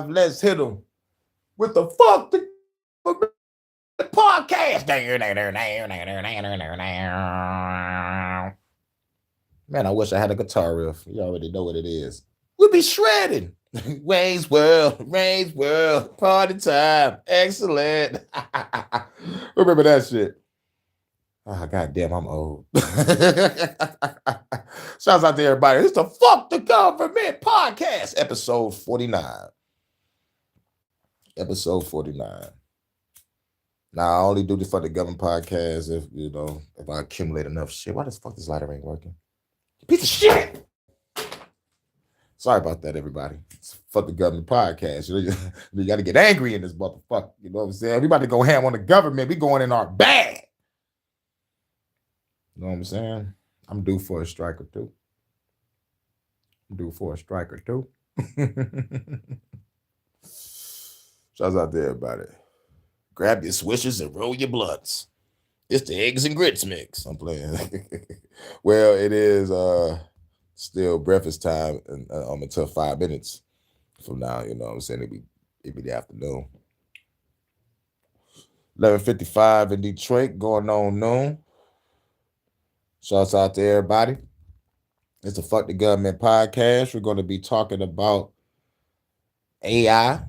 Let's hit them with the fuck the podcast. Man, I wish I had a guitar riff. You already know what it is. We'll be shredding. Wayne's World, party time. Excellent. Remember that shit. Oh, goddamn, I'm old. Shouts out to everybody. It's the Fuck the Government podcast, episode 49. Episode 49. Now, I only do the Fuck the Government podcast if I accumulate enough shit. Why the fuck this lighter ain't working? Piece of shit! Sorry about that, everybody. It's Fuck the Government podcast. You got to get angry in this motherfucker. You know what I'm saying? We about to go ham on the government. We going in our bag. You know what I'm saying? I'm due for a strike or two. Shouts out to everybody. Grab your swishers and roll your blunts. It's the eggs and grits mix. I'm playing. Well, it is still breakfast time until 5 minutes from now. You know what I'm saying? It'd be the afternoon. 11:55 in Detroit, going on noon. Shouts out to everybody. It's the Fuck the Government podcast. We're going to be talking about AI.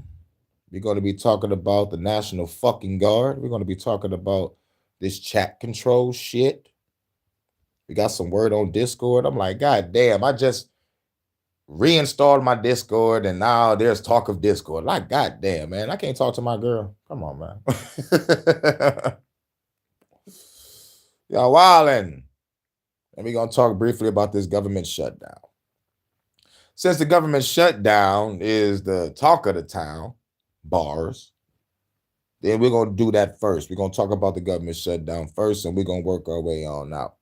We're going to be talking about the National fucking Guard. We're going to be talking about this chat control shit. We got some word on Discord. I'm like, God damn, I just reinstalled my Discord and now there's talk of Discord. Like, God damn, man, I can't talk to my girl. Come on, man. Y'all wildin'. And we're going to talk briefly about this government shutdown. Since the government shutdown is the talk of the town, bars, then we're going to do that first. We're going to talk about the government shutdown first, and we're going to work our way on out.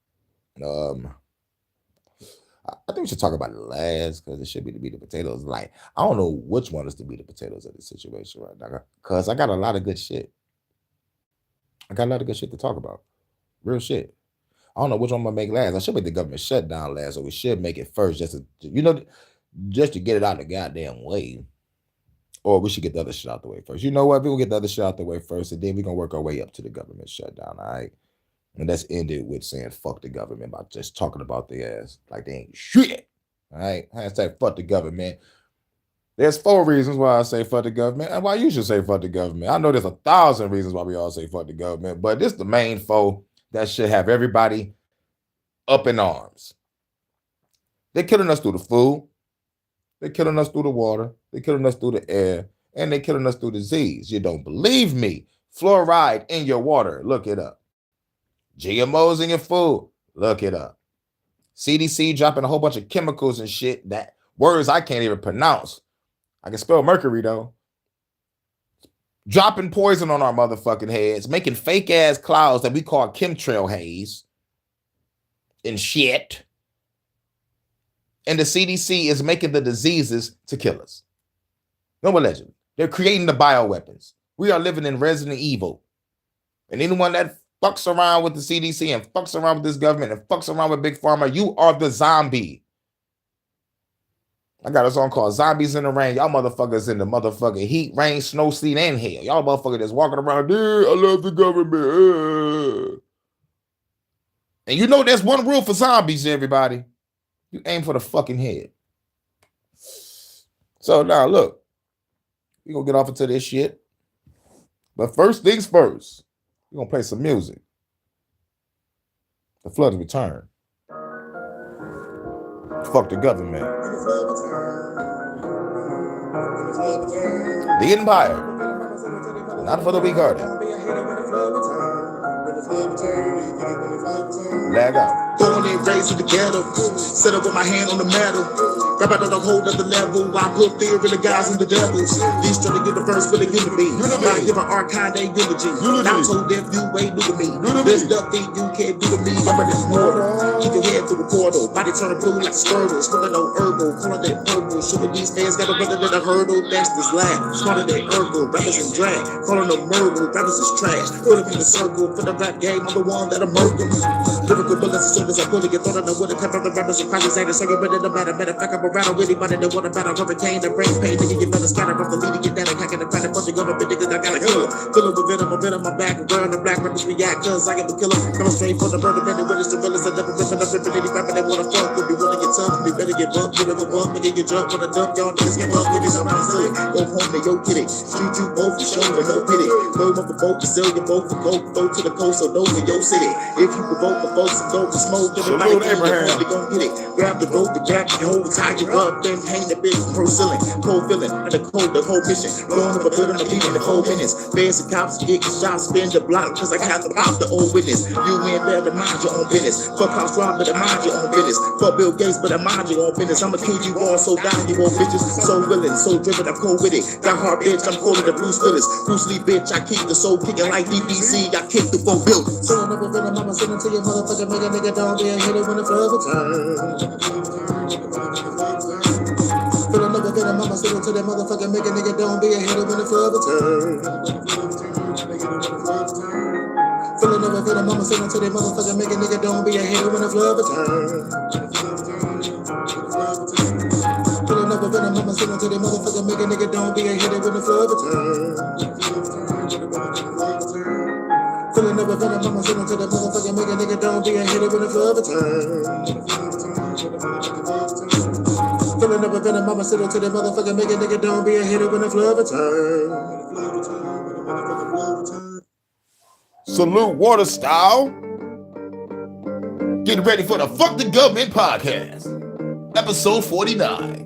I think we should talk about it last because it should be the meat and potatoes. Like, I don't know which one is the meat and potatoes of the situation right now because I got a lot of good shit. To talk about. Real shit. I don't know which one I'm going to make last. I should make the government shutdown last, or we should make it first just to get it out of the goddamn way. Or we should get the other shit out the way first. You know what? We'll get the other shit out the way first, and then we're going to work our way up to the government shutdown, all right? And let's end it with saying fuck the government by just talking about their ass like they ain't shit, all right? Hashtag fuck the government. There's 4 reasons why I say fuck the government and why you should say fuck the government. I know there's 1,000 reasons why we all say fuck the government, but this is the main 4 that should have everybody up in arms. They're killing us through the food. They're killing us through the water. They're killing us through the air. And they're killing us through disease. You don't believe me? Fluoride in your water. Look it up. GMOs in your food. Look it up. CDC dropping a whole bunch of chemicals and shit, that words I can't even pronounce. I can spell mercury, though. Dropping poison on our motherfucking heads. Making fake-ass clouds that we call chemtrail haze. And shit. And the CDC is making the diseases to kill us. No legend. They're creating the bioweapons. We are living in Resident Evil. And anyone that fucks around with the CDC and fucks around with this government and fucks around with Big Pharma, you are the zombie. I got a song called Zombies in the Rain. Y'all motherfuckers in the motherfucking heat, rain, snow, sleet, and hell. Y'all motherfuckers just walking around, dude, I love the government. And you know there's one rule for zombies, everybody. You aim for the fucking head. So now look, we're going to get off into this shit. But first things first, we're going to play some music. The Flood Return. Fuck the government. The Empire. Not for the weak-hearted. Lag out. Born and raised in the ghetto, set up with my hand on the metal. Rap out on a whole other level. I put fear in the guys and the devils. These trying to get the first for the enemy. Not give an archive they eulogy. Now told them you ain't new to me. There's nothing you can't do to me. Remember this mortal. Keep your head through the portal. Body turning blue like a skirtle. Smelling no herbal. Calling that purple. Showing these fans got a brother than a hurdle. That's this laugh. Smarter than Urkel. Rappers is drag. Calling them murder. Rappers is trash. Put them in the circle. For the rap game, I'm the one that'll murder. Lyrical bullets as soon as I pull it. You thought I know what it come from the rappers and practice ain't a second, but it don't matter. Matter of fact, I'm a rattle with anybody that want to battle hurricane. The brain pain, nigga, you better scatter off the lead and get down and hacking the crack. Bunch of government niggas, I gotta kill her. Fill it with venom, a bit on my back, and burn the black rappers react, cause I am a killer. Coming straight for the murder, man, the witness, the villains, I never ripping up, ripping any rapper, they wanna fuck with me, wanna get tough, we better get bumped, give it a bump, nigga, get drunk, wanna dump, y'all niggas get up, niggas, I'm not silly. Go home, they go get it. Street you both, you show me no pity. Go up the boat, Brazilian boat, for go, go to the coast, so those in your city. If you provoke the folks and go to smoke, everybody gon' get it. Grab the rope, the grab the hole, tie you up, then hang the big pro ceiling, cold feeling, and the whole mission. Going up a bit on the beat in the 4 minutes. Fans and cops get shots, spin the block, cause I got to pop the old witness. You ain't better mind your own business. Fuck House Rob, but mind your own business. Fuck Bill Gates, but mind your own business. I'ma kill you all so down, you old bitches. So willing, so driven, I'm cold with it. Got hard bitch, I'm cold with the Bruce Willis. Bruce Lee bitch, I keep the soul kicking like DBC. I kick the 4 buildings. So I never been a mama sitting to your motherfucker, make a nigga down, be a hitter when the flood return. Feel another bit of mama sitting to that motherfucker, make a nigga don't be a hitter when the flood return. Feel another bit of mama sitting to that motherfucker, make a nigga don't be a hitter when the flood return. Feel another bit of mama sitting to that motherfucker, make a nigga don't be a hitter when the flood return. Feel another bit of mama sitting to that motherfucker, make a nigga don't be a hitter when the flood return. Feeling up a venom, mama sitting to the motherfucker, make a nigga don't be a hitter when the flood return. Salute Water Style. Get ready for the Fuck the Government podcast, episode 49.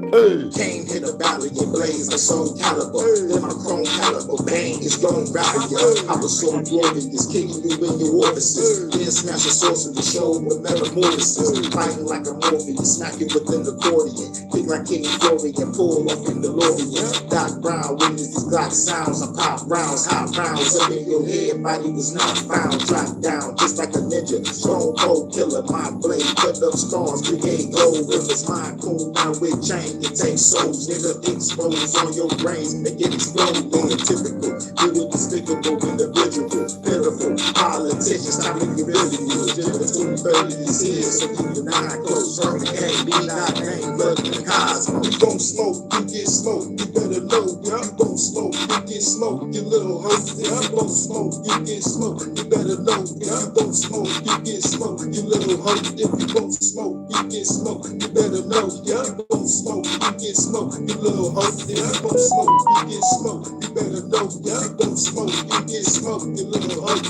Hey. Came hit a valley and blaze like soul caliber. Then my chrome caliber bang is going rapid. I was so glorious, kicking you in your orifices. Then smash the source of the show with metamorphosis. Fighting like a Morpheus, smack you within the accordion. Big like King Fury and pull off in the DeLorean. Doc Brown witness these Glock sounds. I pop rounds, hot rounds up in your head. Body was not found, drop down just like a ninja. Stone cold killer, my blade cut up stars. Create gold rivers, mind cool now with chain. It takes souls, nigga, expose on your brains, make it explode. Being typical, you a despicable individual, pitiful politicians, stop making really you. Just 230 is here, so keep your eye close. Sorry, can't be not name, blood in the cosmos. You gon' smoke, you get smoked, you better know. If you gon' smoke, you get smoked, you little hoe. If you gon' smoke, you get smoked, you better know. If you gon' smoke, you get smoked, you little hoe. If you gon' smoke, you get smoked, you better know. If you gon' smoke, you get smoked, you little hoe. If you gon' smoke, you get smoked, you better know. If you gon' smoke, you get smoked, you little hoe.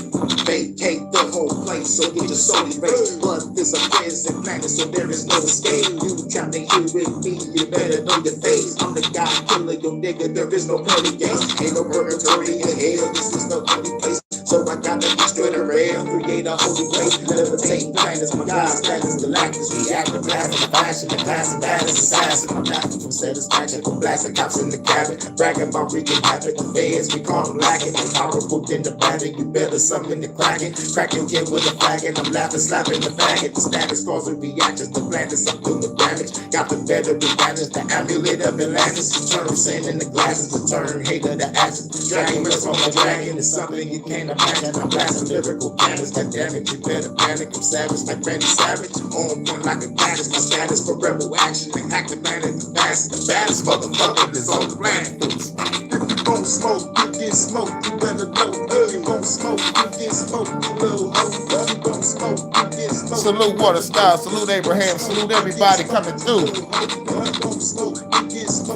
Vacate the whole place, so get your soul erased. Blood is a prison planet, so there is no escape. You trying to hear with me, you better know your face. I'm the guy killer, your nigga, there is no pearly gates. Ain't no purgatory in hell, this is no holy place. So I gotta destroy the rail, create a holy place. Levitate planets, my God, status, galactus. React to blast in the fashion, the class of baddest assassin. I'm laughing from satisfaction, from blasting cops in the cabin. Bragging about wreaking havoc, the feds, we call them lacking. Powerful in the bandit, you better summon the kraken. Cracking kid with a flagon, I'm laughing, slapping the faggot. The statics causing reactions, the planets, I'm doing damage. Got the better advantage, the amulet of Atlantis. Eternal sin in the glasses, the turn hater to ashes. Dragon rest on my dragon is something you can't imagine. I'm blasting lyrical cannons, that damage, you better panic. I'm savage like Randy Savage, on point like a goddess. My status for rebel action, and hack the planet the fastest. The baddest motherfucker is on the planet. If you gon' smoke, you get smoked, you better know. If you gon' smoke, you get smoked, you little hoe. If you gon' smoke, you get smoked. Salute Water Style, salute Abraham, salute everybody coming through.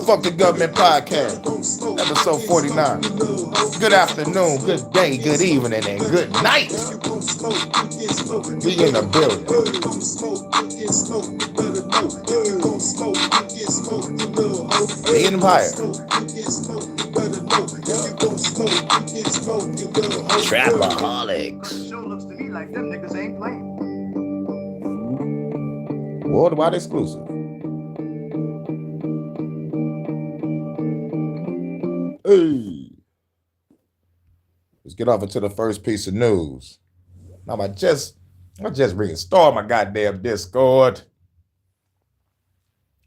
Fuck the Government podcast, episode 49. Good afternoon, good day, good evening, and good night. We in the building. The Empire. Trapaholics. Sure looks to me like them niggas ain't playing. Worldwide exclusive. Hey. Let's get off into the first piece of news. Now I just reinstalled my goddamn Discord.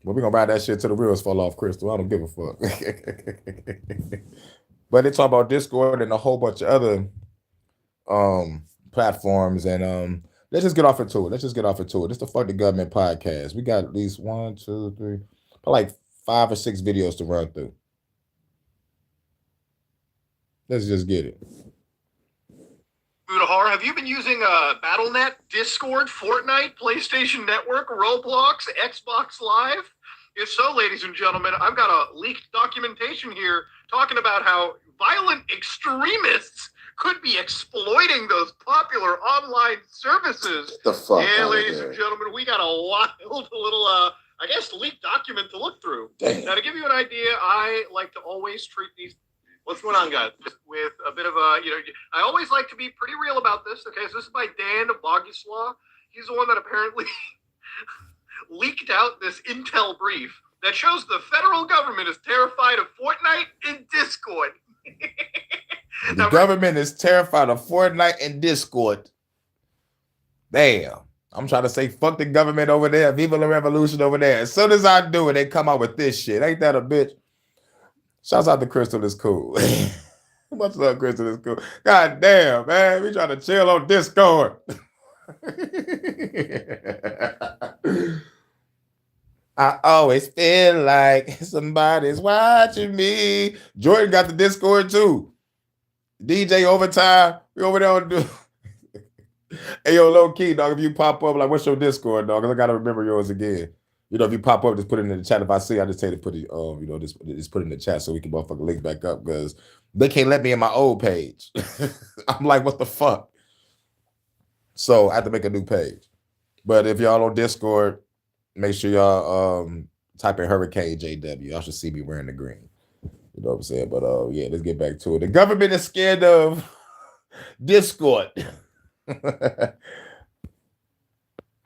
Well, we're gonna ride that shit till the wheels fall off, Crystal. I don't give a fuck. But they talk about Discord and a whole bunch of other platforms, and let's just get off into it. Let's just get off into it. This the Fuck the Government podcast. We got at least one, two, three, like 5 or 6 videos to run through. Let's just get it. Budahar, have you been using BattleNet, Discord, Fortnite, PlayStation Network, Roblox, Xbox Live? If so, ladies and gentlemen, I've got a leaked documentation here talking about how violent extremists could be exploiting those popular online services. Get the fuck yeah, out ladies of and here. gentlemen, we got a wild little, I guess, leaked document to look through. Damn. Now, to give you an idea, I like to always treat these. What's going on, guys? With a bit of a, I always like to be pretty real about this. Okay, so this is by Dan Bogislaw. He's the one that apparently leaked out this intel brief that shows the federal government is terrified of Fortnite and Discord. The government is terrified of Fortnite and Discord. Damn. I'm trying to say fuck the government over there, Viva la Revolution over there. As soon as I do it, they come out with this shit. Ain't that a bitch? Shouts out to Crystal, is cool. Much love, Crystal, is cool. God damn, man. We trying to chill on Discord. I always feel like somebody's watching me. Jordan got the Discord too. DJ Overtime. We over there on do. Hey, yo, low key, dog. If you pop up, like, what's your Discord, dog? Because I got to remember yours again. If you pop up, just put it in the chat. If I see, I just tell you to put it, just put it in the chat so we can motherfucking link back up because they can't let me in my old page. I'm like, what the fuck? So I have to make a new page. But if y'all on Discord, make sure y'all type in Hurricane JW. Y'all should see me wearing the green. You know what I'm saying? But yeah, let's get back to it. The government is scared of Discord.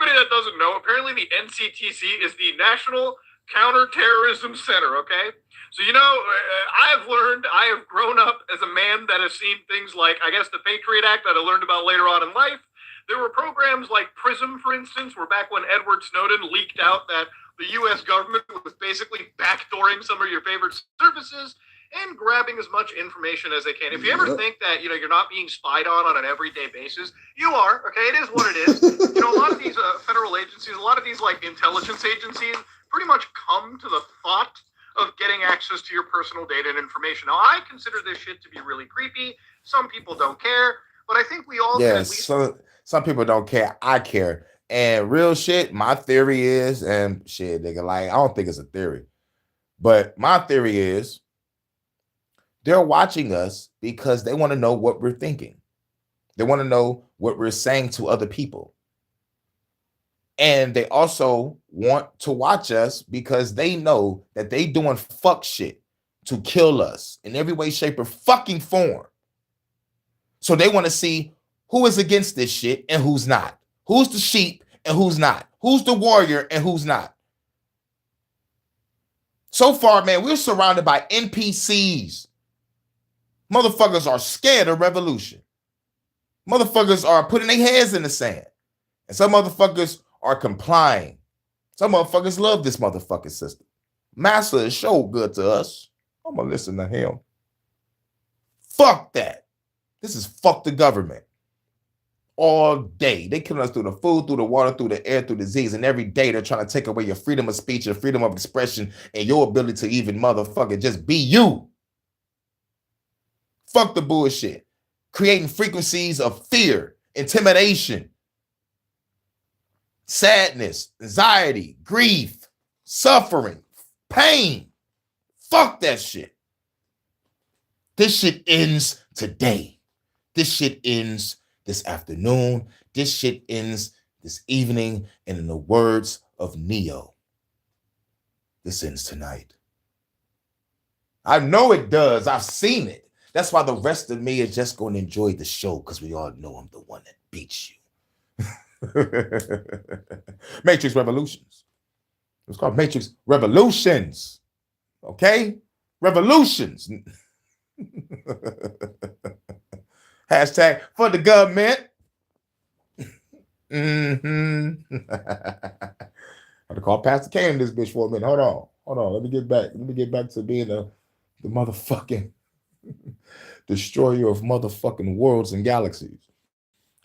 Anybody that doesn't know, apparently the NCTC is the National Counterterrorism Center, okay? So, I have grown up as a man that has seen things like, I guess, the Patriot Act that I learned about later on in life. There were programs like PRISM, for instance, where back when Edward Snowden leaked out that the U.S. government was basically backdooring some of your favorite services and grabbing as much information as they can. If you ever think that, you're not being spied on an everyday basis, you are, okay? It is what it is. A lot of these federal agencies, a lot of these, like, intelligence agencies pretty much come to the thought of getting access to your personal data and information. Now, I consider this shit to be really creepy. Some people don't care, but I think we all can at least... Some people don't care. I care. And real shit, my theory is, and shit, nigga, like, I don't think it's a theory, but my theory is, they're watching us because they want to know what we're thinking. They want to know what we're saying to other people. And they also want to watch us because they know that they doing fuck shit to kill us in every way, shape, or fucking form. So they want to see who is against this shit and who's not. Who's the sheep and who's not. Who's the warrior and who's not. So far, man, we're surrounded by NPCs. Motherfuckers are scared of revolution. Motherfuckers are putting their heads in the sand. And some motherfuckers are complying. Some motherfuckers love this motherfucking system. Massa is so good to us. I'm going to listen to him. Fuck that. This is fuck the government. All day. They killing us through the food, through the water, through the air, through disease. And every day they're trying to take away your freedom of speech, your freedom of expression, and your ability to even motherfucking just be you. Fuck the bullshit. Creating frequencies of fear, intimidation, sadness, anxiety, grief, suffering, pain. Fuck that shit. This shit ends today. This shit ends this afternoon. This shit ends this evening. And in the words of Neo, this ends tonight. I know it does. I've seen it. That's why the rest of me is just going to enjoy the show because we all know I'm the one that beats you. Matrix Revolutions. It's called Matrix Revolutions. Okay? Revolutions. Hashtag for the government. I had to call Pastor Kane this bitch for a minute. Hold on. Let me get back to being the motherfucking destroyer of motherfucking worlds and galaxies.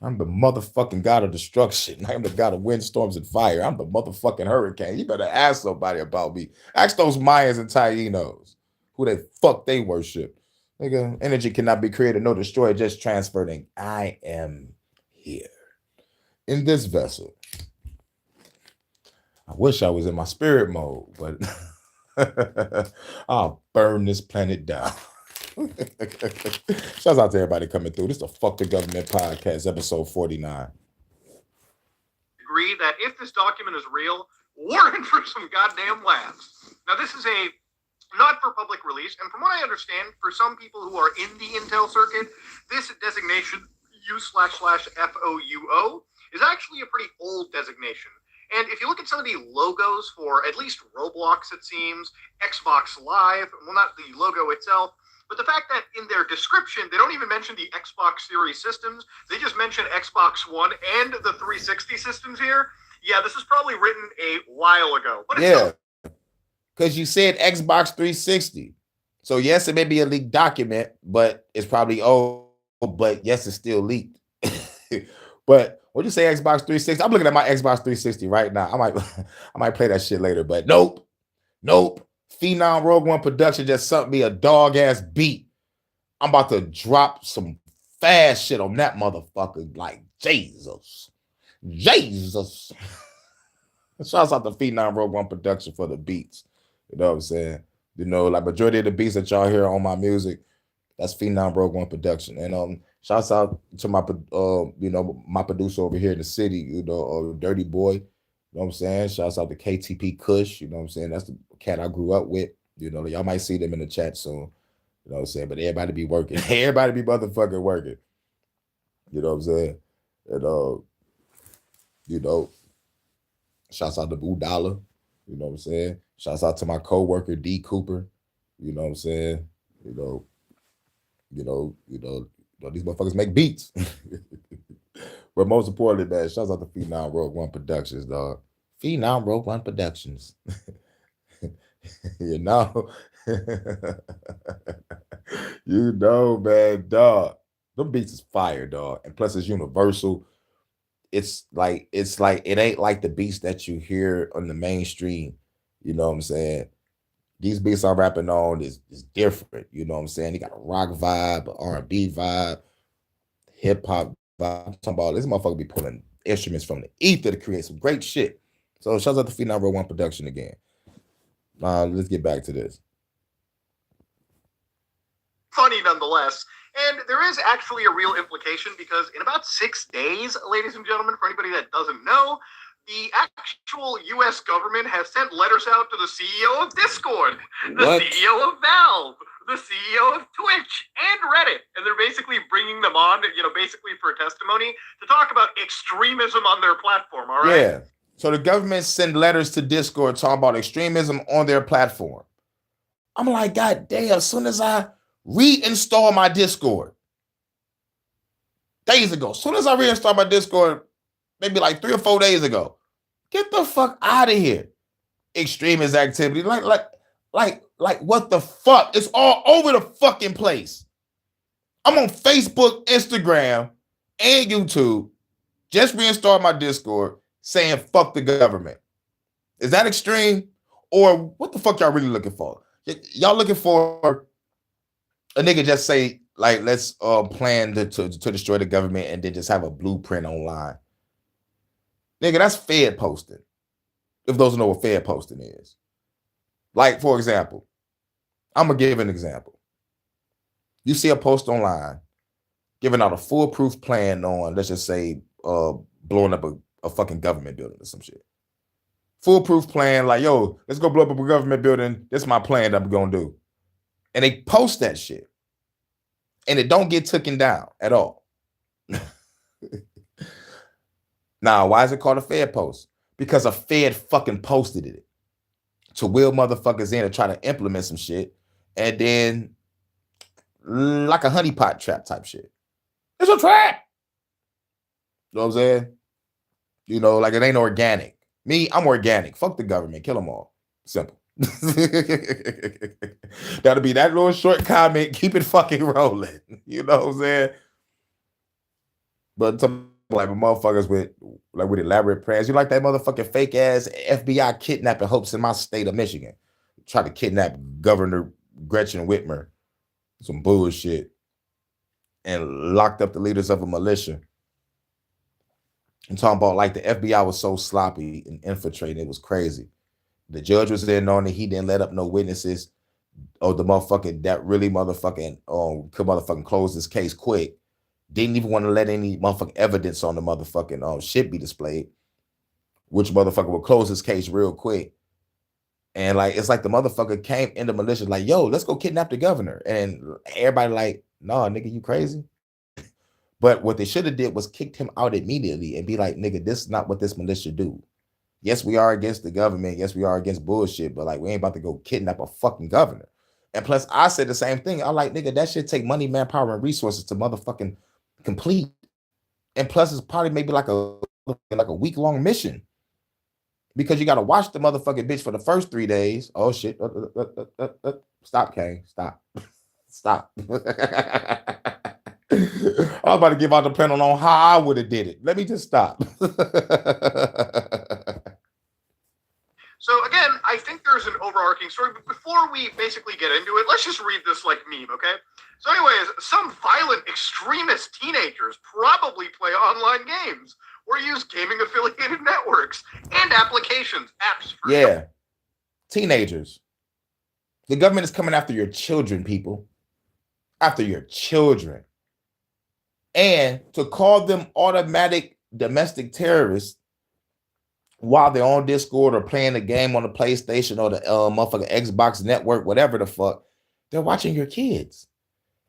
I'm the motherfucking god of destruction. I am the god of windstorms and fire. I'm the motherfucking hurricane. You better ask somebody about me. Ask those Mayans and Tainos who they fuck they worship. Nigga, energy cannot be created nor destroyed, just transferred. And I am here in this vessel. I wish I was in my spirit mode, but I'll burn this planet down. Shouts out to everybody coming through. This is the Fuck the Government podcast, episode 49. Agree that if this document is real, we're in for some goddamn laughs. Now, this is a not for public release, and from what I understand, for some people who are in the Intel circuit, this designation U//FOUO is actually a pretty old designation. And if you look at some of the logos for at least Roblox, it seems, Xbox Live, well, not the logo itself, but the fact that in their description, they don't even mention the Xbox Series systems. They just mention Xbox One and the 360 systems here. Yeah, this is probably written a while ago. But yeah, because you said Xbox 360. So, yes, it may be a leaked document, but it's probably old. But, yes, it's still leaked. But when you say Xbox 360, I'm looking at my Xbox 360 right now. I might play that shit later, but nope. Phenom Rogue One Production just sent me a dog ass beat. I'm about to drop some fast shit on that motherfucker. Like Jesus. Shouts out to Phenom Rogue One Production for the beats. You know what I'm saying? You know, like majority of the beats that y'all hear on my music, that's Phenom Rogue One Production. And shouts out to my my producer over here in the city, Dirty Boy. You know what I'm saying? Shouts out to KTP Kush. You know what I'm saying? That's the cat I grew up with. You know, y'all might see them in the chat soon. You know what I'm saying? But everybody be working. Everybody be motherfucking working. You know what I'm saying? And shouts out to Boo Dollar. You know what I'm saying? Shouts out to my co-worker D Cooper. You know what I'm saying? These motherfuckers make beats. But most importantly, man, shouts out to Phenom Rogue One Productions, dog. Phenom Rogue One Productions. You know, man, dog. Them beats is fire, dog. And plus it's universal. It's like it ain't like the beats that you hear on the mainstream. You know what I'm saying? These beats I'm rapping on is different. You know what I'm saying? They got a rock vibe, R&B vibe, hip hop vibe. I'm talking about this motherfucker be pulling instruments from the ether to create some great shit. So shout out to Phenom Rogue One Production again. Let's get back to this. Funny nonetheless. And there is actually a real implication because in about 6 days, ladies and gentlemen, for anybody that doesn't know, the actual U.S. government has sent letters out to the CEO of Discord, the CEO of Valve, the CEO of Twitch, and Reddit. And they're basically bringing them on, basically for testimony to talk about extremism on their platform, all right? Yeah. So the government send letters to Discord talking about extremism on their platform. I'm like, God damn, as soon as I reinstall my Discord, days ago, as soon as I reinstalled my Discord, maybe like 3 or 4 days ago, get the fuck out of here. Extremist activity. Like what the fuck? It's all over the fucking place. I'm on Facebook, Instagram, and YouTube. Just reinstalled my Discord saying fuck the government. Is that extreme? Or what the fuck y'all really looking for? Y'all looking for a nigga just say, like, let's plan to destroy the government and then just have a blueprint online. Nigga, that's Fed posting. If those know what Fed posting is. Like, for example, I'm going to give an example. You see a post online giving out a foolproof plan on, let's just say, blowing up a fucking government building or some shit. Foolproof plan, like, yo, let's go blow up a government building. This is my plan that I'm going to do. And they post that shit. And it don't get taken down at all. Now, why is it called a Fed post? Because a Fed fucking posted it to wheel motherfuckers in and try to implement some shit. And then, like a honeypot trap type shit. It's a trap. You know what I'm saying? You know, like it ain't organic. Me, I'm organic. Fuck the government. Kill them all. Simple. That'll be that little short comment. Keep it fucking rolling. You know what I'm saying? But like motherfuckers with elaborate plans. You like that motherfucking fake ass FBI kidnapping hopes in my state of Michigan. Tried to kidnap Governor Gretchen Whitmer. Some bullshit. And locked up the leaders of a militia. I'm talking about like the FBI was so sloppy and infiltrating. It was crazy. The judge was there knowing that he didn't let up no witnesses. Or the motherfucker that really motherfucking could motherfucking close this case quick. Didn't even want to let any motherfucking evidence on the motherfucking shit be displayed. Which motherfucker would close his case real quick. And like it's like the motherfucker came in the militia like, yo, let's go kidnap the governor. And everybody like, nah, nigga, you crazy? But what they should have did was kicked him out immediately and be like, nigga, this is not what this militia do. Yes, we are against the government. Yes, we are against bullshit. But like, we ain't about to go kidnap a fucking governor. And plus, I said the same thing. I like, nigga, that shit take money, manpower, and resources to motherfucking complete. And plus, it's probably maybe like a week-long mission. Because you got to watch the motherfucking bitch for the first 3 days. Oh, shit. Stop, Kane. Stop. Stop. I was about to give out the panel on how I would have did it. Let me just stop. So again, I think there's an overarching story, but before we basically get into it, let's just read this like meme, okay? So anyways, some violent extremist teenagers probably play online games or use gaming affiliated networks and apps. Yeah. Teenagers. The government is coming after your children, people. After your children. And to call them automatic domestic terrorists while they're on Discord or playing a game on the PlayStation or the motherfucking Xbox network, whatever the fuck, they're watching your kids.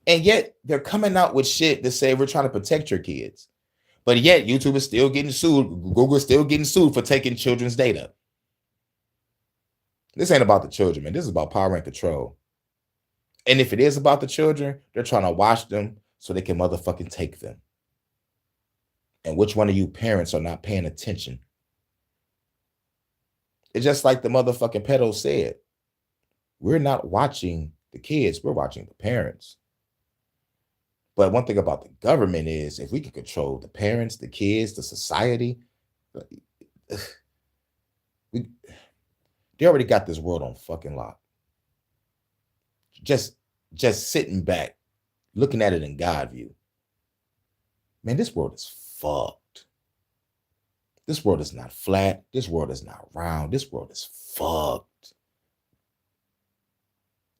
And yet they're coming out with shit to say we're trying to protect your kids. But yet YouTube is still getting sued. Google is still getting sued for taking children's data. This ain't about the children, man. This is about power and control. And if it is about the children, they're trying to watch them so they can motherfucking take them. And which one of you parents are not paying attention? It's just like the motherfucking pedo said. We're not watching the kids. We're watching the parents. But one thing about the government is if we can control the parents, the kids, the society, they already got this world on fucking lock. Just sitting back, looking at it in God view. Man, this world is fucked. This world is not flat. This world is not round. This world is fucked.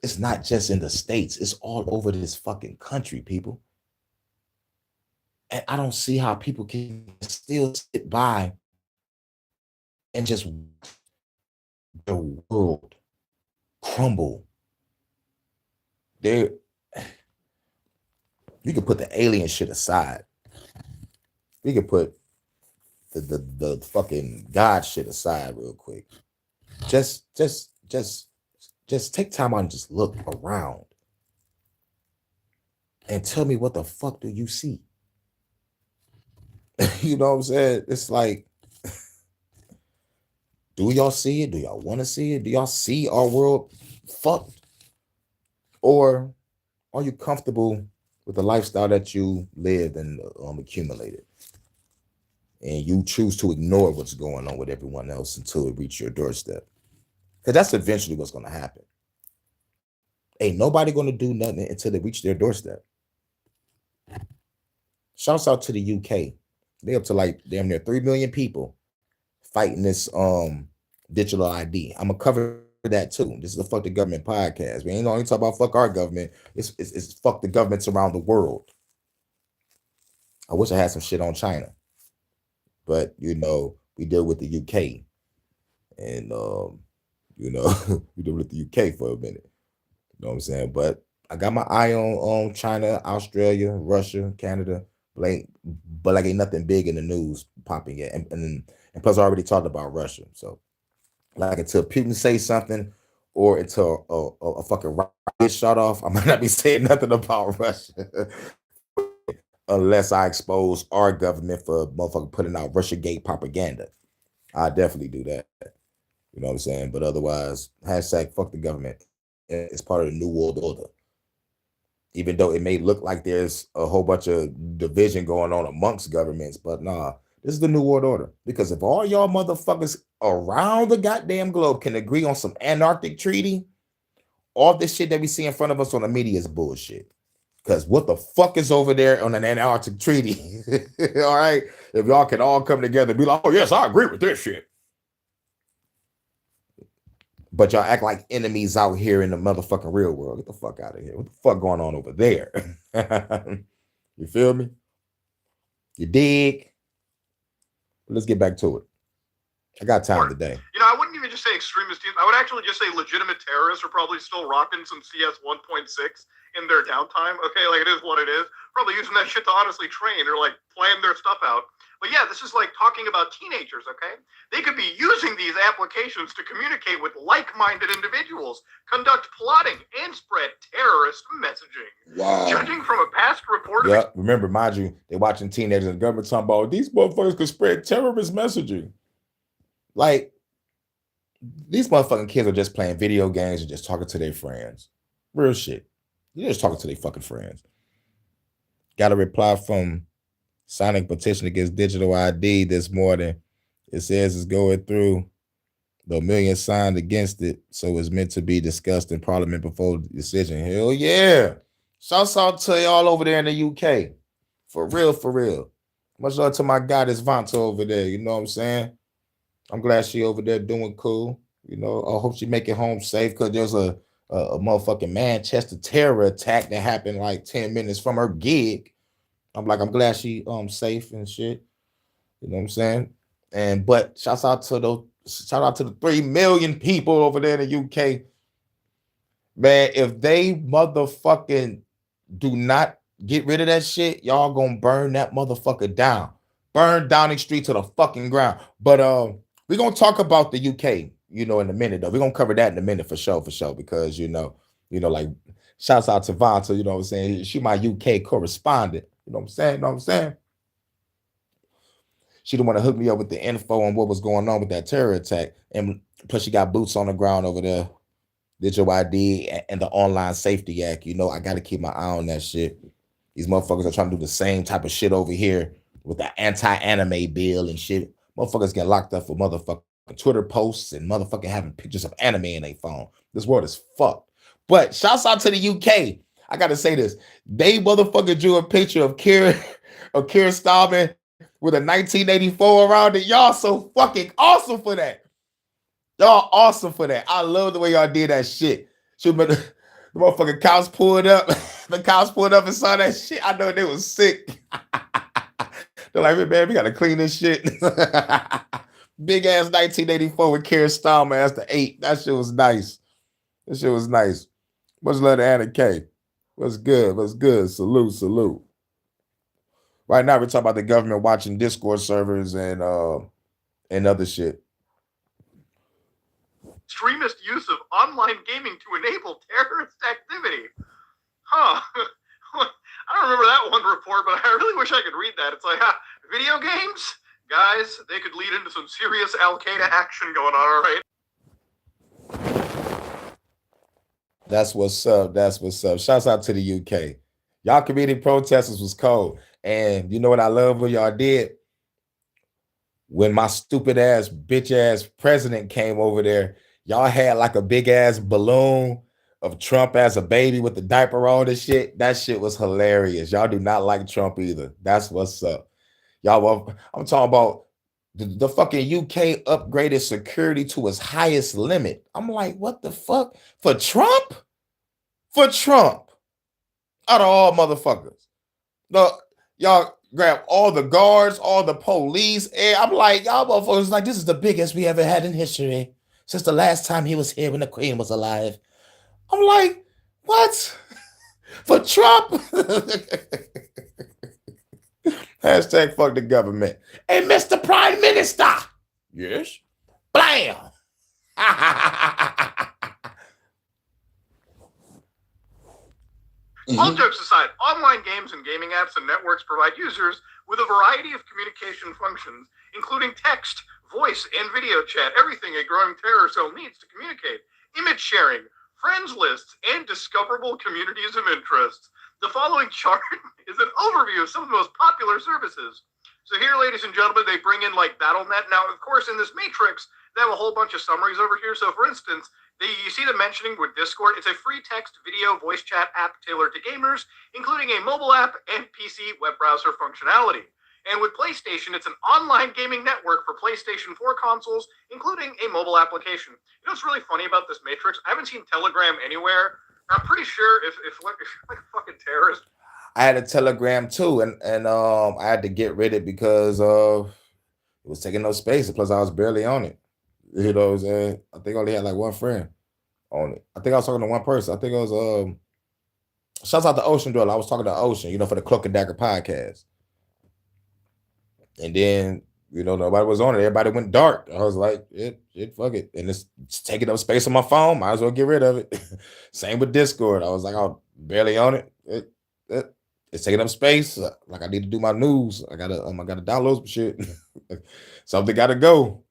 It's not just in the States. It's all over this fucking country, people. And I don't see how people can still sit by and just the world crumble. You can put the alien shit aside. We can put the fucking God shit aside real quick. Just take time out and just look around and tell me what the fuck do you see? You know what I'm saying? It's like, do y'all see it? Do y'all want to see it? Do y'all see our world fucked? Or are you comfortable with the lifestyle that you lived and accumulated? And you choose to ignore what's going on with everyone else until it reaches your doorstep. Because that's eventually what's going to happen. Ain't nobody going to do nothing until they reach their doorstep. Shouts out to the UK. They up to like damn near 3 million people fighting this digital ID. I'm going to cover that too. This is a Fuck the Government podcast. We ain't only talk about fuck our government. It's fuck the governments around the world. I wish I had some shit on China. But, you know, we deal with the UK. And, you know, we deal with the UK for a minute. You know what I'm saying? But I got my eye on China, Australia, Russia, Canada. But like ain't nothing big in the news popping yet. And plus I already talked about Russia. So like until Putin say something or until a fucking rocket shot off, I might not be saying nothing about Russia. Unless I expose our government for motherfucking putting out Russiagate propaganda. I definitely do that. You know what I'm saying? But otherwise, hashtag fuck the government. It's part of the New World Order. even though it may look like there's a whole bunch of division going on amongst governments, but nah, this is the new world order. Because if all y'all motherfuckers around the goddamn globe can agree on some Antarctic treaty, all this shit that we see in front of us on the media is bullshit. Because what the fuck is over there on an Antarctic treaty? All right. If y'all can all come together and be like, oh, yes, I agree with this shit. But y'all act like enemies out here in the motherfucking real world. Get the fuck out of here. What the fuck going on over there? You feel me? You dig? Let's get back to it. I got time today. You know, I wouldn't even just say extremist teams. I would actually just say legitimate terrorists are probably still rocking some CS 1.6 in their downtime. Okay, like it is what it is. Probably using that shit to honestly train or like plan their stuff out. But yeah, this is like talking about teenagers, okay? They could be using these applications to communicate with like-minded individuals, conduct plotting, and spread terrorist messaging. Wow. Judging from a past report of... Yeah, remember, mind you, they're watching teenagers and the government talking about these motherfuckers could spread terrorist messaging. Like, these motherfucking kids are just playing video games and just talking to their friends. Real shit. You're just talking to their fucking friends. Got a reply from signing petition against digital ID this morning. It says it's going through. The millions signed against it, so it's meant to be discussed in Parliament before the decision. Hell yeah. Shouts out to y'all over there in the UK. For real, for real. Much love to my goddess Vanta over there. You know what I'm saying? I'm glad she over there doing cool. You know, I hope she make it home safe because there's a motherfucking Manchester terror attack that happened like 10 minutes from her gig. I'm glad she safe and shit. You know what I'm saying? But shout out to the 3 million people over there in the UK. Man, if they motherfucking do not get rid of that shit, y'all gonna burn that motherfucker down. Burn Downing Street to the fucking ground. But we're gonna talk about the UK, in a minute though. We're gonna cover that in a minute for sure, because like shouts out to Vanta, you know what I'm saying? She my UK correspondent, you know what I'm saying? She didn't want to hook me up with the info on what was going on with that terror attack. And plus she got boots on the ground over there. Digital ID and the Online Safety Act. I got to keep my eye on that shit. These motherfuckers are trying to do the same type of shit over here with the anti-anime bill and shit. Motherfuckers get locked up for motherfucking Twitter posts and motherfucking having pictures of anime in their phone. This world is fucked. But shouts out to the UK. I got to say this. They motherfucker drew a picture of Keir Starmer with a 1984 around it. Y'all so fucking awesome for that. Y'all awesome for that. I love the way y'all did that shit. The motherfucking cops pulled up. The cops pulled up and saw that shit. I know they was sick. They're like, man, we got to clean this shit. Big ass 1984 with Keir Starmer as the 8. That shit was nice. Much love to Anna K. What's good? Salute. Right now, we're talking about the government watching Discord servers and other shit. Extremist use of online gaming to enable terrorist activity. Huh. I don't remember that one report, but I really wish I could read that. It's like, video games? Guys, they could lead into some serious Al-Qaeda action going on, all right? That's what's up. Shouts out to the UK. Y'all community protesters was cold. And you know what I love what y'all did? When my stupid ass, bitch ass president came over there, y'all had like a big ass balloon of Trump as a baby with the diaper on and shit. That shit was hilarious. Y'all do not like Trump either. That's what's up. I'm talking about the fucking UK upgraded security to its highest limit. I'm like, what the fuck? For Trump? For Trump. Out of all motherfuckers. Y'all grab all the guards, all the police, and I'm like, y'all motherfuckers like, this is the biggest we ever had in history since the last time he was here when the Queen was alive. I'm like, what? For Trump? Hashtag fuck the government. Hey, Mr. Prime Minister. Yes. Blam. All jokes aside, online games and gaming apps and networks provide users with a variety of communication functions, including text, voice, and video chat, everything a growing terror cell needs to communicate, image sharing, friends lists, and discoverable communities of interest. The following chart is an overview of some of the most popular services. So here, ladies and gentlemen, they bring in like Battle.net. Now, of course, in this matrix, they have a whole bunch of summaries over here. So, for instance, you see them mentioning with Discord, it's a free text, video, voice chat app tailored to gamers, including a mobile app and PC web browser functionality. And with PlayStation, it's an online gaming network for PlayStation 4 consoles, including a mobile application. You know what's really funny about this matrix? I haven't seen Telegram anywhere. I'm pretty sure if you're like a fucking terrorist. I had a Telegram too, and I had to get rid of it because it was taking no space. Plus, I was barely on it. You know what I'm saying? I think I only had like one friend on it. I think I was talking to one person. I think it was shouts out to Ocean Dweller. I was talking to Ocean, for the Cloak and Dagger podcast. And then, nobody was on it. Everybody went dark. I was like, fuck it. And it's taking up space on my phone. Might as well get rid of it. Same with Discord. I was like, I'm barely on it. It's taking up space. Like I need to do my news. I gotta download some shit. Something gotta go.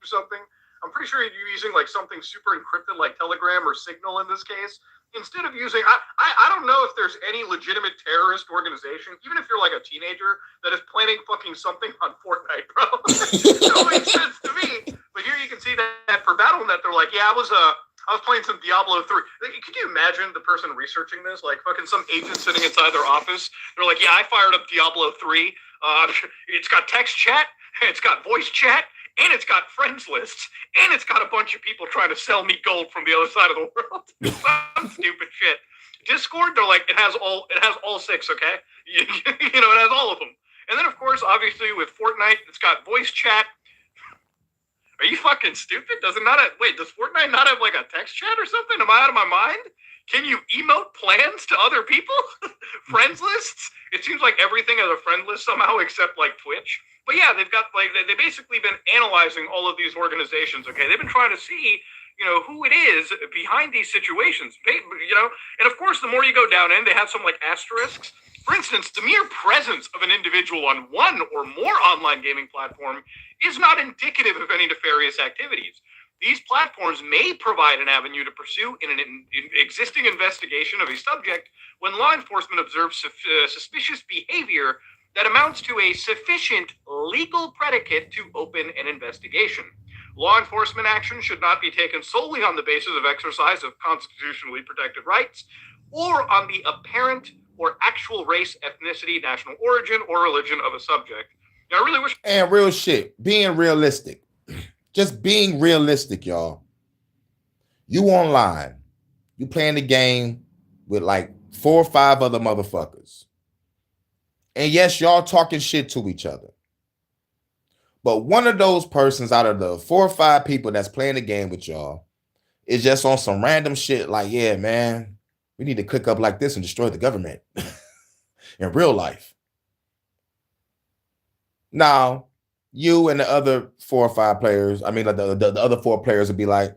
Something. I'm pretty sure you're using like something super encrypted like Telegram or Signal in this case. Instead of using, I don't know if there's any legitimate terrorist organization, even if you're like a teenager, that is planning fucking something on Fortnite, bro. It don't make sense to me. But here you can see that for Battle.net, they're like, yeah, I was playing some Diablo 3. Could you imagine the person researching this? Like fucking some agent sitting inside their office. They're like, yeah, I fired up Diablo 3. It's got text chat, it's got voice chat, and it's got friends lists, and it's got a bunch of people trying to sell me gold from the other side of the world. Some stupid shit. Discord, they're like, it has all six, okay? It has all of them. And then, of course, obviously, with Fortnite, it's got voice chat. Are you fucking stupid? Does Fortnite not have, like, a text chat or something? Am I out of my mind? Can you emote plans to other people? Friends lists? It seems like everything has a friend list somehow except, like, Twitch. But yeah, they've basically been analyzing all of these organizations, okay? They've been trying to see, who it is behind these situations, And of course, the more you go down in, they have some like asterisks. For instance, the mere presence of an individual on one or more online gaming platform is not indicative of any nefarious activities. These platforms may provide an avenue to pursue in an existing investigation of a subject when law enforcement observes suspicious behavior that amounts to a sufficient legal predicate to open an investigation. Law enforcement action should not be taken solely on the basis of exercise of constitutionally protected rights or on the apparent or actual race, ethnicity, national origin, or religion of a subject. Now, I really wish... And real shit, being realistic. Just being realistic, y'all. You online, you playing the game with like 4 or 5 other motherfuckers. And yes, y'all talking shit to each other. But one of those persons out of the 4 or 5 people that's playing the game with y'all is just on some random shit like, yeah, man, we need to click up like this and destroy the government in real life. Now, you and the other 4 or 5 players, I mean, like the other 4 players would be like,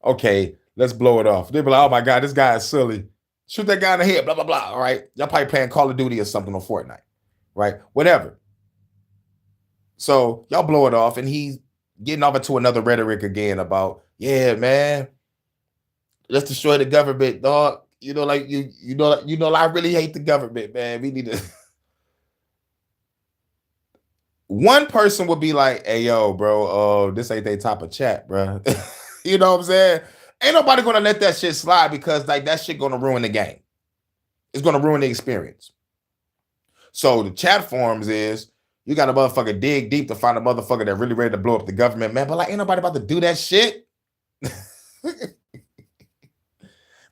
okay, let's blow it off. They'd be like, oh my God, this guy is silly. Shoot that guy in the head, blah, blah, blah. All right. Y'all probably playing Call of Duty or something on Fortnite. Right? Whatever. So y'all blow it off, and he's getting off into another rhetoric again about, yeah, man, let's destroy the government, dog. I really hate the government, man. We need to. One person would be like, hey, yo, bro, this ain't their type of chat, bro. You know what I'm saying? Ain't nobody gonna let that shit slide because like that shit gonna ruin the game. It's gonna ruin the experience. So the chat forums is you got a motherfucker dig deep to find a motherfucker that really ready to blow up the government, man. But like, ain't nobody about to do that shit.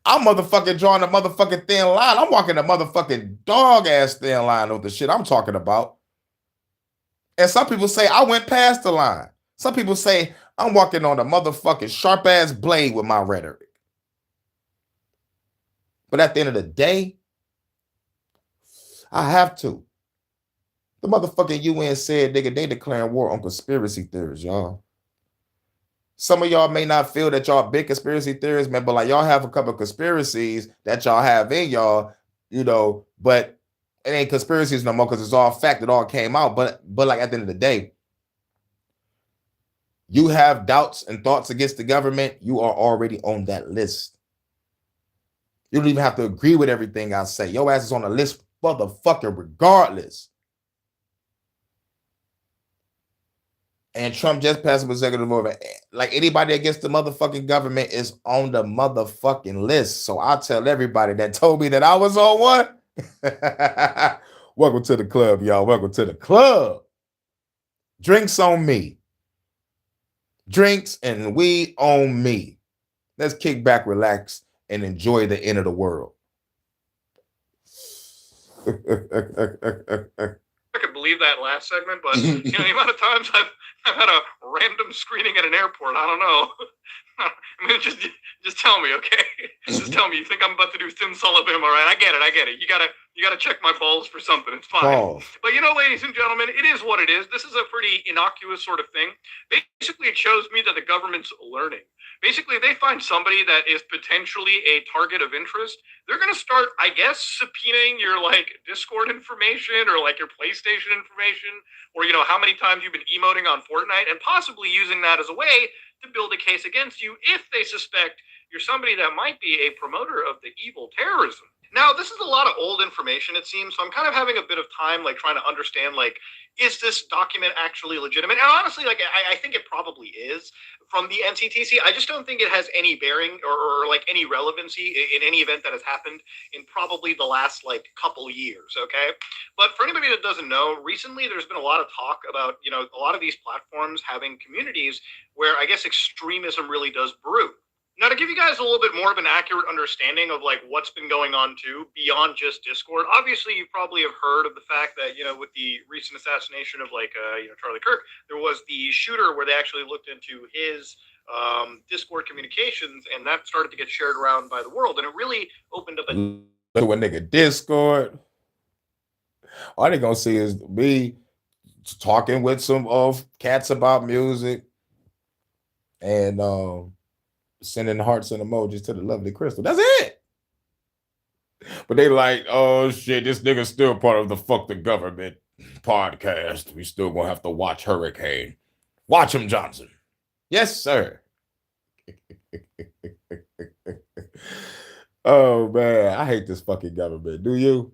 I'm motherfucking drawing a motherfucking thin line. I'm walking a motherfucking dog ass thin line with the shit I'm talking about. And some people say I went past the line. Some people say I'm walking on a motherfucking sharp ass blade with my rhetoric. But at the end of the day, I have to. The motherfucking UN said, nigga, they declaring war on conspiracy theories, y'all. Some of y'all may not feel that y'all big conspiracy theorists, man, but like y'all have a couple of conspiracies that y'all have in y'all, but it ain't conspiracies no more because it's all fact. It all came out. But like at the end of the day, You have doubts and thoughts against the government, you are already on that list. You don't even have to agree with everything I say. Your ass is on the list, motherfucker, regardless. And Trump just passed an executive order. Like anybody against the motherfucking government is on the motherfucking list. So I tell everybody that told me that I was on one. Welcome to the club, y'all. Welcome to the club. Drinks on me. Drinks and weed on me. Let's kick back, relax, and enjoy the end of the world. I could believe that last segment, but you know the amount of times I've had a random screening at an airport. I don't know. I mean, just tell me, okay? Just tell me. You think I'm about to do Thin Solomon? All right, I get it. You gotta check my balls for something. It's fine. Balls. But you know, ladies and gentlemen, it is what it is. This is a pretty innocuous sort of thing. Basically, it shows me that the government's learning. Basically, they find somebody that is potentially a target of interest. They're going to start, I guess, subpoenaing your like Discord information or like your PlayStation information, or you know how many times you've been emoting on Fortnite, and possibly using that as a way to build a case against you if they suspect you're somebody that might be a promoter of the evil terrorism. Now, this is a lot of old information, it seems, so I'm kind of having a bit of time, like, trying to understand, like, is this document actually legitimate? And honestly, like, I think it probably is from the NCTC. I just don't think it has any bearing or like, any relevancy in any event that has happened in probably the last, like, couple years, okay? But for anybody that doesn't know, recently there's been a lot of talk about, you know, a lot of these platforms having communities where I guess extremism really does brew. Now, to give you guys a little bit more of an accurate understanding of like what's been going on too, beyond just Discord, obviously you probably have heard of the fact that, you know, with the recent assassination of like, you know, Charlie Kirk, there was the shooter where they actually looked into his Discord communications, and that started to get shared around by the world, and it really opened up a nigga Discord. All they gonna see is me talking with some of cats about music and sending hearts and emojis to the lovely Crystal. That's it. But they like, oh shit, this nigga's still part of the Fuck the Government podcast. We still gonna have to watch Hurricane. Watch him, Johnson. Yes, sir. Oh man, I hate this fucking government. Do you?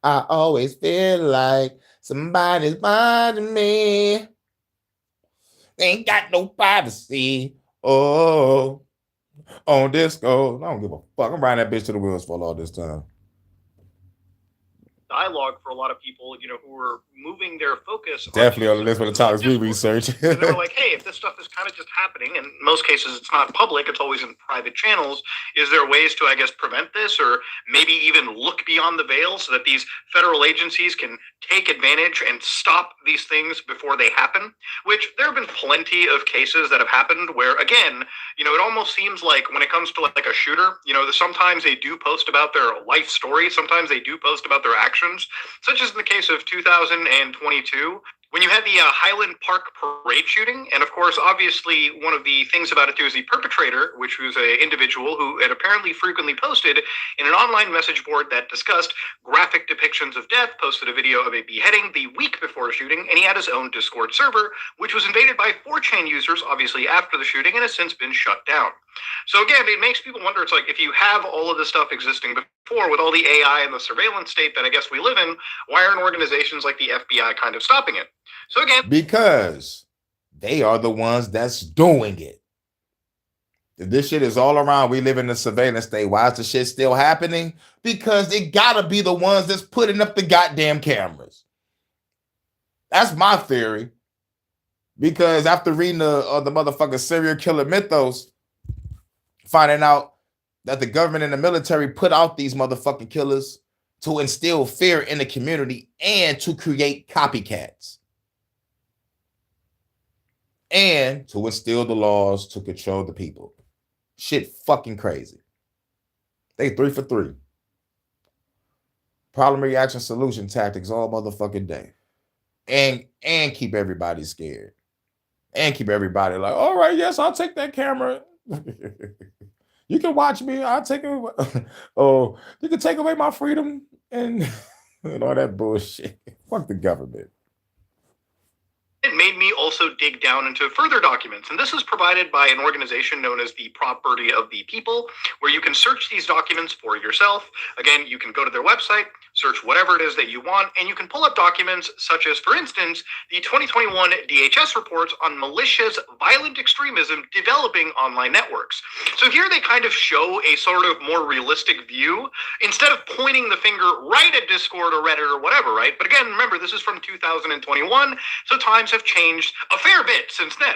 I always feel like somebody's watching me. Ain't got no privacy. Oh, on Disco. I don't give a fuck. I'm riding that bitch to the wheels for all this time. Dialogue for a lot of people, you know, who are moving their focus. Definitely on the list for the topics we research. They were like, hey, if this stuff is kind of just happening, and in most cases it's not public, it's always in private channels, is there ways to, I guess, prevent this, or maybe even look beyond the veil so that these federal agencies can take advantage and stop these things before they happen? Which there have been plenty of cases that have happened where, again, you know, it almost seems like when it comes to like a shooter, you know, sometimes they do post about their life story, sometimes they do post about their actions, such as in the case of 2022, when you had the Highland Park parade shooting. And of course, obviously, one of the things about it too is the perpetrator, which was an individual who had apparently frequently posted in an online message board that discussed graphic depictions of death, posted a video of a beheading the week before a shooting, and he had his own Discord server, which was invaded by 4chan users, obviously after the shooting, and has since been shut down. So again, it makes people wonder, it's like, if you have all of this stuff existing before, with all the AI and the surveillance state that I guess we live in, why aren't organizations like the FBI kind of stopping it? So again, because they are the ones that's doing it. If this shit is all around, we live in a surveillance state. Why is the shit still happening? Because it gotta be the ones that's putting up the goddamn cameras. That's my theory. Because after reading the motherfucking serial killer mythos, finding out that the government and the military put out these motherfucking killers to instill fear in the community and to create copycats. And to instill the laws to control the people. Shit fucking crazy. They 3 for 3. Problem, reaction, solution tactics all motherfucking day. And keep everybody scared. And keep everybody like, all right, yes, I'll take that camera. You can watch me. I'll take it. Oh, you can take away my freedom and all that bullshit. Fuck the government. made me also dig down into further documents. And this is provided by an organization known as the Property of the People, where you can search these documents for yourself. Again, you can go to their website, search whatever it is that you want, and you can pull up documents such as, for instance, the 2021 DHS reports on militias' violent extremism developing online networks. So here they kind of show a sort of more realistic view instead of pointing the finger right at Discord or Reddit or whatever, right? But again, remember, this is from 2021, so times have changed a fair bit since then.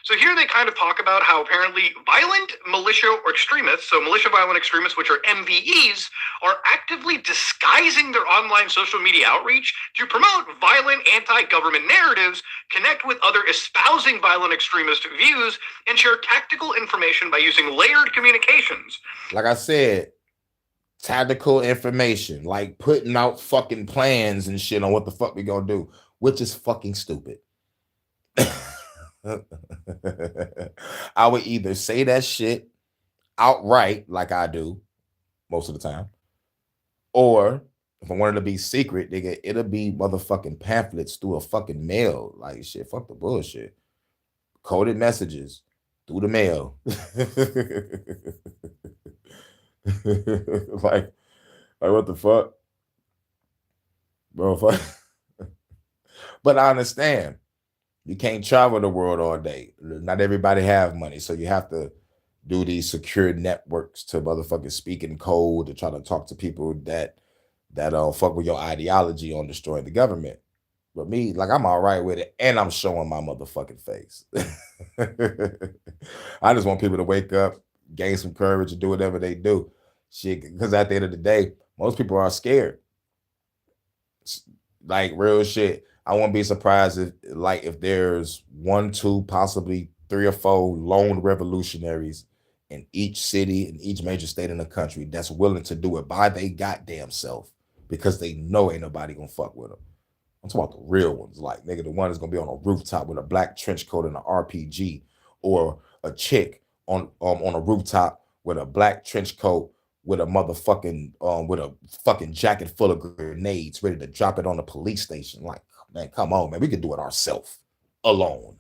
So here they kind of talk about how apparently violent militia or extremists, so militia violent extremists, which are MVEs, are actively disguising their online social media outreach to promote violent anti-government narratives, connect with other espousing violent extremist views, and share tactical information by using layered communications. Like I said, tactical information, like putting out fucking plans and shit on what the fuck we gonna do, which is fucking stupid. I would either say that shit outright, like I do most of the time, or if I wanted to be secret, nigga, it'll be motherfucking pamphlets through a fucking mail. Like shit, fuck the bullshit. Coded messages through the mail. like what the fuck? Bro, fuck. But I understand. You can't travel the world all day. Not everybody have money, so you have to do these secure networks to motherfucking speak in code to try to talk to people that fuck with your ideology on destroying the government. But me, like, I'm all right with it, and I'm showing my motherfucking face. I just want people to wake up, gain some courage, and do whatever they do. Shit, because at the end of the day, most people are scared. Like, real shit. I won't be surprised if there's 1, 2, possibly 3 or 4 lone revolutionaries in each city, in each major state in the country that's willing to do it by their goddamn self because they know ain't nobody gonna fuck with them. I'm talking about the real ones, like nigga, the one that's gonna be on a rooftop with a black trench coat and an RPG, or a chick on a rooftop with a black trench coat with a motherfucking with a fucking jacket full of grenades ready to drop it on the police station. Like, man, come on, man. We can do it ourselves alone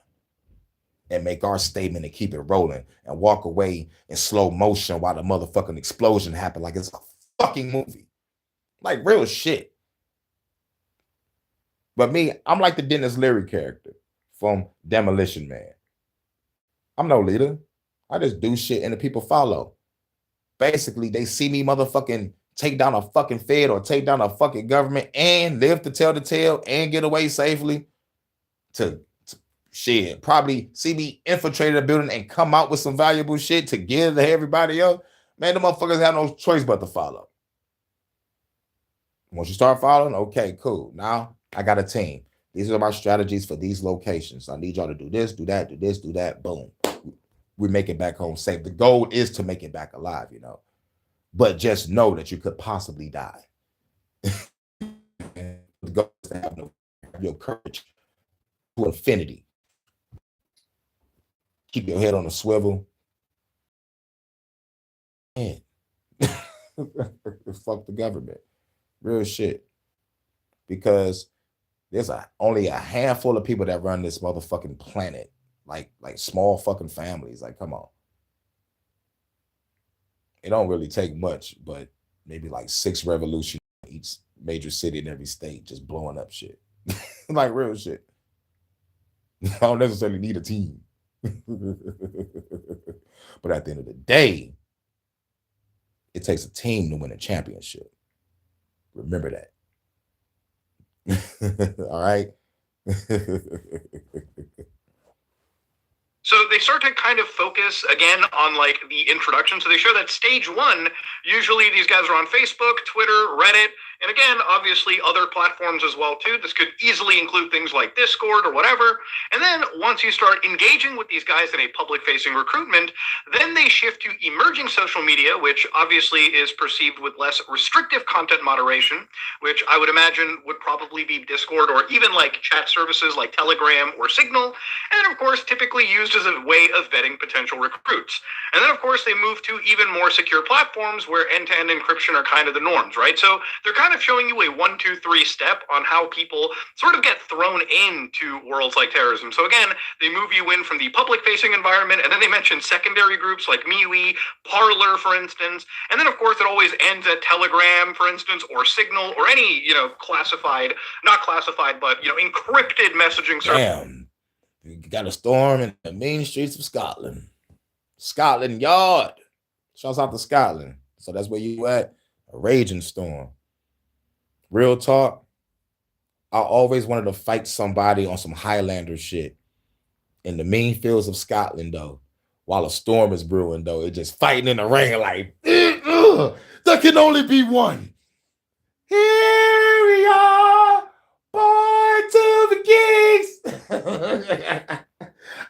and make our statement and keep it rolling and walk away in slow motion while the motherfucking explosion happened like it's a fucking movie. Like real shit. But me, I'm like the Dennis Leary character from Demolition Man. I'm no leader. I just do shit and the people follow. Basically, they see me motherfucking take down a fucking Fed or take down a fucking government and live to tell the tale and get away safely to shit. Probably see me infiltrate a building and come out with some valuable shit to give to everybody else. Man, the motherfuckers have no choice but to follow. Once you start following, okay, cool. Now I got a team. These are my strategies for these locations. I need y'all to do this, do that, do this, do that. Boom. We make it back home safe. The goal is to make it back alive, you know. But just know that you could possibly die. The goal is to have your courage to infinity. Keep your head on a swivel. And fuck the government. Real shit. Because there's only a handful of people that run this motherfucking planet. Like small fucking families. Like, come on. It don't really take much, but maybe like 6 revolutions in each major city in every state just blowing up shit. Like real shit. I don't necessarily need a team. But at the end of the day, it takes a team to win a championship. Remember that. All right. So they start to kind of focus again on like the introduction. So they show that stage 1, usually these guys are on Facebook, Twitter, Reddit, and again, obviously other platforms as well too. This could easily include things like Discord or whatever. And then once you start engaging with these guys in a public-facing recruitment, then they shift to emerging social media, which obviously is perceived with less restrictive content moderation, which I would imagine would probably be Discord or even like chat services like Telegram or Signal. And of course, typically used as a way of vetting potential recruits. And then of course, they move to even more secure platforms where end-to-end encryption are kind of the norms, right? So they're kind of kind of showing you a 1, 2, 3 step on how people sort of get thrown into worlds like terrorism. So again, they move you in from the public-facing environment, and then they mention secondary groups like MeWe, Parler, for instance, and then of course it always ends at Telegram, for instance, or Signal, or any classified, not classified, but encrypted messaging service. Damn, you got a storm in the main streets of Scotland. Scotland Yard. Shouts out to Scotland. So that's where you at. A raging storm. Real talk. I always wanted to fight somebody on some Highlander shit in the mean fields of Scotland, though, while a storm is brewing, though. It's just fighting in the rain like, there can only be one. Here we are, born to the kings.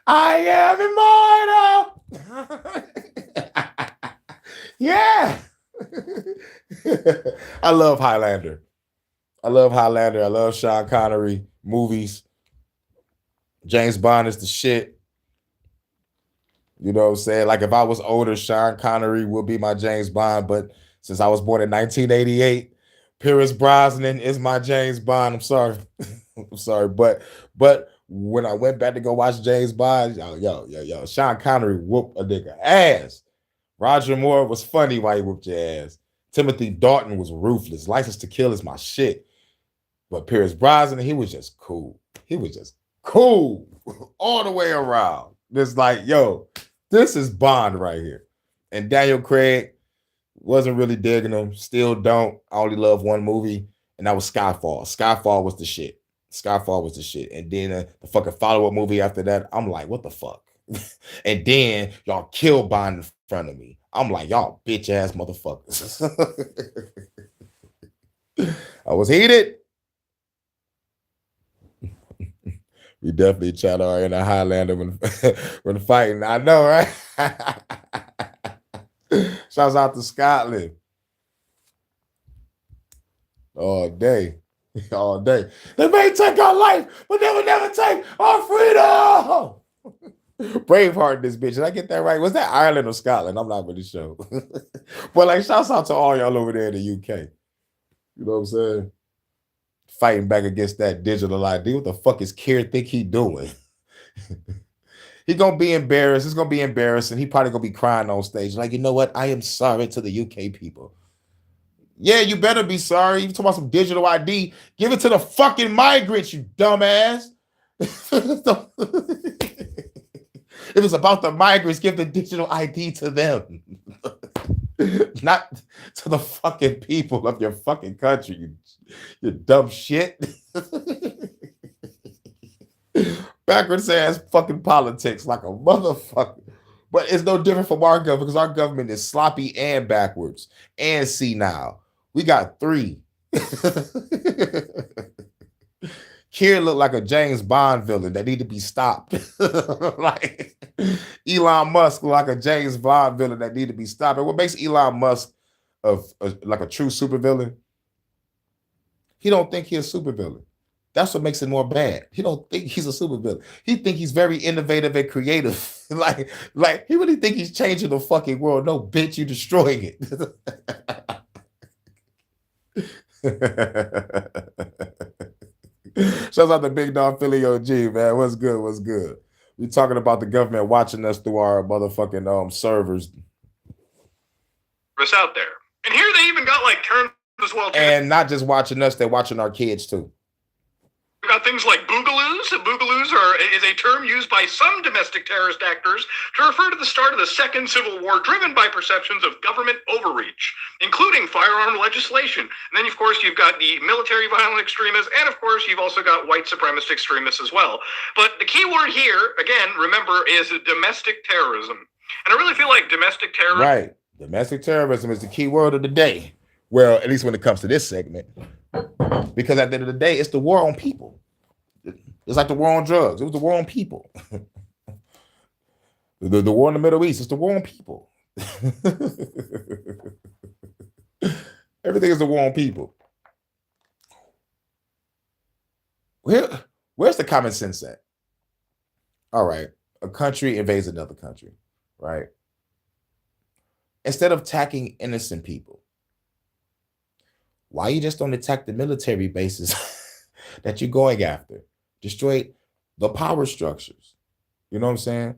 I am immortal. Yeah. I love Highlander. I love Sean Connery movies. James Bond is the shit. You know what I'm saying? Like if I was older, Sean Connery would be my James Bond. But since I was born in 1988, Pierce Brosnan is my James Bond. I'm sorry. I'm sorry. But when I went back to go watch James Bond, yo, Sean Connery whooped a nigga ass. Roger Moore was funny while he whooped your ass. Timothy Dalton was ruthless. License to Kill is my shit. But Pierce Brosnan, he was just cool. He was just cool all the way around. Just like, yo, this is Bond right here. And Daniel Craig, wasn't really digging him. Still don't. I only love one movie, and that was Skyfall. Skyfall was the shit. And then the fucking follow-up movie after that, I'm like, what the fuck? And then y'all kill Bond in front of me. I'm like, y'all bitch ass motherfuckers. I was heated. We definitely chat our in a Highlander when fighting. I know, right? Shouts out to Scotland. All day. All day. They may take our life, but they will never take our freedom. Braveheart, this bitch. Did I get that right? Was that Ireland or Scotland? I'm not really sure. But like, shouts out to all y'all over there in the UK. You know what I'm saying? Fighting back against that digital ID. What the fuck is Keir think he doing? He gonna be embarrassed. It's gonna be embarrassing. He probably gonna be crying on stage. Like, you know what? I am sorry to the UK people. Yeah, you better be sorry. You talking about some digital ID? Give it to the fucking migrants, you dumbass. If it's about the migrants, give the digital ID to them. Not to the fucking people of your fucking country, you dumb shit. Backwards ass fucking politics like a motherfucker. But it's no different from our government because our government is sloppy and backwards and senile. We got 3. Keir looked like a James Bond villain that need to be stopped. Like Elon Musk looked like a James Bond villain that need to be stopped. And what makes Elon Musk like a true supervillain? He don't think he's a supervillain. That's what makes it more bad. He don't think he's a supervillain. He think he's very innovative and creative. like he really think he's changing the fucking world. No, bitch, you destroying it. Shouts out to Big Dog Philly OG, man. What's good? We talking about the government watching us through our motherfucking servers. Out there. And here they even got like terms as well too. And not just watching us, they're watching our kids too. We've got things like boogaloos. Boogaloos is a term used by some domestic terrorist actors to refer to the start of the Second Civil War, driven by perceptions of government overreach, including firearm legislation. And then, of course, you've got the military violent extremists, and, of course, you've also got white supremacist extremists as well. But the key word here, again, remember, is domestic terrorism. And I really feel like domestic terrorism... Right. Domestic terrorism is the key word of the day. Well, at least when it comes to this segment. Because at the end of the day, it's the war on people. It's like the war on drugs. It was the war on people. the war in the Middle East. It's the war on people. Everything is the war on people. Where's the common sense at? All right. A country invades another country, right? Instead of attacking innocent people, Why you just don't attack the military bases that you're going after? Destroy the power structures. You know what I'm saying?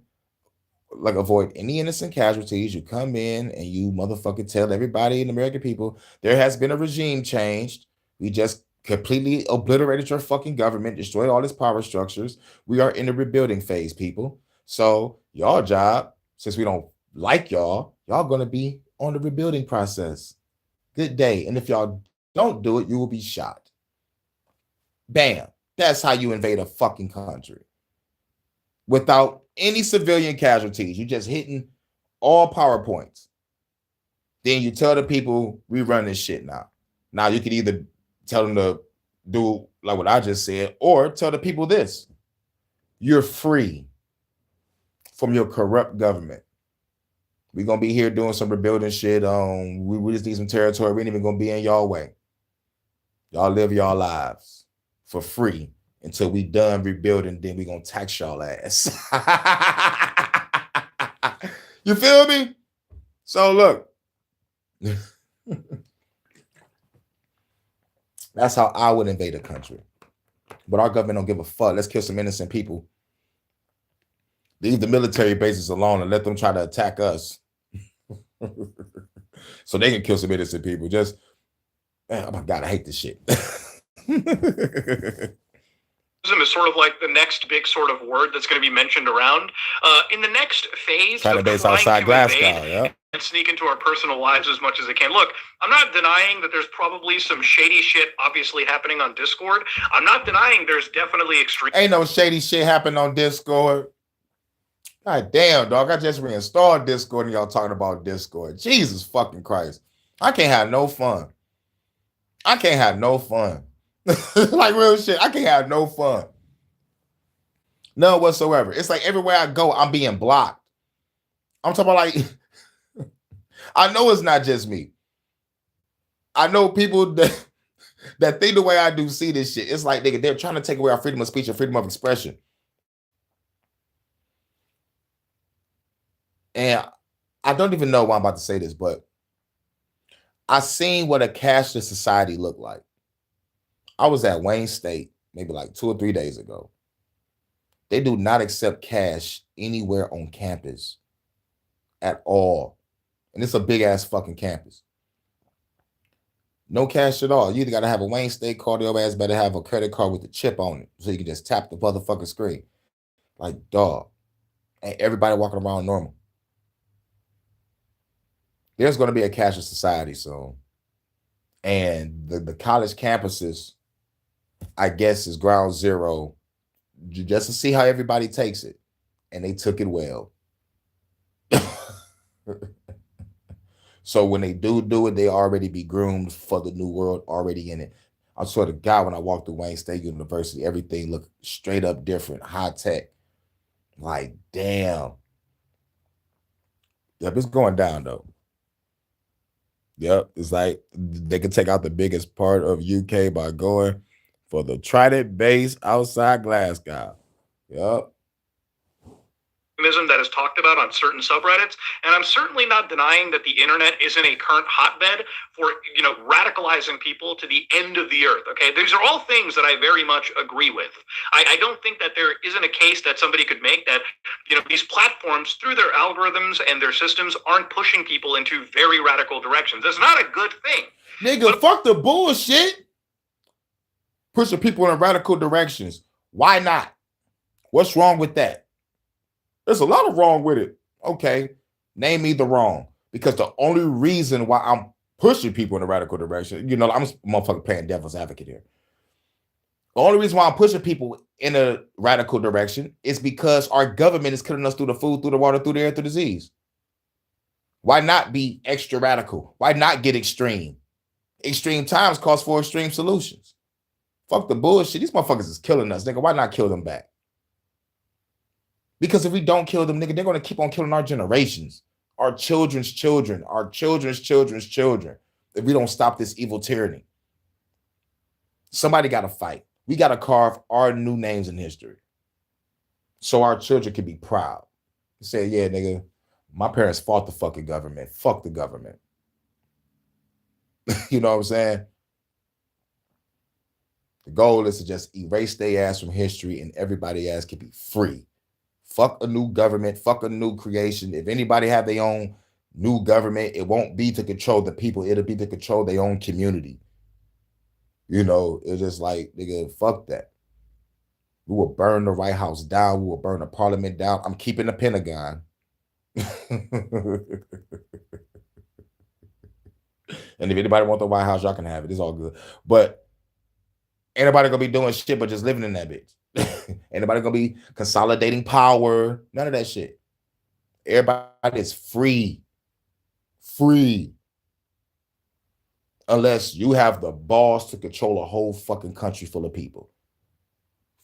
Like avoid any innocent casualties. You come in and you motherfucking tell everybody in American people there has been a regime change. We just completely obliterated your fucking government, destroyed all its power structures. We are in the rebuilding phase, people. So y'all job, since we don't like y'all gonna be on the rebuilding process. Good day. And if y'all don't do it, you will be shot. Bam. That's how you invade a fucking country without any civilian casualties. You're just hitting all PowerPoints. Then you tell the people we run this shit now. Now you can either tell them to do like what I just said, or tell the people this: you're free from your corrupt government. We're gonna be here doing some rebuilding shit. We just need some territory. We ain't even gonna be in y'all way. Y'all live y'all lives for free until we done rebuilding. Then we gonna tax y'all ass. You feel me? So look, that's how I would invade a country. But our government don't give a fuck. Let's kill some innocent people. Leave the military bases alone and let them try to attack us. So they can kill some innocent people. Just, oh my God, I hate this shit. Is sort of like the next big sort of word that's going to be mentioned around. In the next phase trying to base outside Glasgow, yeah. And sneak into our personal lives as much as it can. Look, I'm not denying that there's probably some shady shit obviously happening on Discord. I'm not denying there's definitely extreme. Ain't no shady shit happening on Discord. God damn, dog. I just reinstalled Discord and y'all talking about Discord. Jesus fucking Christ. I can't have no fun. I can't have no fun. Like real shit. I can't have no fun. None whatsoever. It's like everywhere I go, I'm being blocked. I'm talking about like, I know it's not just me. I know people that think the way I do see this shit. It's like they're trying to take away our freedom of speech and freedom of expression. And I don't even know why I'm about to say this, but I seen what a cashless society looked like. I was at Wayne State maybe like 2 or 3 days ago. They do not accept cash anywhere on campus at all. And it's a big ass fucking campus. No cash at all. You either got to have a Wayne State card, your ass better have a credit card with a chip on it so you can just tap the motherfucking screen. Like, dog. And everybody walking around normal. There's going to be a cashless society soon. And the college campuses, I guess, is ground zero just to see how everybody takes it. And they took it well. So when they do it, they already be groomed for the new world, already in it. I swear to God, when I walked through Wayne State University, everything looked straight up different, high tech. Like, damn. Yep, it's going down though. Yep, it's like they can take out the biggest part of UK by going for the Trident base outside Glasgow. Yep. That is talked about on certain subreddits, and I'm certainly not denying that the internet isn't a current hotbed for radicalizing people to the end of the earth. Okay, these are all things that I very much agree with. I don't think that there isn't a case that somebody could make that these platforms through their algorithms and their systems aren't pushing people into very radical directions. It's not a good thing. Nigga, fuck the bullshit. Pushing people in radical directions. Why not? What's wrong with that? There's a lot of wrong with it. Okay, name me the wrong. Because the only reason why I'm pushing people in a radical direction, I'm a motherfucker playing devil's advocate here. The only reason why I'm pushing people in a radical direction is because our government is killing us through the food, through the water, through the air, through the disease. Why not be extra radical? Why not get extreme? Extreme times calls for extreme solutions. Fuck the bullshit. These motherfuckers is killing us, nigga. Why not kill them back? Because if we don't kill them, nigga, they're going to keep on killing our generations, our children's children, our children's children's children, if we don't stop this evil tyranny. Somebody got to fight. We got to carve our new names in history so our children can be proud. Say, yeah, nigga, my parents fought the fucking government. Fuck the government. You know what I'm saying? The goal is to just erase their ass from history and everybody ass can be free. Fuck a new government, fuck a new creation. If anybody have their own new government, it won't be to control the people, it'll be to control their own community. You know, it's just like, nigga, fuck that. We will burn the White House down. We will burn the Parliament down. I'm keeping the Pentagon. And if anybody want the White House, y'all can have it. It's all good. But ain't nobody gonna be doing shit but just living in that bitch. Ain't nobody gonna be consolidating power. None of that shit. Everybody is free. Free. Unless you have the balls to control a whole fucking country full of people.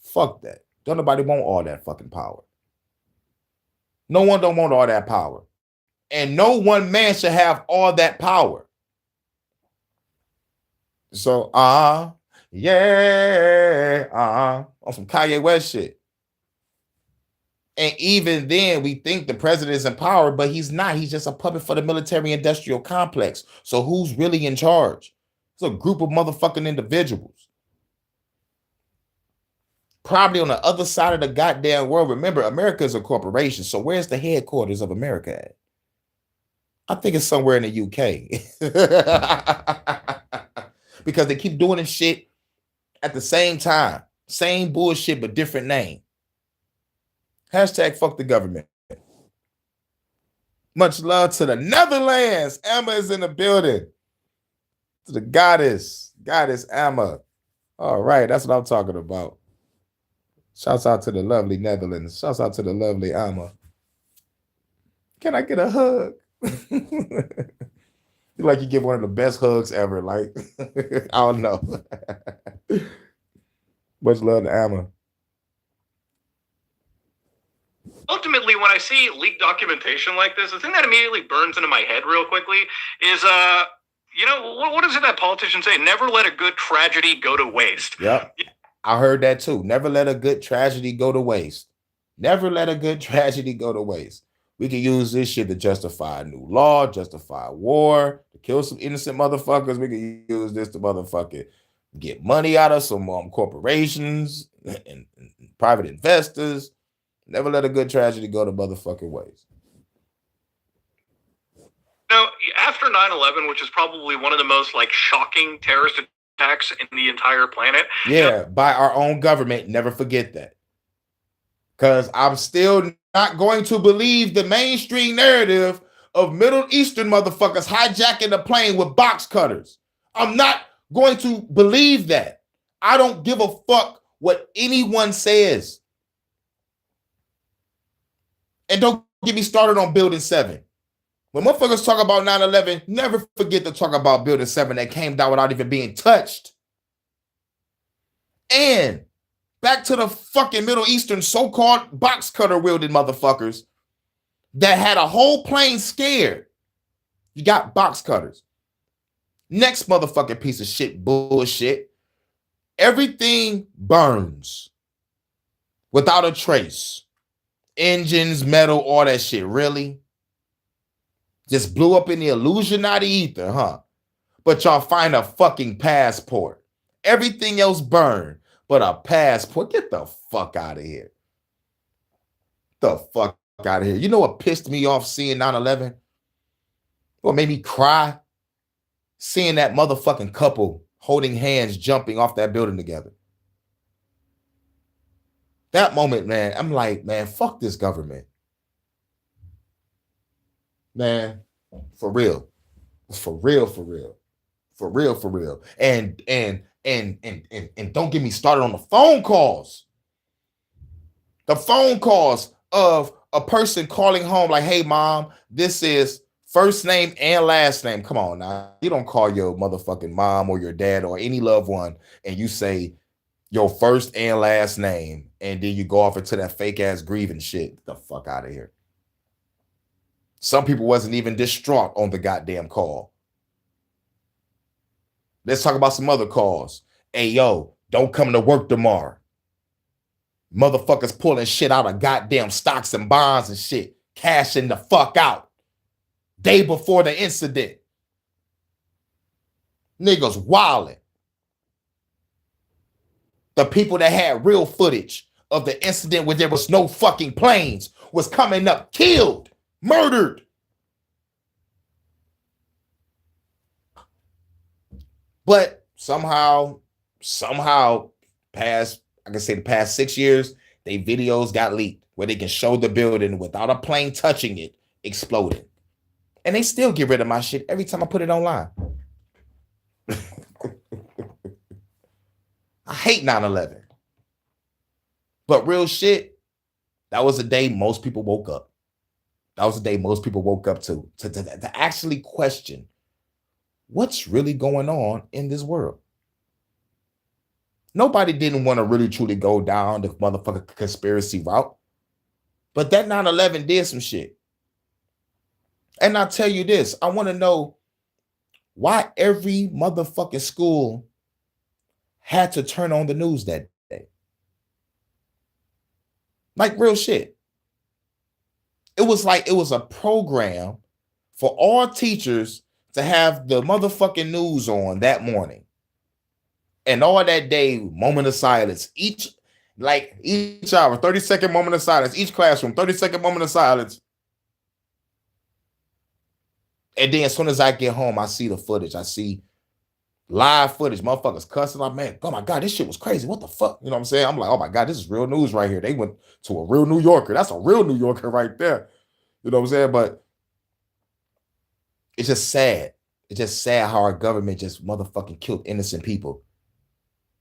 Fuck that. Don't nobody want all that fucking power. No one don't want all that power. And no one man should have all that power. So, yeah, on some Kanye West shit. And even then, we think the president is in power, but he's not. He's just a puppet for the military-industrial complex. So who's really in charge? It's a group of motherfucking individuals. Probably on the other side of the goddamn world. Remember, America is a corporation. So where's the headquarters of America at? I think it's somewhere in the UK. Because they keep doing this shit at the same time. Same bullshit, but different name. Hashtag fuck the government. Much love to the Netherlands. Emma is in the building. To the goddess Emma. All right, that's what I'm talking about. Shouts out to the lovely Netherlands. Shouts out to the lovely Emma. Can I get a hug? You like you give one of the best hugs ever. Like, I don't know. Much love to Emma. Ultimately, when I see leaked documentation like this, the thing that immediately burns into my head real quickly is, you know, what is it that politicians say? Never let a good tragedy go to waste. Yep. I heard that too. Never let a good tragedy go to waste. Never let a good tragedy go to waste. We can use this shit to justify a new law, justify war, to kill some innocent motherfuckers. We can use this to motherfucking get money out of some corporations and private investors. Never let a good tragedy go to motherfucking waste. Now, after 9/11, which is probably one of the most like shocking terrorist attacks in the entire planet. Yeah, by our own government. Never forget that. Because I'm still not going to believe the mainstream narrative of Middle Eastern motherfuckers hijacking the plane with box cutters. I'm not going to believe that. I don't give a fuck what anyone says. And don't get me started on Building 7. When motherfuckers talk about 9/11, never forget to talk about Building 7 that came down without even being touched. And back to the fucking Middle Eastern so-called box cutter wielding motherfuckers that had a whole plane scared. You got box cutters. Next motherfucking piece of shit bullshit. Everything burns without a trace. Engines, metal, all that shit. Really? Just blew up in the Illuminati ether, huh? But y'all find a fucking passport. Everything else burned, but a passport. Get the fuck out of here. The fuck out of here. You know what pissed me off seeing 9/11? What made me cry? Seeing that motherfucking couple holding hands jumping off that building together. That moment, man, I'm like, man, fuck this government. Man, for real. For real, for real. For real, for real. And don't get me started on the phone calls. The phone calls of a person calling home like, hey, mom, this is first name and last name. Come on now. You don't call your motherfucking mom or your dad or any loved one and you say your first and last name and then you go off into that fake ass grieving shit. Get the fuck out of here. Some people wasn't even distraught on the goddamn call. Let's talk about some other calls. Hey, yo, don't come to work tomorrow. Motherfuckers pulling shit out of goddamn stocks and bonds and shit. Cashing the fuck out. Day before the incident. Niggas wilding. The people that had real footage of the incident where there was no fucking planes was coming up, killed, murdered. But somehow, past, I can say the past 6 years, they videos got leaked where they can show the building without a plane touching it exploding. And they still get rid of my shit every time I put it online. I hate 9/11. But real shit, that was the day most people woke up. That was the day most people woke up to actually question what's really going on in this world. Nobody didn't want to really truly go down the motherfucking conspiracy route. But that 9/11 did some shit. And I'll tell you this, I want to know why every motherfucking school had to turn on the news that day. Like real shit. It was like it was a program for all teachers to have the motherfucking news on that morning. And all that day, moment of silence. Each hour, 30-second moment of silence. Each classroom, 30-second moment of silence. And then as soon as I get home, I see the footage. I see live footage. Motherfuckers cussing. Like, man, oh my God, this shit was crazy. What the fuck? You know what I'm saying? I'm like, oh my God, this is real news right here. They went to a real New Yorker. That's a real New Yorker right there. You know what I'm saying? But it's just sad. It's just sad how our government just motherfucking killed innocent people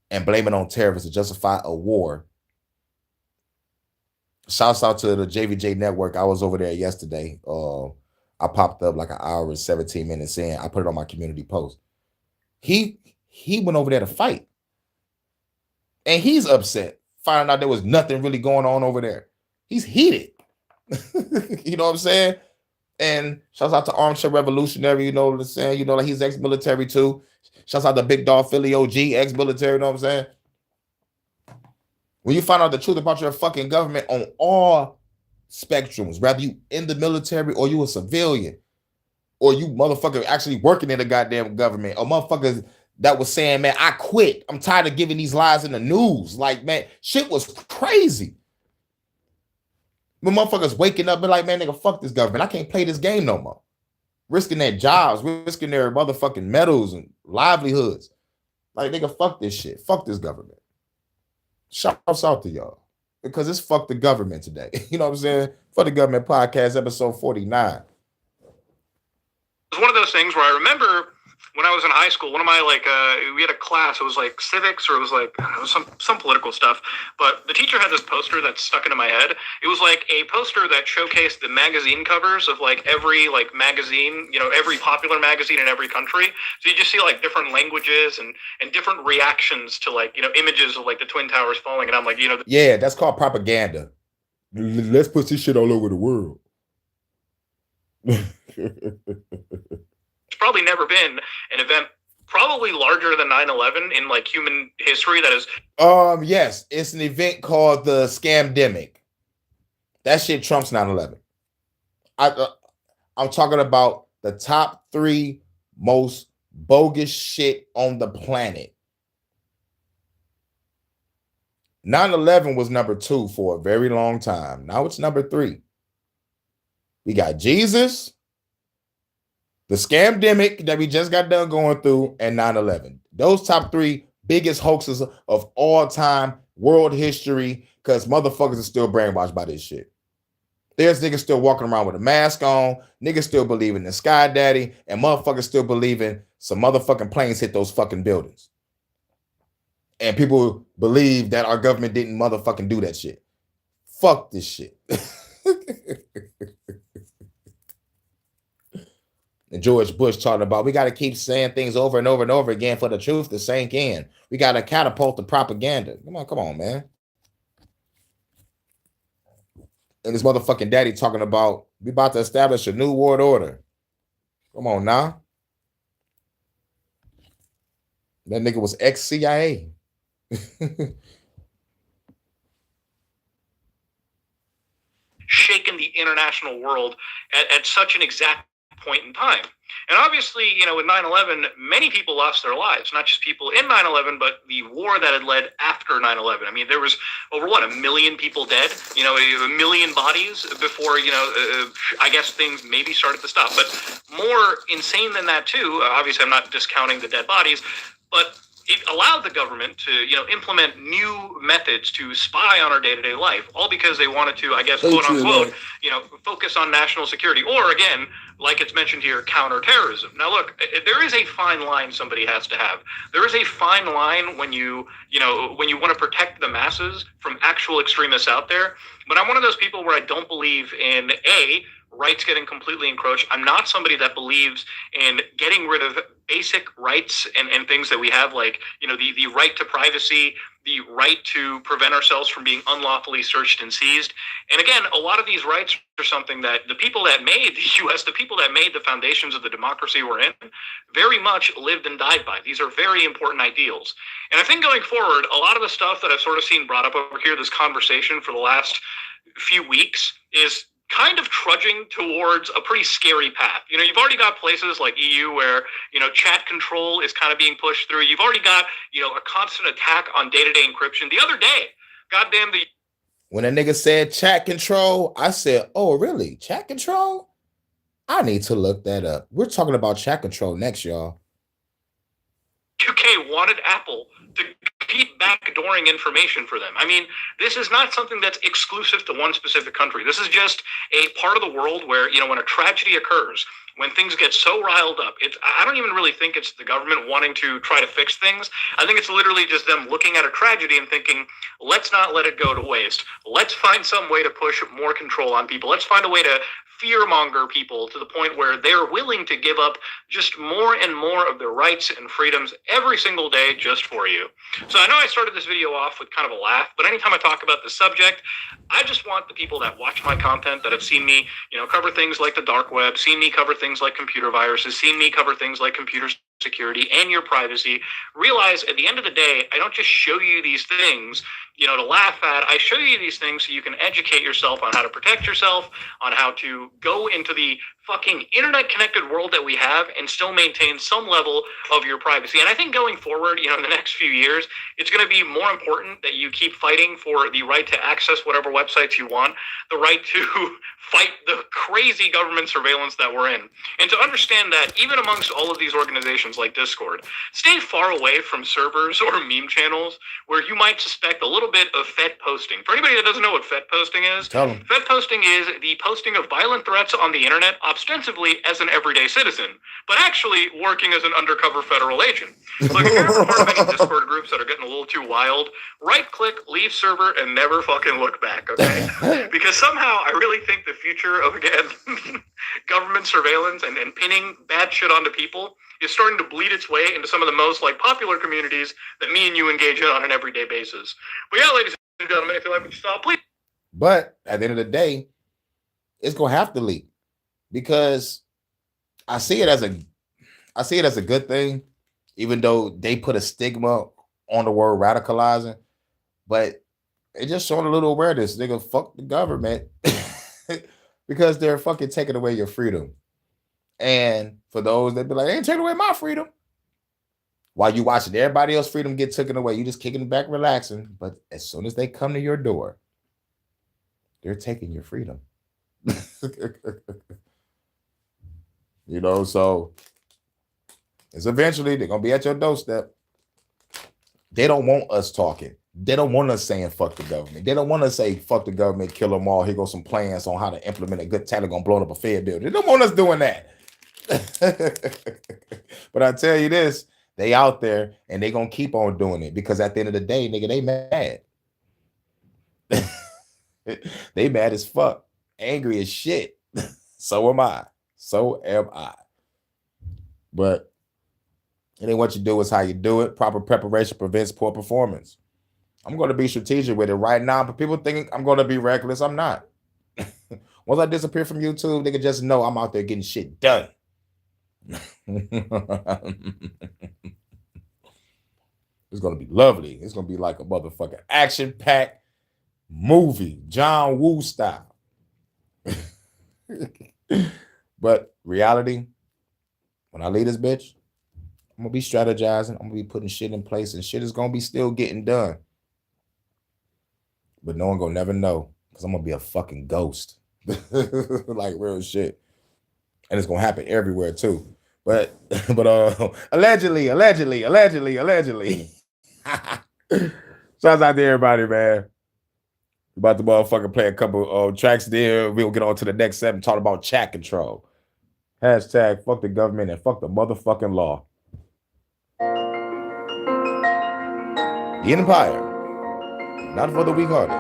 and blame it on terrorists to justify a war. Shouts out to the JVJ network. I was over there yesterday. I popped up like an hour and 17 minutes in. I put it on my community post. He went over there to fight. And he's upset, finding out there was nothing really going on over there. He's heated. You know what I'm saying? And shouts out to Armchair Revolutionary, you know what I'm saying? You know, like he's ex-military too. Shouts out to Big Dog Philly OG, ex-military, you know what I'm saying? When you find out the truth about your fucking government on all spectrums, whether you in the military or you a civilian, or you motherfucker actually working in the goddamn government, or motherfuckers that was saying, man, I quit. I'm tired of giving these lies in the news. Like, man, shit was crazy. When motherfuckers waking up and like, man, nigga, fuck this government. I can't play this game no more. Risking their jobs, risking their motherfucking medals and livelihoods. Like, nigga, fuck this shit. Fuck this government. Shouts out to y'all. Because it's fuck the government today. You know what I'm saying? For the Government Podcast, episode 49. It was one of those things where I remember when I was in high school, one of my we had a class. It was like civics, or it was like some political stuff. But the teacher had this poster that stuck into my head. It was like a poster that showcased the magazine covers of like every like magazine, you know, every popular magazine in every country. So you just see like different languages and different reactions to like, you know, images of like the Twin Towers falling. And I'm like, you know, yeah, that's called propaganda. Let's put this shit all over the world. There's probably never been an event probably larger than 9/11 in like human history that is yes, it's an event called the Scamdemic. That shit trumps 9/11. I'm talking about the top 3 most bogus shit on the planet. 9/11 was number 2 for a very long time. Now it's number 3. We got Jesus, the Scamdemic that we just got done going through, and 9/11. Those top 3 biggest hoaxes of all time, world history, because motherfuckers are still brainwashed by this shit. There's niggas still walking around with a mask on, niggas still believing in Sky Daddy, and motherfuckers still believing some motherfucking planes hit those fucking buildings. And people believe that our government didn't motherfucking do that shit. Fuck this shit. And George Bush talking about we got to keep saying things over and over and over again for the truth to sink in. We got to catapult the propaganda. Come on, man. And this motherfucking daddy talking about we about to establish a new world order. Come on now. That nigga was ex-CIA. shaken the international world at such an exact point in time. And obviously, with 9/11, many people lost their lives, not just people in 9/11, but the war that had led after 9/11. I mean, there was over, what, 1 million people dead, 1 million bodies before, I guess things maybe started to stop. But more insane than that, too, obviously I'm not discounting the dead bodies, but it allowed the government to, implement new methods to spy on our day-to-day life, all because they wanted to, I guess, quote unquote, focus on national security, or again, like it's mentioned here, counterterrorism. Now, look, there is a fine line somebody has to have. There is a fine line when you want to protect the masses from actual extremists out there. But I'm one of those people where I don't believe in rights getting completely encroached. I'm not somebody that believes in getting rid of basic rights and things that we have, like, the right to privacy, the right to prevent ourselves from being unlawfully searched and seized. And again, a lot of these rights are something that the people that made the U.S., the people that made the foundations of the democracy we're in, very much lived and died by. These are very important ideals. And I think going forward, a lot of the stuff that I've sort of seen brought up over here, this conversation for the last few weeks, is kind of trudging towards a pretty scary path. You've already got places like EU where, chat control is kind of being pushed through. You've already got, a constant attack on day-to-day encryption. The other day, goddamn, when a nigga said chat control, I said, oh, really? Chat control? I need to look that up. We're talking about chat control next, y'all. UK wanted Apple to keep backdooring information for them. I mean, this is not something that's exclusive to one specific country. This is just a part of the world where, when a tragedy occurs, when things get so riled up, I don't even really think it's the government wanting to try to fix things. I think it's literally just them looking at a tragedy and thinking, let's not let it go to waste. Let's find some way to push more control on people. Let's find a way to fearmonger people to the point where they're willing to give up just more and more of their rights and freedoms every single day just for you. So I know I started this video off with kind of a laugh, but anytime I talk about this subject, I just want the people that watch my content, that have seen me, cover things like the dark web, seen me cover things like computer viruses, seen me cover things like computer security and your privacy, realize at the end of the day, I don't just show you these things, to laugh at. I show you these things so you can educate yourself on how to protect yourself, on how to go into the fucking internet-connected world that we have and still maintain some level of your privacy. And I think going forward, in the next few years, it's going to be more important that you keep fighting for the right to access whatever websites you want, the right to fight the crazy government surveillance that we're in. And to understand that even amongst all of these organizations like Discord, stay far away from servers or meme channels where you might suspect a little bit of Fed posting. For anybody that doesn't know what Fed posting is, Fed posting is the posting of violent threats on the internet ostensibly as an everyday citizen, but actually working as an undercover federal agent. Like, if you're ever part of any Discord groups that are getting a little too wild, right-click, leave server, and never fucking look back, okay? Because somehow I really think the future of, again, government surveillance and pinning bad shit onto people is starting to bleed its way into some of the most, popular communities that me and you engage in on an everyday basis. But yeah, ladies and gentlemen, if you like what you saw, please. But at the end of the day, it's going to have to leak. Because I see it as a good thing, even though they put a stigma on the word radicalizing, but it just showing a little awareness. Nigga, fuck the government because they're fucking taking away your freedom. And for those that be like, they ain't taking away my freedom. While you watching everybody else's freedom get taken away, you just kicking back, relaxing. But as soon as they come to your door, they're taking your freedom. So it's eventually they're gonna be at your doorstep. They don't want us talking. They don't want us saying fuck the government. They don't want us say fuck the government, kill them all. Here goes some plans on how to implement a good tactic on blowing up a Fed building. They don't want us doing that. But I tell you this, they out there and they gonna keep on doing it because at the end of the day, nigga, they mad. They mad as fuck, angry as shit. So am I. But it ain't what you do, it's how you do it. Proper preparation prevents poor performance. I'm going to be strategic with it right now, but people think I'm going to be reckless. I'm not. Once I disappear from YouTube, they can just know I'm out there getting shit done. It's going to be lovely. It's going to be like a motherfucking action-packed movie, John Woo style. But reality, when I leave this bitch, I'm gonna be strategizing. I'm gonna be putting shit in place, and shit is gonna be still getting done. But no one gonna never know because I'm gonna be a fucking ghost, like real shit, and it's gonna happen everywhere too. But allegedly. Shouts out to everybody, man. About to motherfucking play a couple tracks there. We'll get on to the next set and talk about chat control. Hashtag fuck the government and fuck the motherfucking law. The Empire. Not for the weak-hearted.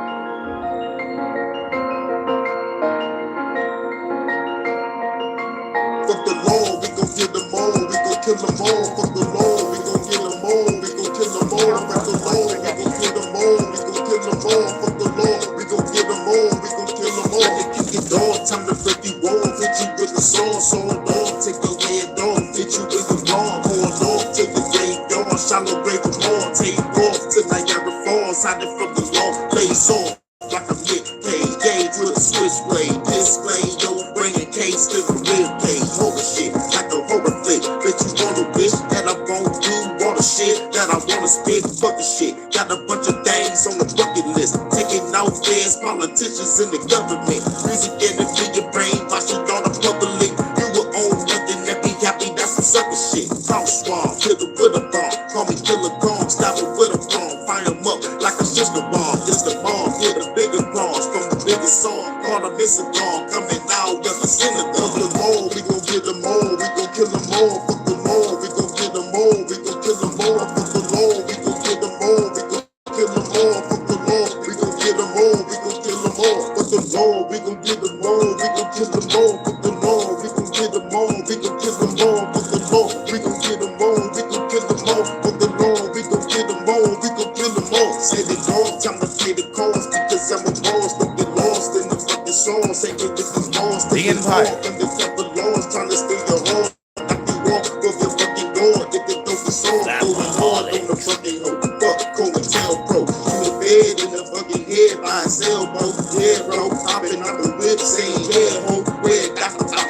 Fuck the law, we gon' get them all, we gon' kill them all. Fuck the law, we gon' get them all, we gon' kill them all. Fuck the law, we gon' kill them all, we gon' kill them all. Fuck the law, we gon' get them all, we gon' kill them all. They kick it off, time to break you off, hit you with the saw, off, take your head off, hit you with the wrong, hold off, take the game off, shallow grave them all, take off till Niagara Falls, hide it from the law, face off. Like a lit page, gauge with a switchblade, display your brain and case to the real page. Horror shit, like a horror flick. Bet you wanna wish that I won't do all the shit that I wanna spit. Fucking shit, got a bunch of things on the bucket list. Taking out feds, politicians, and the government. Music enemy, your brain, wash it on the public. You will own nothing and be happy, that's some sucker shit. House swamp, killer with a bomb. Call me Killer Kong, stab it with a bomb. Fire him up like a sister bomb. It's the bomb, yeah, the bigger bombs from the biggest song. Call a missing bomb, coming out of the synagogue. Fuck them all, we gon' get them all, we gon' kill them all. Fuck them all, we gon' get them all, we gon' kill them all. Fuck the law, we gon' get them all, we gon' kill them all. Fuck the law, we gon' get them all, we gon' kill them all. Fuck the law, we gon' get them all, we gon' kill them all. Fuck the law, we gon' get them all, we gon' kill them all. Fuck the law, we gon' get them all, we gon' kill them all. Fuck the law, we gon' get them all, we gon' kill them all. Say it all, time to pay the cost because I'm a boss. Don't get lost in the fucking song. Say it with these laws, The Empire. and the couple laws trying to steal your heart. Knock you off, go your fucking door. They can throw the song, throw the hard on the fucking hoe. Fuck, call and tell, bro. You the bed in the fucking head by his elbow. Yeah, bro, hopping out the whip, saying, yeah, ho, where got the pop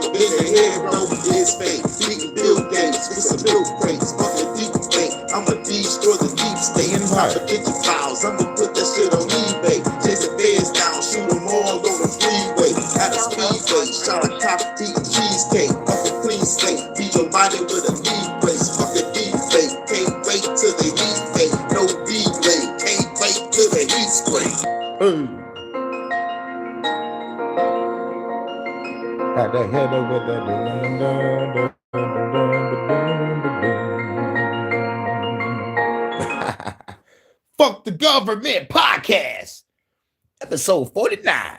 in the head, bro. It's fake, beating Bill Gates with some milk crates. Fucking deep fake, I'ma destroy the deep state. I'ma get your files, I'ma put that shit on eBay. Chase the feds down, shoot them all on the freeway. At a speedway, shot a cop, eating cheesecake. Fucking clean slate, beat your body with a lead brace. Fucking deep fake, can't wait till they heat fake. No delay, can't wait till the heat spray. Had that head over the Fuck the Government Podcast, episode 49.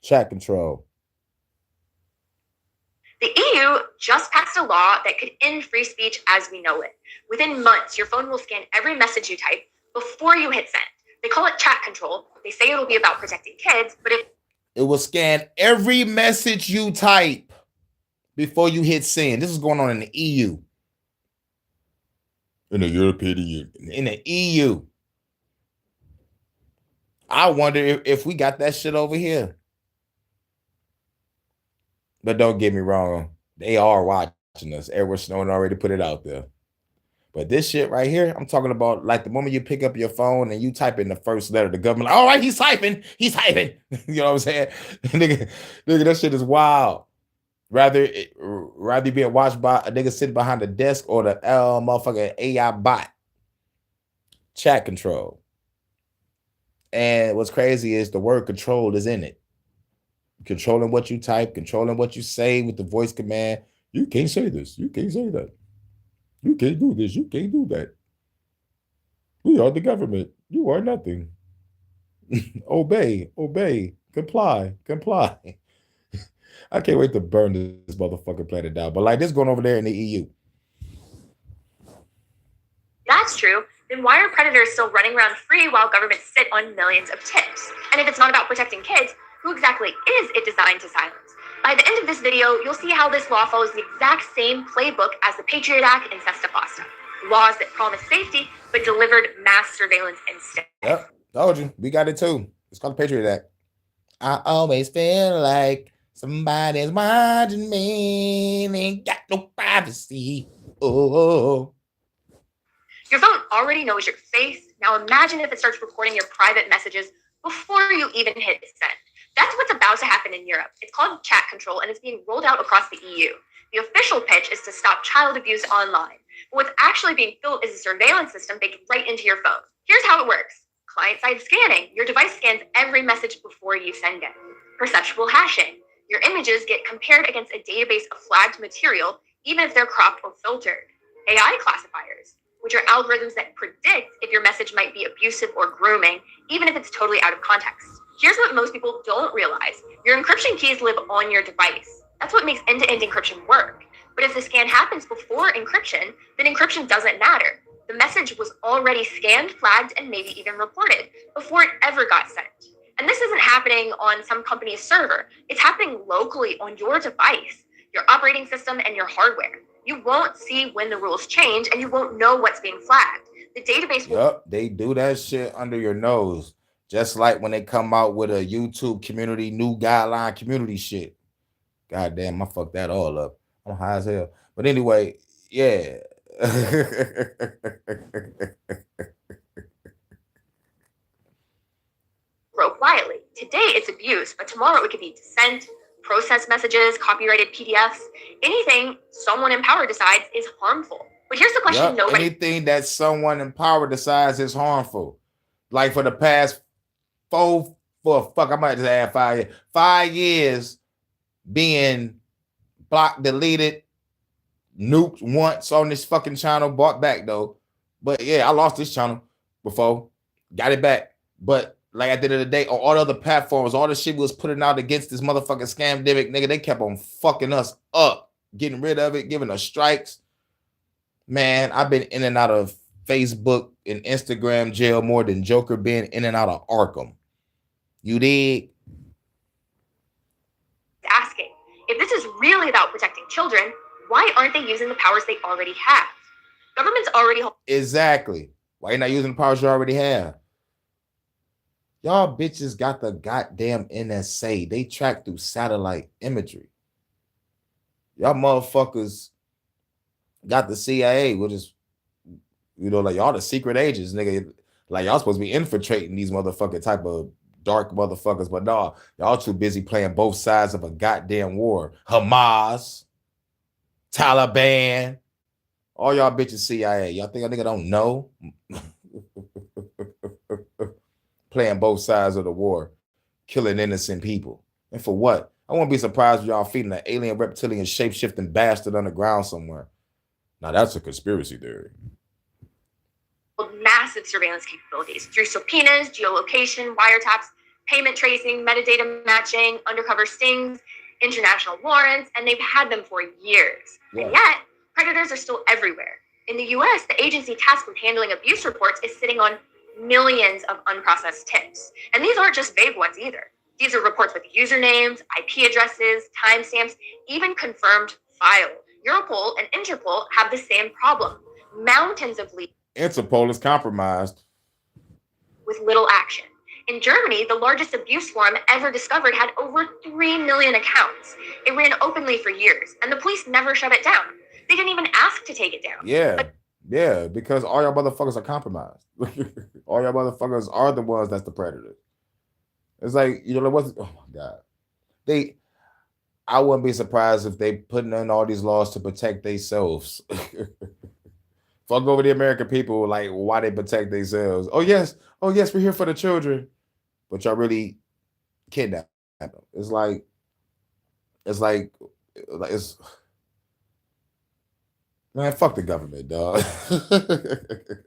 Chat control. The EU just passed a law that could end free speech as we know it. Within months, your phone will scan every message you type before you hit send. They call it chat control. They say it'll be about protecting kids, but if It will scan every message you type before you hit send. This is going on in the EU. In the European Union. In the EU. I wonder if we got that shit over here. But don't get me wrong. They are watching us. Edward Snowden already put it out there. But this shit right here, I'm talking about like the moment you pick up your phone and you type in the first letter, the government, like, all right, he's typing. He's typing. You know what I'm saying? nigga, that shit is wild. Rather being watched by a nigga sitting behind the desk or the motherfucking AI bot. Chat control. And what's crazy is the word control is in it. Controlling what you type, controlling what you say with the voice command. You can't say this. You can't say that. You can't do this. You can't do that. We are the government. You are nothing. Obey, comply. I can't wait to burn this motherfucking planet down. But like this going over there in the EU. that's true, then why are predators still running around free while governments sit on millions of tips? And if it's not about protecting kids, who exactly is it designed to silence? By the end of this video, you'll see how this law follows the exact same playbook as the Patriot Act and Sesta Pasta. Laws that promised safety, but delivered mass surveillance instead. Yep, told you. We got it too. It's called the Patriot Act. I always feel like somebody's watching me and ain't got no privacy. Oh, Your phone already knows your face. Now imagine if it starts recording your private messages before you even hit send. That's what's about to happen in Europe. It's called chat control and it's being rolled out across the EU. The official pitch is to stop child abuse online. But what's actually being built is a surveillance system baked right into your phone. Here's how it works. Client-side scanning. Your device scans every message before you send it. Perceptual hashing. Your images get compared against a database of flagged material, even if they're cropped or filtered. AI classifiers, which are algorithms that predict if your message might be abusive or grooming, even if it's totally out of context. Here's what most people don't realize. Your encryption keys live on your device. That's what makes end-to-end encryption work. But if the scan happens before encryption, then encryption doesn't matter. The message was already scanned, flagged, and maybe even reported before it ever got sent. And this isn't happening on some company's server. It's happening locally on your device, your operating system, and your hardware. You won't see when the rules change, and you won't know what's being flagged. The database will... Yup, they do that shit under your nose. Just like when they come out with a YouTube community, new guideline community shit. God damn, I fucked that all up. I'm high as hell. But anyway, yeah. grow quietly. Today it's abuse, but tomorrow it could be dissent, processed messages, copyrighted PDFs. Anything someone in power decides is harmful. But here's the question nobody... Anything that someone in power decides is harmful. Like for the past I might just add 5 years. 5 years being blocked, deleted, nuked once on this fucking channel, bought back though. But yeah, I lost this channel before, got it back. But like at the end of the day, on all the other platforms, all the shit we was putting out against this motherfucking scamdemic, nigga, they kept on fucking us up, getting rid of it, giving us strikes. Man, I've been in and out of Facebook and Instagram jail more than Joker been in and out of Arkham. You dig? Asking, if this is really about protecting children, why aren't they using the powers they already have? Governments already... Exactly. Why you not using the powers you already have? Y'all bitches got the goddamn NSA. They track through satellite imagery. Y'all motherfuckers got the CIA, which is, like y'all the secret agents, nigga. Like y'all supposed to be infiltrating these motherfucking type of dark motherfuckers, but no, y'all too busy playing both sides of a goddamn war. Hamas, Taliban, all y'all bitches CIA. Y'all think a nigga don't know? Playing both sides of the war, killing innocent people. And for what? I won't be surprised if y'all feeding an alien reptilian shape-shifting bastard underground somewhere. Now that's a conspiracy theory. Massive surveillance capabilities through subpoenas, geolocation, wiretaps, payment tracing, metadata matching, undercover stings, international warrants, and they've had them for years. Yeah. And yet, predators are still everywhere. In the US, the agency tasked with handling abuse reports is sitting on millions of unprocessed tips. And these aren't just vague ones either. These are reports with usernames, IP addresses, timestamps, even confirmed files. Europol and Interpol have the same problem. Mountains of leads. Interpol is compromised. With little action. In Germany, the largest abuse forum ever discovered had over 3 million accounts. It ran openly for years, and the police never shut it down. They didn't even ask to take it down. Yeah, because all y'all motherfuckers are compromised. All y'all motherfuckers are the ones that's the predators. It's like, what's... Oh, my God. I wouldn't be surprised if they putting in all these laws to protect themselves. Fuck over the American people, like, why they protect themselves. Oh, yes, we're here for the children. But y'all really kidnap them. It's man, fuck the government, dog.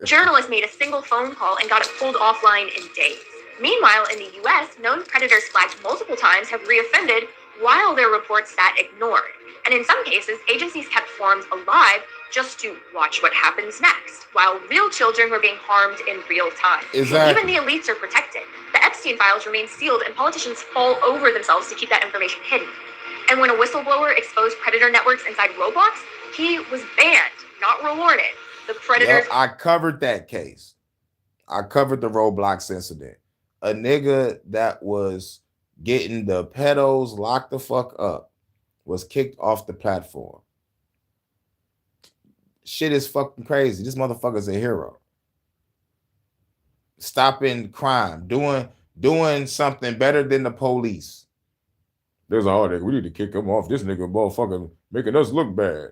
Journalist made a single phone call and got it pulled offline in days. Meanwhile, in the US, known predators flagged multiple times have reoffended while their reports sat ignored. And in some cases, agencies kept forums alive just to watch what happens next, while real children were being harmed in real time. Exactly. Even the elites are protected. The Epstein files remain sealed, and politicians fall over themselves to keep that information hidden. And when a whistleblower exposed predator networks inside Roblox, he was banned, not rewarded. The predators... Yep, I covered that case. I covered the Roblox incident. A nigga that was getting the pedos locked the fuck up was kicked off the platform. Shit is fucking crazy. This motherfucker's a hero. Stopping crime, doing something better than the police. There's all that. We need to kick him off. This nigga motherfucker making us look bad.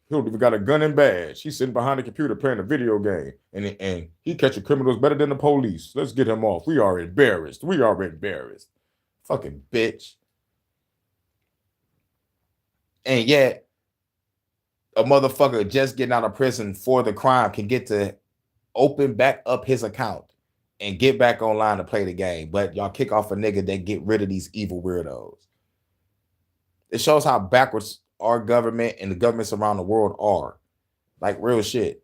He don't even got a gun and badge. He's sitting behind the computer playing a video game. And he catching criminals better than the police. Let's get him off. We are embarrassed. Fucking bitch. And yet, a motherfucker just getting out of prison for the crime can get to open back up his account and get back online to play the game. But y'all kick off a nigga that get rid of these evil weirdos. It shows how backwards our government and the governments around the world are. Like real shit.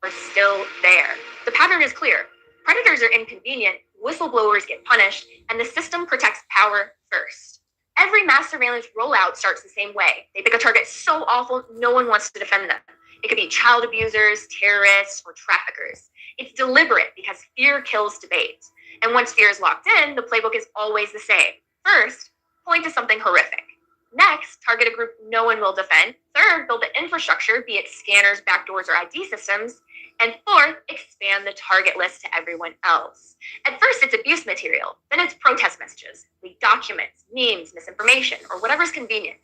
We're still there. The pattern is clear. Predators are inconvenient, whistleblowers get punished, and the system protects power first. Every mass surveillance rollout starts the same way. They pick a target so awful, no one wants to defend them. It could be child abusers, terrorists, or traffickers. It's deliberate because fear kills debate. And once fear is locked in, the playbook is always the same. First, point to something horrific. Next, target a group no one will defend. Third, build the infrastructure, be it scanners, backdoors, or ID systems. And fourth, expand the target list to everyone else. At first, it's abuse material. Then it's protest messages, leaked documents, memes, misinformation, or whatever's convenient.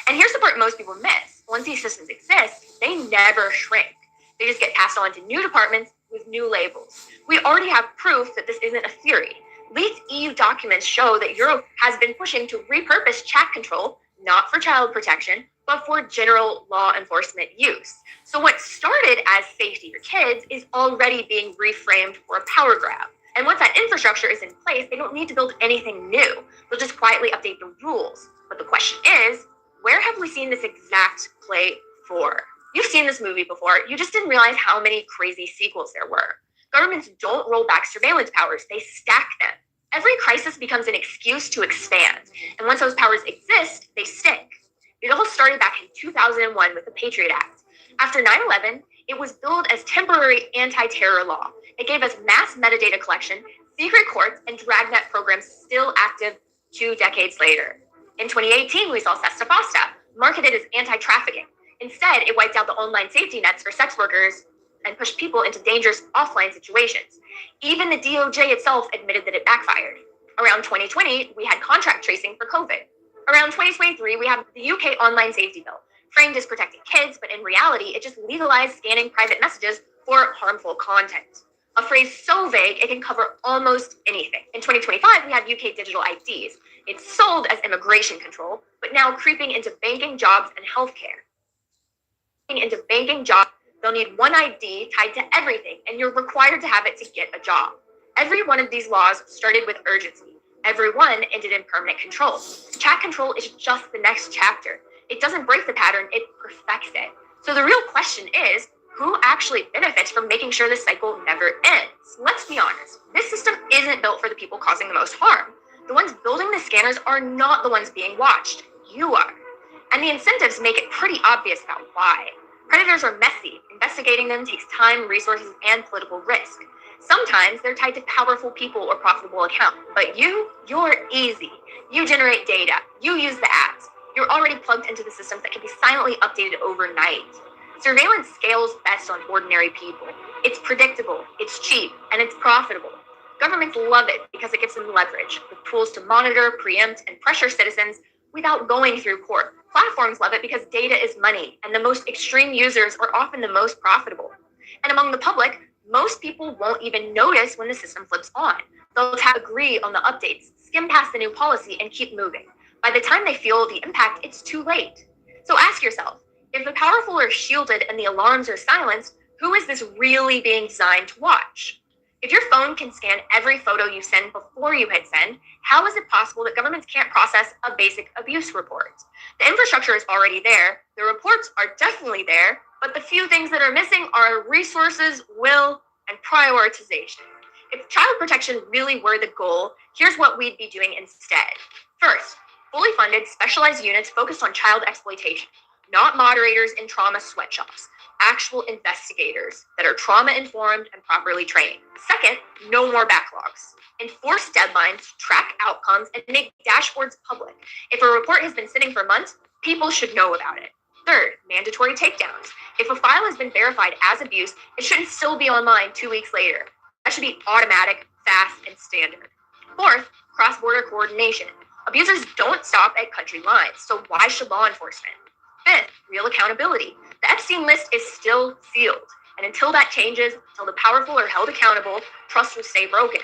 And here's the part most people miss. Once these systems exist, they never shrink. They just get passed on to new departments with new labels. We already have proof that this isn't a theory. Leaked EU documents show that Europe has been pushing to repurpose chat control, not for child protection, but for general law enforcement use. So what started as safety for kids is already being reframed for a power grab. And once that infrastructure is in place, they don't need to build anything new. They'll just quietly update the rules. But the question is, where have we seen this exact play before? You've seen this movie before. You just didn't realize how many crazy sequels there were. Governments don't roll back surveillance powers. They stack them. Every crisis becomes an excuse to expand. And once those powers exist, they stick. It all started back in 2001 with the Patriot Act. After 9/11, it was billed as temporary anti-terror law. It gave us mass metadata collection, secret courts, and dragnet programs still active 2 decades later. In 2018, we saw Sesta Fosta, marketed as anti-trafficking. Instead, it wiped out the online safety nets for sex workers and pushed people into dangerous offline situations. Even the DOJ itself admitted that it backfired. Around 2020, we had contract tracing for COVID. Around 2023, we have the UK online safety bill, framed as protecting kids, but in reality, it just legalized scanning private messages for harmful content. A phrase so vague, it can cover almost anything. In 2025, we have UK digital IDs. It's sold as immigration control, but now creeping into banking, jobs, and healthcare. They'll need one ID tied to everything, and you're required to have it to get a job. Every one of these laws started with urgency. Every one ended in permanent control. Chat control is just the next chapter. It doesn't break the pattern, it perfects it. So the real question is, who actually benefits from making sure this cycle never ends? Let's be honest, this system isn't built for the people causing the most harm. The ones building the scanners are not the ones being watched. You are. And the incentives make it pretty obvious about why. Predators are messy. Investigating them takes time, resources, and political risk. Sometimes they're tied to powerful people or profitable accounts. But you're easy. You generate data. You use the apps. You're already plugged into the systems that can be silently updated overnight. Surveillance scales best on ordinary people. It's predictable, it's cheap, and it's profitable. Governments love it because it gives them leverage, with tools to monitor, preempt, and pressure citizens without going through court. Platforms love it because data is money, and the most extreme users are often the most profitable. And among the public, most people won't even notice when the system flips on. They'll agree on the updates, skim past the new policy, and keep moving. By the time they feel the impact, it's too late. So ask yourself, if the powerful are shielded and the alarms are silenced, who is this really being designed to watch? If your phone can scan every photo you send before you hit send, how is it possible that governments can't process a basic abuse report? The infrastructure is already there, the reports are definitely there, but the few things that are missing are resources, will, and prioritization. If child protection really were the goal, here's what we'd be doing instead. First, fully funded, specialized units focused on child exploitation. not moderators in trauma sweatshops, actual investigators that are trauma-informed and properly trained. Second, no more backlogs. Enforce deadlines, track outcomes, and make dashboards public. If a report has been sitting for months, people should know about it. Third, mandatory takedowns. If a file has been verified as abuse, it shouldn't still be online 2 weeks later. That should be automatic, fast, and standard. Fourth, cross-border coordination. Abusers don't stop at country lines, so why should law enforcement? Fifth, real accountability. The Epstein list is still sealed, and until that changes, until the powerful are held accountable, trust will stay broken.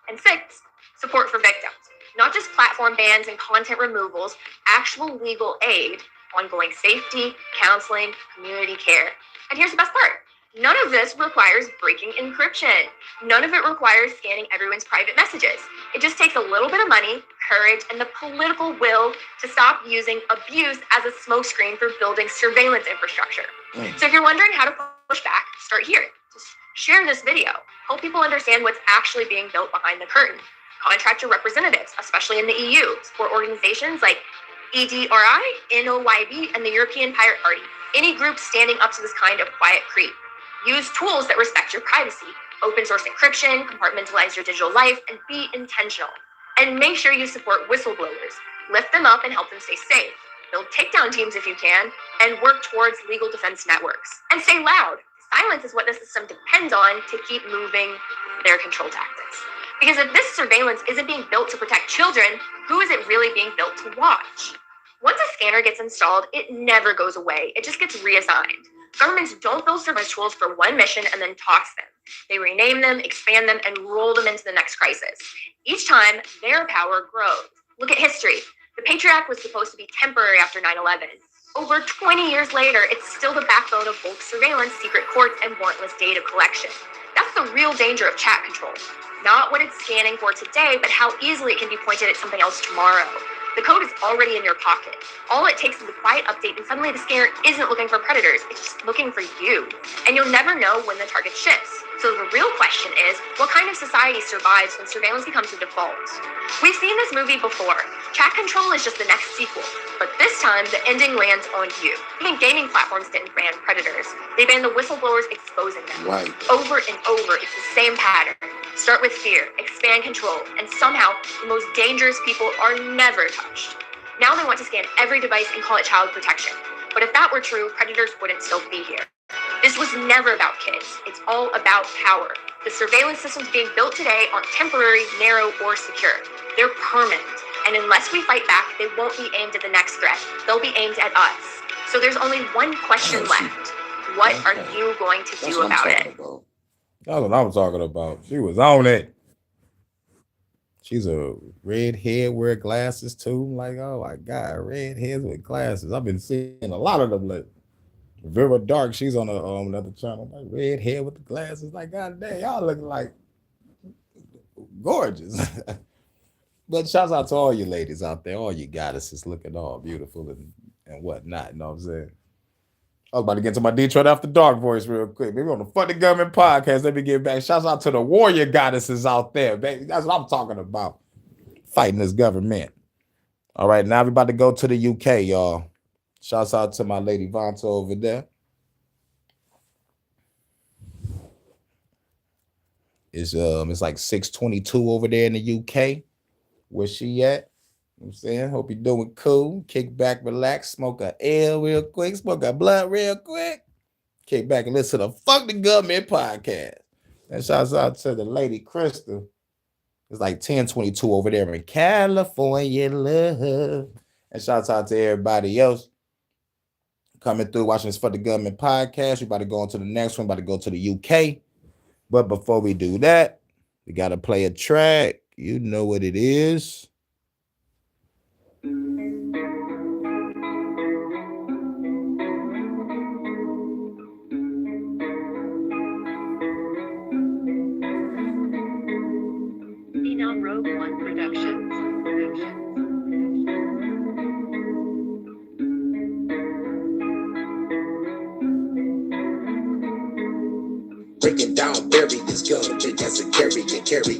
And sixth, support for victims. Not just platform bans and content removals, actual legal aid, ongoing safety, counseling, community care. And here's the best part. None of this requires breaking encryption. None of it requires scanning everyone's private messages. It just takes a little bit of money, courage, and the political will to stop using abuse as a smokescreen for building surveillance infrastructure. So if you're wondering how to push back, start here. Just share this video. Help people understand what's actually being built behind the curtain. Contact your representatives, especially in the EU, support organizations like EDRI, NOYB, and the European Pirate Party. Any group standing up to this kind of quiet creep. Use tools that respect your privacy. Open source encryption, compartmentalize your digital life, and be intentional. And make sure you support whistleblowers. Lift them up and help them stay safe. Build takedown teams if you can, and work towards legal defense networks. And stay loud. Silence is what the system depends on to keep moving their control tactics. Because if this surveillance isn't being built to protect children, who is it really being built to watch? Once a scanner gets installed, it never goes away. It just gets reassigned. Governments don't build surveillance tools for one mission and then toss them. They rename them, expand them, and roll them into the next crisis. Each time, their power grows. Look at history. The Patriot Act was supposed to be temporary after 9/11. Over 20 years later, it's still the backbone of bulk surveillance, secret courts, and warrantless data collection. That's the real danger of chat control. Not what it's scanning for today, but how easily it can be pointed at something else tomorrow. The code is already in your pocket. All it takes is a quiet update, and suddenly the scanner isn't looking for predators, it's just looking for you. And you'll never know when the target shifts. So the real question is, what kind of society survives when surveillance becomes the default? We've seen this movie before. Chat control is just the next sequel, but this time the ending lands on you. Even gaming platforms didn't ban predators. They banned the whistleblowers exposing them. Right. Over and over, it's the same pattern. Start with fear, expand control, and somehow the most dangerous people are never touched. Now they want to scan every device and call it child protection. But if that were true, predators wouldn't still be here. This was never about kids. It's all about power. The surveillance systems being built today aren't temporary, narrow, or secure. They're permanent. And unless we fight back, they won't be aimed at the next threat. They'll be aimed at us. So there's only one question left. What are you going to do about it? That's what I'm talking about. She was on it. She's a redhead, wear glasses too. I'm like, oh my God, redheads with glasses. I've been seeing a lot of them lately. Vera Dark, she's on another channel, like red hair with the glasses. Like, God damn, y'all look like gorgeous. But shouts out to all you ladies out there, all you goddesses looking all beautiful and whatnot. You know what I'm saying? I was about to get to my Detroit After Dark voice real quick. Maybe on the Fuck the Government podcast. Let me get back. Shouts out to the warrior goddesses out there, baby. That's what I'm talking about. Fighting this government. All right, now we're about to go to the UK, y'all. Shouts out to my lady Vonta over there. It's like 6:22 over there in the UK. Where she at? You know what I'm saying? Hope you're doing cool. Kick back, relax, smoke a L real quick, smoke a blunt real quick. Kick back and listen to the Fuck the Government podcast. And shouts out to the lady Crystal. It's like 10:22 over there in California, love. And shouts out to everybody else coming through watching this For the Government podcast. We about to go on to the next one, about to go to the UK. But before we do that, we got to play a track. You know what it is. Phenom Rogue One Productions. Break it down, bury this gun, big as a carry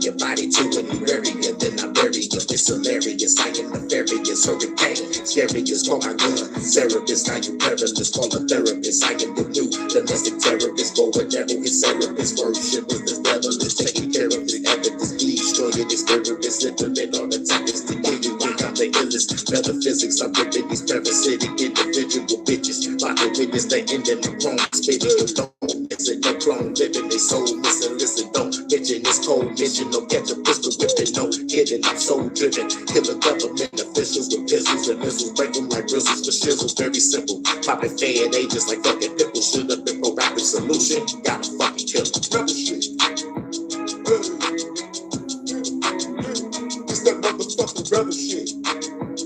your body to a new area, then I bury you. It's hilarious, I am nefarious, hurricane, scary as for my gun. therapist. Now you perilous, call a therapist. I am the new domestic terrorist. Go whatever his therapist. Worship is the devil is taking care of the evidence. Destroying his therapist, living on the tactics to kill you. Think I'm the illest. Metaphysics, I'm ripping these parasitic individual bitches. Lock the witness, they end in the chrome. Spitting your dome, missing your clone. Living their soul, missing, listen, don't mention this cold mention. No catch a pistol whipping, no kidding. I'm so driven. Killing government officials with pistols and missiles. Break them like bristles for shizzles. Very simple. Popping fan agents like fucking pickles. Should have been proactive solution. Gotta fucking kill them. Rebel shit. It's that motherfucking rebel shit.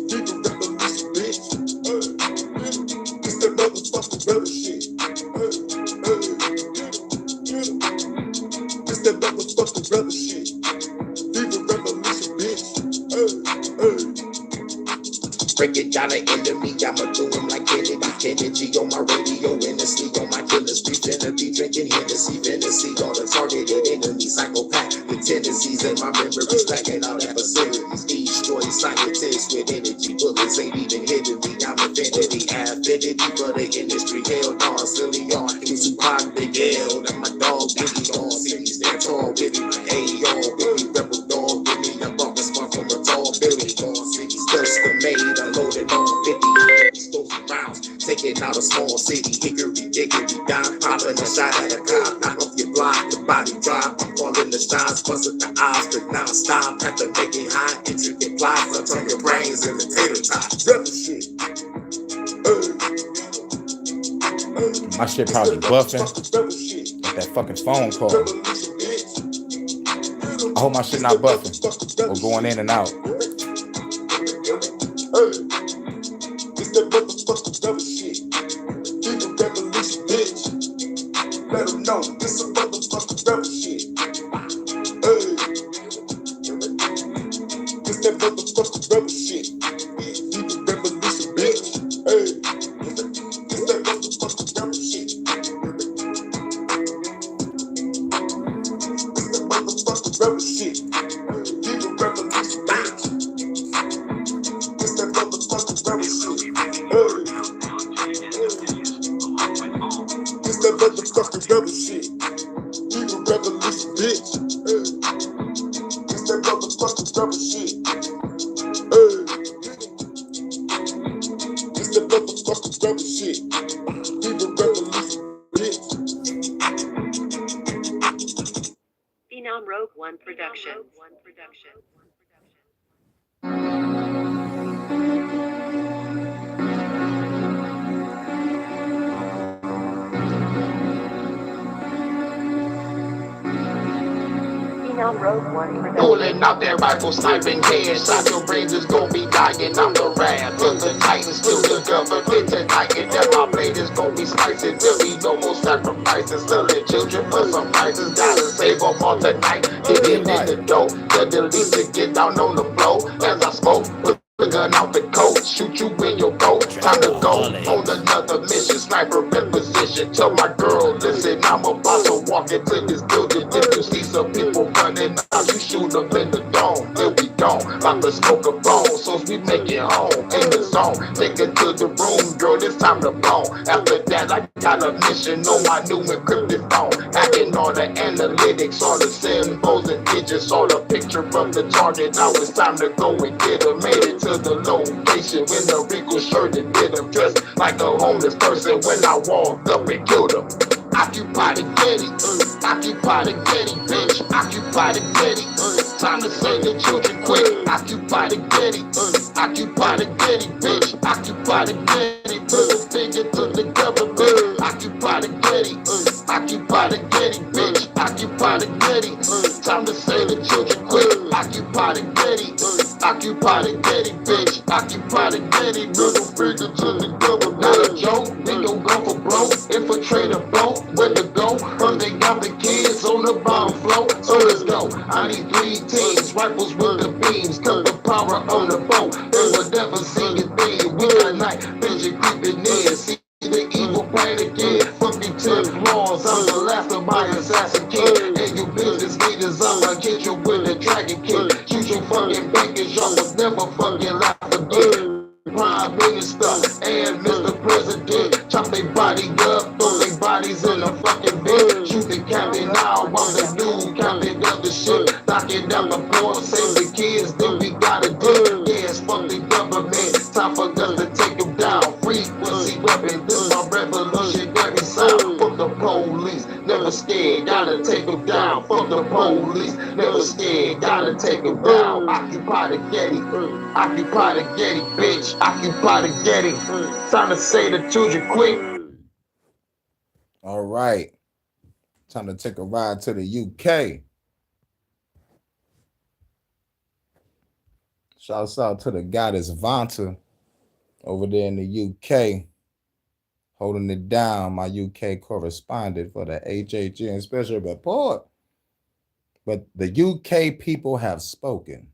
Keep a revolution, bitch. It's that motherfucking rebel shit. It's that motherfucking rebel shit. Keep a revolution, bitch. Break it down the enemy, I'ma do him like Kennedy on my radio, Hennessy on my killers. We finna be drinking Hennessy, Hennessy on the targeted enemy, psychopath with tendencies and my memories stacking out at facilities. Destroy scientists with energy, bullets ain't even hitting me. I'm affinity for the industry. Hell no, silly on, he's too hot, big L. That my dog, Biggie on, cities stand tall, with me, hey y'all, Biggie rebel dog, with me, I'm off the spot from a tall building. Cities custom made, unloaded on 50 explosive rounds, taking out a small city. Hickory dickory down, popping a shot at a cop, knock off your block, the body drop. I'm calling the shots, busting the eyes, but non-stop. Have to make it high, intricate plots. I turn your brains into tater tots. Rebel shit. My shit probably buffing. Like that fucking phone call. I hope my shit not buffing or going in and out. It's that motherfucking rebel shit. Keep a revolution, bitch. Let them know this a motherfucking rebel shit. It's that motherfucking rebel shit. Keep a revolution, bitch. It's that motherfucking rebel shit. It's that motherfucking rebel shit. Keep a revolution, bitch. It's that motherfucking rebel shit. It's that motherfucking rebel shit. Keep a revolution, bitch. It's that motherfucking rebel shit. It's that motherfucking rebel shit. Keep a revolution, bitch. Phenom Rogue One Production. Phenom Rogue One Production. Pulling out that rifle, sniping headshots. Your brains is gon' be dying. I'm the wrath of the Titans, still the government tonight. And that my blade is gon' be slicing. There'll be no more sacrifices. Selling children for some prices. Gotta save them all tonight. Getting in the dough. The least to get down on the floor. As I smoke, put the gun out the coat. Shoot you in your boat. Time to go on another mission. Sniper in position. Tell my girl, listen, I'm about to walk into this building. If you see some people running out, you shoot them in the dome. Here we go, about to smoke a bone. So we make it home in the zone. Take it to the room, girl, it's time to blow. After that, I got a mission on my new encrypted phone. Hacking all the analytics, all the symbols and digits, all the picture of the target. Now it's time to go and get her. Made it to the location when the Rico shirt and did him. Dressed like a homeless person when I walked up and killed him. Occupy the Getty, occupy the Getty, bitch. Occupy the Getty, time to save the children quick. Occupy the Getty, occupy the Getty, bitch. Occupy the Getty, put a finger to the government. Occupy the Getty, occupy the Getty, bitch. Occupy the Getty, time to save the children quick. Occupy the Getty, occupy the Getty, bitch. Occupy the Getty, middle finger to the government. Not a joke, we gon' go for broke. Infiltrate a boat, where to go? Heard they got the kids on the bottom floor, so let's go. I need 3 teams, rifles with the beams, cut the power on the boat. They will never see a thing. We got night vision creeping in. See the evil plan again. Fuck you 10 flaws, I'm the last of my assassin kid. And you business leaders, I'ma get you with a dragon kid. Shoot your fucking bankers, y'all will never fucking laugh again. Prime Minister and Mr. President. Chop they body up, throw they bodies in the fucking bed. Shoot the captain now while the new captain of the ship. Knocking down the floor, save the kids, then we gotta dip. Yes, fuck the government, time for us to take them down. Frequency weapon, this my revolutionary sound. Fuck the police, never scared, gotta take them down. Fuck the police, never scared, gotta take them down. Occupy the Getty, occupy the Getty, bitch. Occupy the Getty. Time to say the children quick. All right. Time to take a ride to the UK. Shouts out to the goddess Vanta over there in the UK, holding it down, my UK correspondent for the HHN Special Report. But the UK people have spoken.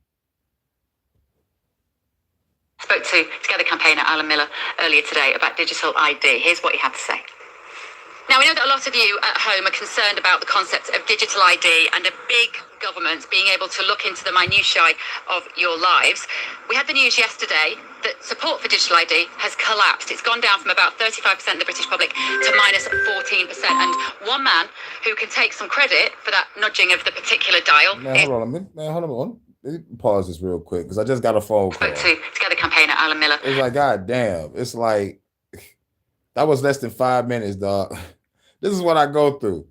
Spoke to Together campaigner Alan Miller earlier today about digital ID. Here's what he had to say. Now, we know that a lot of you at home are concerned about the concept of digital ID and a big government being able to look into the minutiae of your lives. We had the news yesterday that support for digital ID has collapsed. It's gone down from about 35% of the British public to minus 14%. And one man who can take some credit for that nudging of the particular dial. Hold on. Let me pause this real quick because I just got a phone call. Spoke to Together campaigner Alan Miller. It's like, God damn. It's like, that was less than 5 minutes, dog. This is what I go through.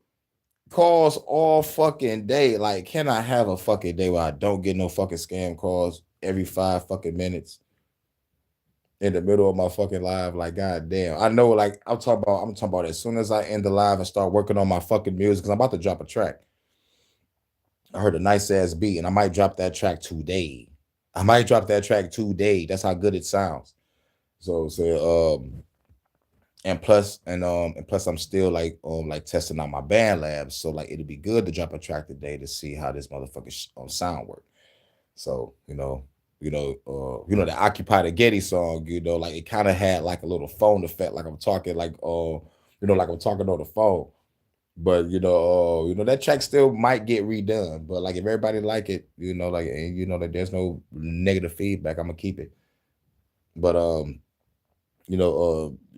Calls all fucking day. Like, can I have a fucking day where I don't get no fucking scam calls every 5 fucking minutes in the middle of my fucking live? Like, god damn. I know, like, I'm talking about as soon as I end the live and start working on my fucking music, because I'm about to drop a track. I heard a nice ass beat, and I might drop that track today. That's how good it sounds. And plus I'm still like testing out my band labs. So like it'd be good to drop a track today to see how this motherfucking sound work. So the Occupy the Getty song, like it kind of had like a little phone effect, like I'm talking like like I'm talking on the phone. But that track still might get redone. But like if everybody like it, that there's no negative feedback, I'm gonna keep it. But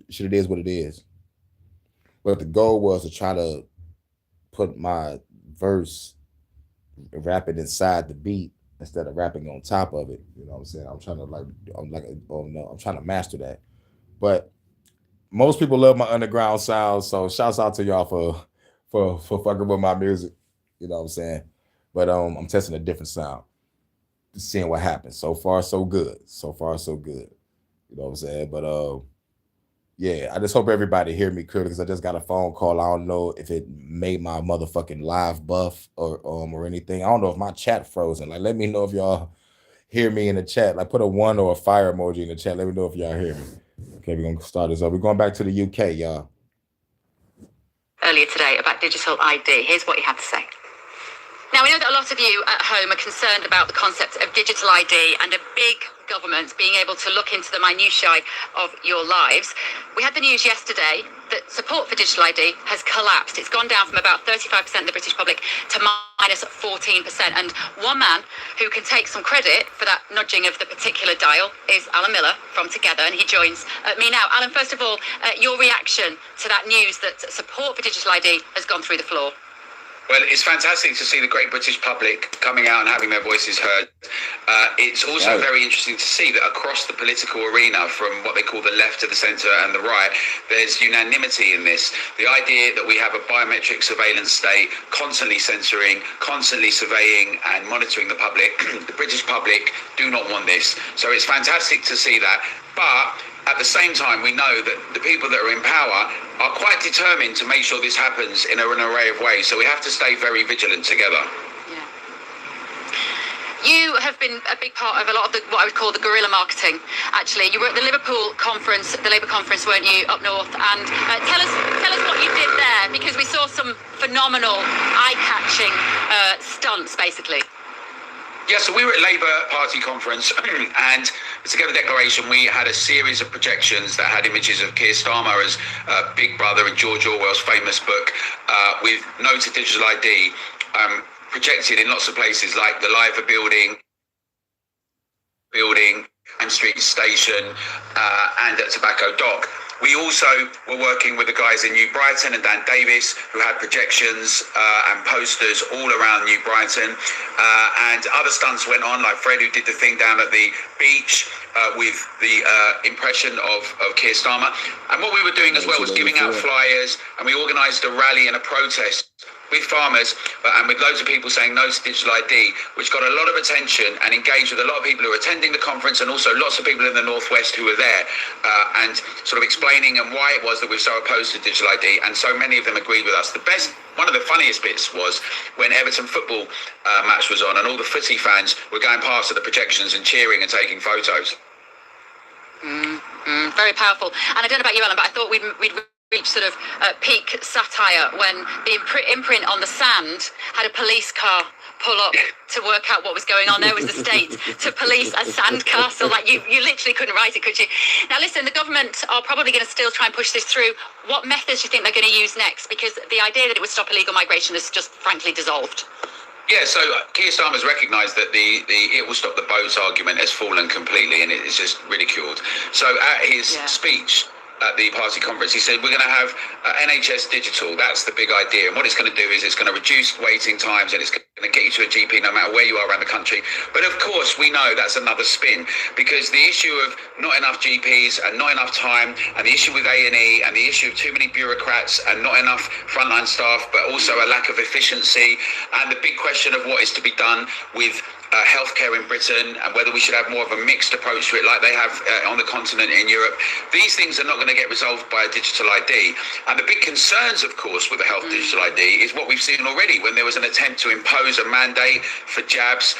shit, it is what it is. But the goal was to try to put my verse, rapping inside the beat instead of rapping on top of it. You know what I'm saying? I'm trying to master that. But most people love my underground sound, so shouts out to y'all for fucking with my music. You know what I'm saying? But I'm testing a different sound, seeing what happens. So far, so good. You know what I'm saying? But yeah, I just hope everybody hear me clearly because I just got a phone call. I don't know if it made my motherfucking live buff or anything. I don't know if my chat frozen. Like, let me know if y'all hear me in the chat. Like, put a 1 or a fire emoji in the chat. Let me know if y'all hear me. Okay, we're gonna start this up. We're going back to the UK, y'all. Earlier today about digital ID. Here's what he had to say. Now, we know that a lot of you at home are concerned about the concept of digital ID and a big government being able to look into the minutiae of your lives. We had the news yesterday that support for digital ID has collapsed. It's gone down from about 35% of the British public to minus 14%. And one man who can take some credit for that nudging of the particular dial is Alan Miller from Together, and he joins me now. Alan, first of all, your reaction to that news that support for digital ID has gone through the floor. Well, it's fantastic to see the great British public coming out and having their voices heard. It's also very interesting to see that across the political arena, from what they call the left to the centre and the right, there's unanimity in this. The idea that we have a biometric surveillance state, constantly censoring, constantly surveying and monitoring the public. The British public do not want this. So it's fantastic to see that. But at the same time, we know that the people that are in power are quite determined to make sure this happens in an array of ways. So we have to stay very vigilant together. Yeah. You have been a big part of a lot of what I would call the guerrilla marketing. Actually, you were at the Liverpool conference, the Labour conference, weren't you, up north? And tell us what you did there, because we saw some phenomenal, eye-catching stunts, basically. Yeah, so we were at Labour Party conference and Together Declaration, we had a series of projections that had images of Keir Starmer as Big Brother and George Orwell's famous book with No to Digital ID projected in lots of places like the Liver building building, and Street Station, and at Tobacco Dock. We also were working with the guys in New Brighton and Dan Davis, who had projections and posters all around New Brighton. And other stunts went on, like Fred, who did the thing down at the beach with the impression of Keir Starmer. And what we were doing as well was giving out flyers, and we organised a rally and a protest with farmers and with loads of people saying no to digital ID, which got a lot of attention and engaged with a lot of people who were attending the conference, and also lots of people in the Northwest who were there and sort of explaining and why it was that we're so opposed to digital ID, and so many of them agreed with us. One of the funniest bits was when Everton football match was on and all the footy fans were going past at the projections and cheering and taking photos. Very powerful. And I don't know about you, Alan, but I thought we'd reached sort of peak satire when the imprint on the sand had a police car pull up to work out what was going on. There was the state to police a sandcastle. Like you literally couldn't write it, could you? Now listen, the government are probably going to still try and push this through. What methods do you think they're going to use next? Because the idea that it would stop illegal migration is just frankly dissolved. Yeah, so Keir Starmer's recognised that the it will stop the boats argument has fallen completely, and it's just ridiculed. So at his speech at the party conference, he said we're going to have NHS digital. That's the big idea, and what it's going to do is it's going to reduce waiting times, and it's going to get you to a GP no matter where you are around the country. But of course, we know that's another spin, because the issue of not enough GPs and not enough time, and the issue with A&E, and the issue of too many bureaucrats and not enough frontline staff, but also a lack of efficiency, and the big question of what is to be done with healthcare in Britain, and whether we should have more of a mixed approach to it like they have on the continent in Europe. These things are not going to get resolved by a digital ID. And the big concerns, of course, with the health digital ID is what we've seen already when there was an attempt to impose a mandate for jabs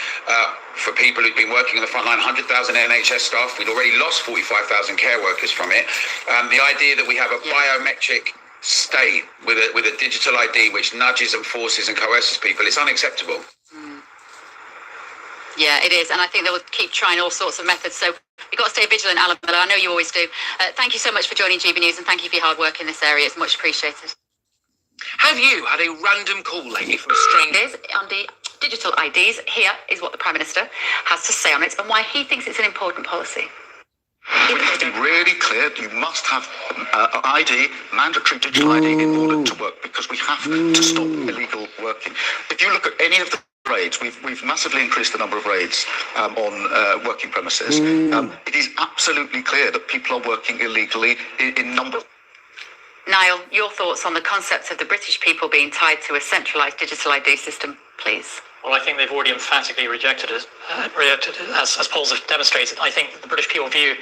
for people who'd been working on the front line, 100,000 NHS staff. We'd already lost 45,000 care workers from it. The idea that we have a biometric state with a digital ID which nudges and forces and coerces people, it's unacceptable. Yeah, it is. And I think they will keep trying all sorts of methods. So you've got to stay vigilant, Alan Miller. I know you always do. Thank you so much for joining GB News, and thank you for your hard work in this area. It's much appreciated. Have you had a random call lately from a stranger? On the digital IDs, here is what the Prime Minister has to say on it and why he thinks it's an important policy. We have to be really clear. You must have ID, mandatory digital ID, in order to work, because we have to stop illegal working. If you look at any of the raids, we've massively increased the number of raids on working premises. It is absolutely clear that people are working illegally in number. Niall, your thoughts on the concept of the British people being tied to a centralised digital ID system, please? Well, I think they've already emphatically rejected it, as polls have demonstrated. I think that the British people view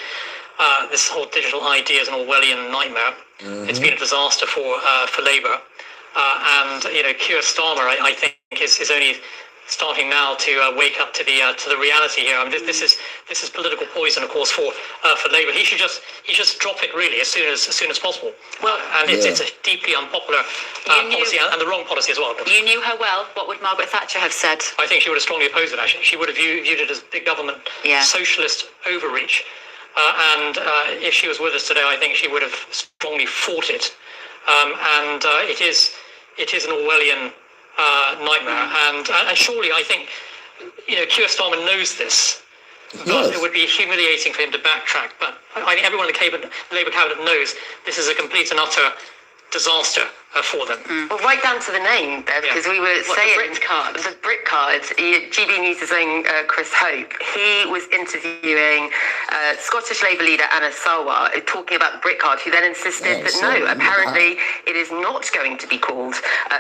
this whole digital ID as an Orwellian nightmare. It's been a disaster for Labour. And, Keir Starmer, I think, is only starting now to wake up to the reality here. I mean, this is political poison, of course, for Labour. He should just drop it really as soon as possible. Well, and it's a deeply unpopular policy, and the wrong policy as well. You knew her well. What would Margaret Thatcher have said? I think she would have strongly opposed it. Actually, she would have viewed it as big government, socialist overreach. And if she was with us today, I think she would have strongly fought it. And it is an Orwellian nightmare, and surely I think Keir Starmer knows this, but it would be humiliating for him to backtrack. But I think everyone in the Labour cabinet knows this is a complete and utter disaster for them. Well, right down to the name there, because we were saying the Brit card. GB News is saying Chris Hope. He was interviewing Scottish Labour leader Anna Sarwar, talking about the Brit card, who then insisted that no, apparently it is not going to be called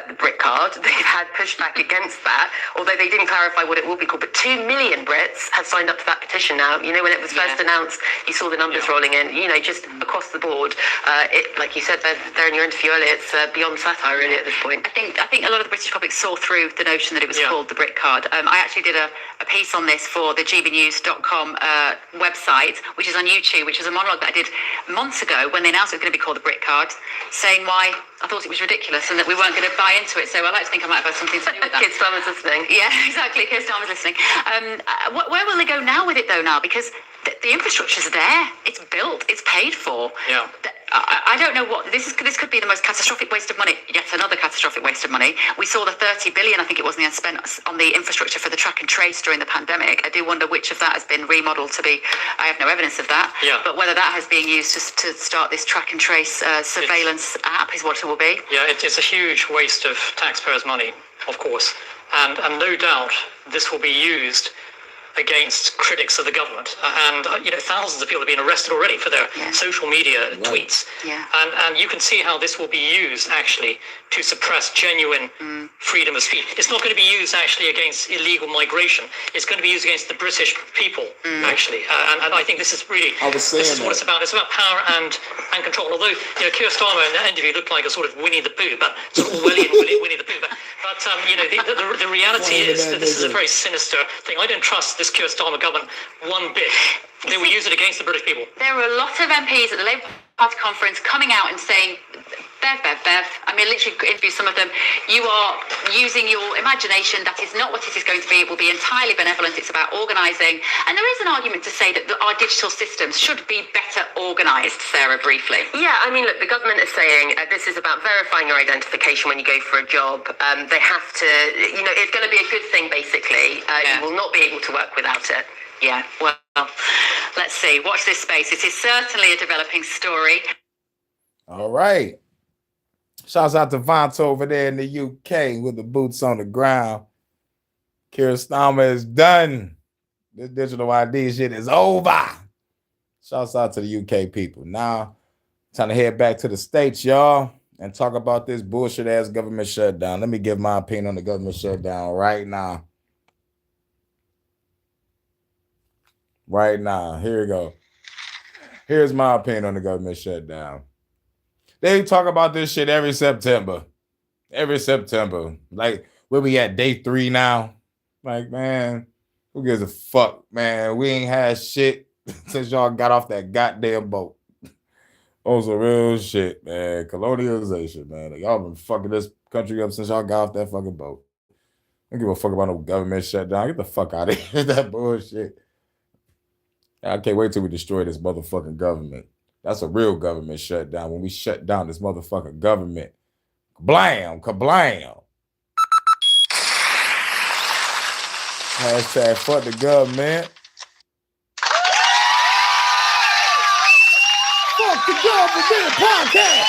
the Brit card. They've had pushback against that, although they didn't clarify what it will be called. But 2 million Brits have signed up to that petition now. When it was first announced, you saw the numbers rolling in. Just across the board. Like you said there in your interview earlier, it's beyond satire really at this point. I think a lot of the British public saw through the notion that it was called the Brit card. I actually did a piece on this for the gbnews.com website, which is on YouTube, which was a monologue that I did months ago when they announced it was going to be called the Brit card, saying why I thought it was ridiculous and that we weren't going to buy into it. So I like to think I might have had something to do with that. Keir Starmer's listening. Yeah, exactly. Keir Starmer's listening. Where will they go now with it, though, now? Because the infrastructure's there. It's built. It's paid for. Yeah. I don't know what this could be the most catastrophic waste of money. Yet another catastrophic waste of money. We saw the 30 billion, I think it was, spent on the infrastructure for the track and trace during the pandemic. I do wonder which of that has been remodeled to be. I have no evidence of that. Yeah. But whether that has been used to start this track and trace surveillance app is what it will be. Yeah, it's a huge waste of taxpayers' money, of course, and no doubt this will be used against critics of the government, and thousands of people have been arrested already for their social media tweets, and you can see how this will be used actually to suppress genuine freedom of speech. It's not going to be used actually against illegal migration. It's going to be used against the British people actually, and I think this is really this is what it's about. It's about power and control. Although Keir Starmer in that interview looked like a sort of Winnie the Pooh, but sort of Orwellian Winnie the Pooh. But the reality is that this is a very sinister thing. I don't trust this Keir Starmer government one bit. They will use it against the British people. There were a lot of MPs at the Labour Party conference coming out and saying, Bev. I mean, literally interview some of them. You are using your imagination. That is not what it is going to be. It will be entirely benevolent. It's about organising. And there is an argument to say that our digital systems should be better organised, Sarah, briefly. Yeah, I mean, look, the government is saying this is about verifying your identification when you go for a job. They have to, it's going to be a good thing, basically. You will not be able to work without it. Yeah, well, let's see. Watch this space. It is certainly a developing story. All right. Shouts out to Vonto over there in the UK with the boots on the ground. Keir Starmer is done. This digital ID shit is over. Shouts out to the UK people. Now, time to head back to the States, y'all, and talk about this bullshit-ass government shutdown. Let me give my opinion on the government shutdown right now. Right now. Here we go. Here's my opinion on the government shutdown. They talk about this shit every September. Every September. Like, where we at, day 3 now? Like, man, who gives a fuck, man? We ain't had shit since y'all got off that goddamn boat. On some real shit, man. Colonialization, man. Like, y'all been fucking this country up since y'all got off that fucking boat. I don't give a fuck about no government shutdown. Get the fuck out of here. That bullshit. I can't wait till we destroy this motherfucking government. That's a real government shutdown. When we shut down this motherfucking government. Blam, kablam. Hashtag fuck the government. Fuck the government podcast.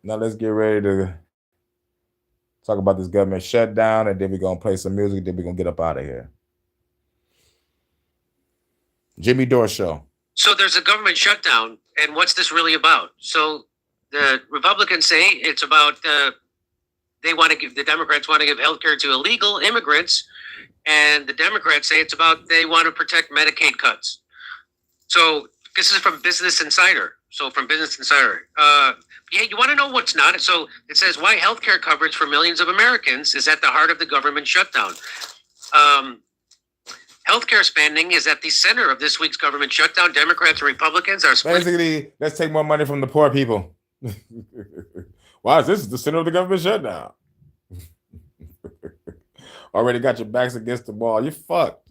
Now let's get ready to talk about this government shutdown, and then we're going to play some music, then we're going to get up out of here. Jimmy Dore Show. So there's a government shutdown, and what's this really about? So the Republicans say it's about the Democrats want to give health care to illegal immigrants, and the Democrats say it's about they want to protect Medicaid cuts. So this is from Business Insider. Yeah, you want to know what's not? So it says why healthcare coverage for millions of Americans is at the heart of the government shutdown. Healthcare spending is at the center of this week's government shutdown. Democrats and Republicans are split. Basically, let's take more money from the poor people. Wow, this is the center of the government shutdown. Already got your backs against the wall. You're fucked.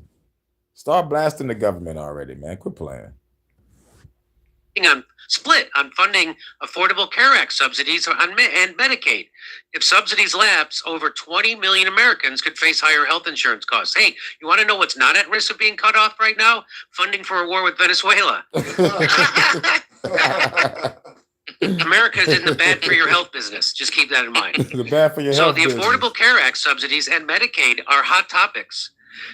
Start blasting the government already, man. Quit playing. Split on funding Affordable Care Act subsidies and Medicaid. If subsidies lapse, over 20 million Americans could face higher health insurance costs. Hey, you want to know what's not at risk of being cut off right now? Funding for a war with Venezuela. America's in the bad for your health business. Just keep that in mind. The bad for your health business. So the Affordable Care Act subsidies and Medicaid are hot topics,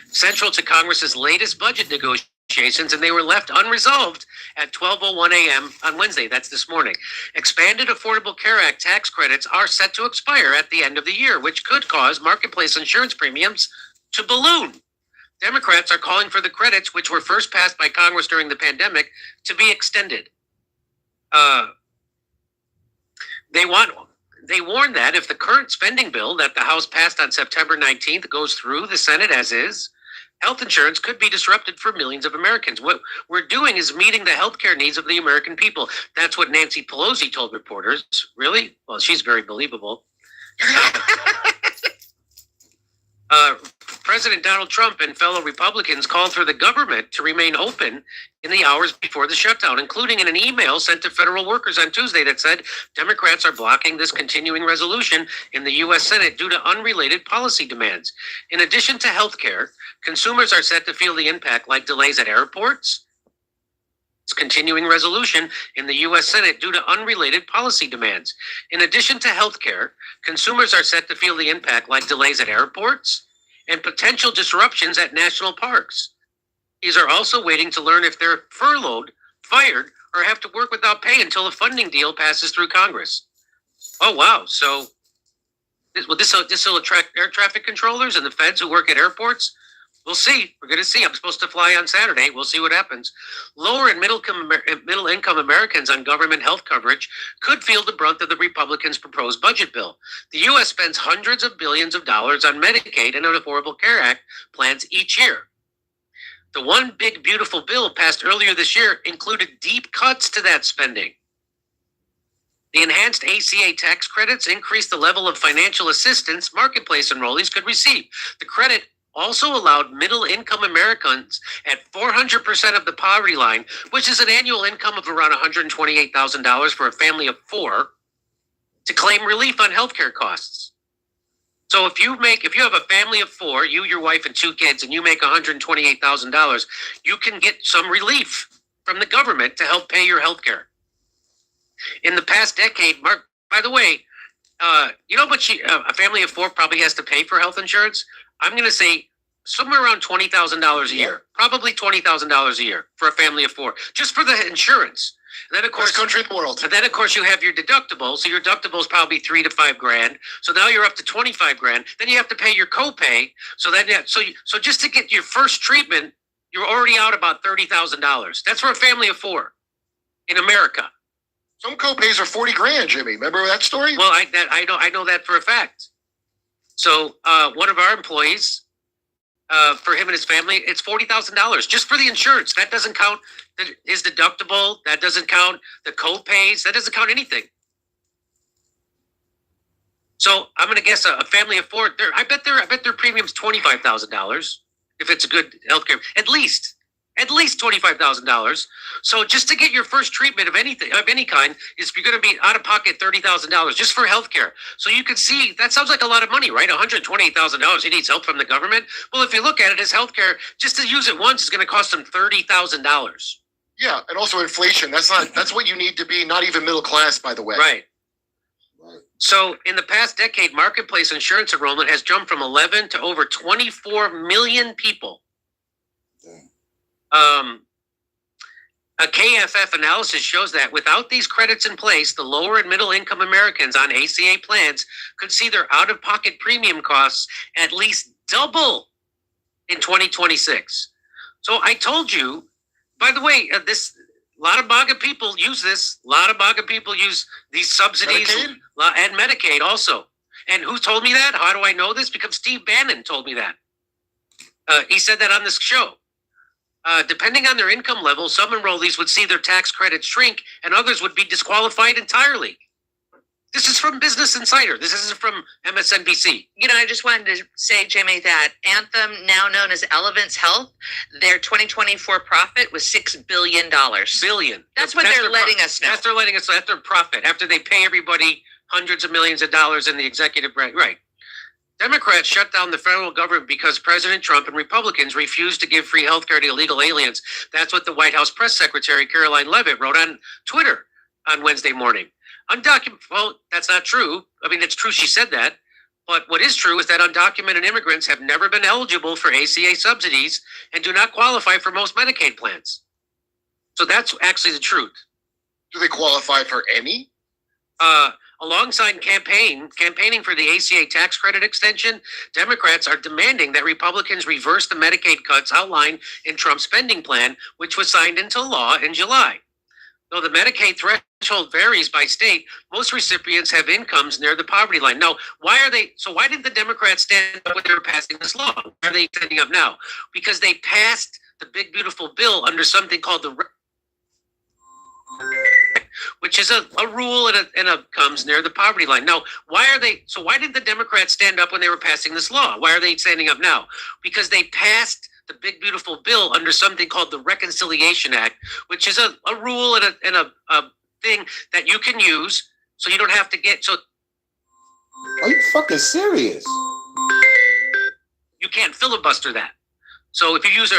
central to Congress's latest budget negotiations, and they were left unresolved at 12:01 a.m. on Wednesday. That's this morning. Expanded Affordable Care Act tax credits are set to expire at the end of the year, which could cause marketplace insurance premiums to balloon. Democrats are calling for the credits, which were first passed by Congress during the pandemic, to be extended. They warn that if the current spending bill that the House passed on September 19th goes through the Senate as is, health insurance could be disrupted for millions of Americans. What we're doing is meeting the healthcare needs of the American people. That's what Nancy Pelosi told reporters. Really? Well, she's very believable. President Donald Trump and fellow Republicans called for the government to remain open in the hours before the shutdown, including in an email sent to federal workers on Tuesday that said Democrats are blocking this continuing resolution in the U.S. Senate due to unrelated policy demands. In addition to health care, consumers are set to feel the impact like delays at airports. It's continuing resolution in the U.S. Senate due to unrelated policy demands. In addition to health care, consumers are set to feel the impact like delays at airports and potential disruptions at national parks. These are also waiting to learn if they're furloughed, fired, or have to work without pay until a funding deal passes through Congress. Oh, wow. So this will attract air traffic controllers and the feds who work at airports? We'll see. We're going to see. I'm supposed to fly on Saturday. We'll see what happens. Lower and middle income Americans on government health coverage could feel the brunt of the Republicans' proposed budget bill. The U.S. spends hundreds of billions of dollars on Medicaid and Affordable Care Act plans each year. The one big beautiful bill passed earlier this year included deep cuts to that spending. The enhanced ACA tax credits increased the level of financial assistance marketplace enrollees could receive. The credit also allowed middle-income Americans at 400% of the poverty line, which is an annual income of around $128,000 for a family of 4, to claim relief on healthcare costs. So if you have a family of 4, you, your wife, and 2 kids, and you make $128,000, you can get some relief from the government to help pay your healthcare. In the past decade, Mark, by the way, you know what a family of 4 probably has to pay for health insurance? I'm going to say somewhere around $20,000 a year, probably $20,000 a year for a family of 4, just for the insurance. And then of course, best country in the world. And then of course you have your deductible. So your deductible is probably $3 to $5 grand. So now you're up to $25 grand. Then you have to pay your copay. So then, so just to get your first treatment, you're already out about $30,000. That's for a family of 4 in America. Some copays are 40 grand, Jimmy. Remember that story? Well, I know that for a fact. So one of our employees, for him and his family, it's $40,000 just for the insurance. That doesn't count his deductible. That doesn't count the co-pays. That doesn't count anything. So I'm going to guess a family of 4. I bet their premium's $25,000 if it's a good healthcare. At least $25,000. So just to get your first treatment of any kind is you're going to be out of pocket $30,000 just for healthcare. So you can see that sounds like a lot of money, right? $128,000. He needs help from the government. Well, if you look at it as healthcare, just to use it once is going to cost him $30,000. Yeah, and also inflation. That's what you need to be. Not even middle class, by the way. Right. So in the past decade, marketplace insurance enrollment has jumped from 11 to over 24 million people. A KFF analysis shows that without these credits in place, the lower and middle income Americans on ACA plans could see their out-of-pocket premium costs at least double in 2026. So I told you, by the way, a lot of MAGA people use this. A lot of MAGA people use these subsidies and Medicaid also. And who told me that? How do I know this? Because Steve Bannon told me that. He said that on this show. Depending on their income level, some enrollees would see their tax credits shrink and others would be disqualified entirely. This is from Business Insider. This isn't from MSNBC. You know, I just wanted to say, Jimmy, that Anthem, now known as Elevance Health, their 2024 profit was $6 billion. Billion. That's what they're letting us know. That's they're letting us know. That's their profit after they pay everybody hundreds of millions of dollars in the executive branch. Right. Democrats shut down the federal government because President Trump and Republicans refused to give free health care to illegal aliens. That's what the White House press secretary, Caroline Leavitt, wrote on Twitter on Wednesday morning. Well, that's not true. I mean, it's true she said that. But what is true is that undocumented immigrants have never been eligible for ACA subsidies and do not qualify for most Medicaid plans. So that's actually the truth. Do they qualify for any? Alongside campaigning for the ACA tax credit extension, Democrats are demanding that Republicans reverse the Medicaid cuts outlined in Trump's spending plan, which was signed into law in July. Though the Medicaid threshold varies by state, most recipients have incomes near the poverty line. Now, why did the Democrats stand up when they were passing this law? Why are they standing up now? Because they passed the big, beautiful bill under something called which is a rule and a comes near the poverty line. Now, why did the Democrats stand up when they were passing this law? Why are they standing up now? Because they passed the big, beautiful bill under something called the Reconciliation Act, which is a rule and a thing that you can use so you don't have to get, so Are you fucking serious? you can't filibuster that. So if you use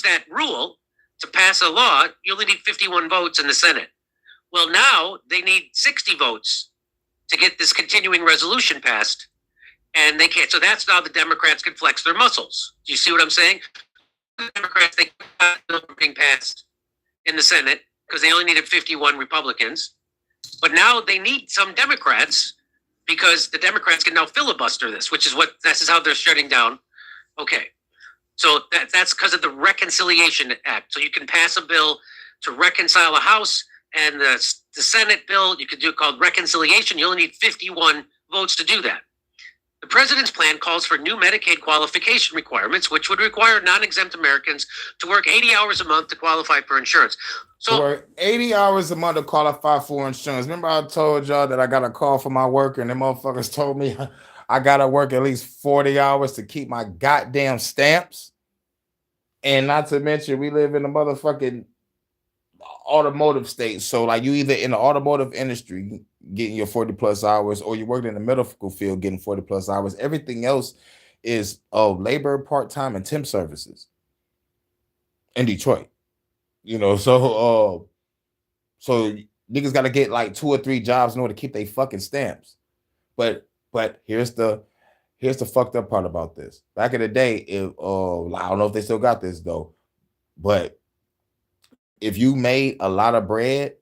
that rule to pass a law, you only need 51 votes in the Senate. Well, now they need 60 votes to get this continuing resolution passed, and they can't. So that's now the Democrats can flex their muscles. Do you see what I'm saying? The Democrats, they got the bill being passed in the Senate because they only needed 51 Republicans, but now they need some Democrats because the Democrats can now filibuster this, this is how they're shutting down. Okay. So that's because of the Reconciliation Act. So you can pass a bill to reconcile a House, and the Senate bill you could do called reconciliation. You only need 51 votes to do that. The president's plan calls for new Medicaid qualification requirements, which would require non-exempt Americans to work 80 hours a month to qualify for insurance. So, to work 80 hours a month to qualify for insurance. Remember I told y'all that I got a call from my worker, and them motherfuckers told me I gotta work at least 40 hours to keep my goddamn stamps. And not to mention, we live in a motherfucking automotive state. So like you either in the automotive industry getting your 40 plus hours, or you work in the medical field getting 40 plus hours. Everything else is labor, part-time, and temp services in Detroit. So niggas got to get like 2 or 3 jobs in order to keep their fucking stamps. But here's the fucked up part about this. Back in the day, I don't know if they still got this though, but if you made a lot of bread,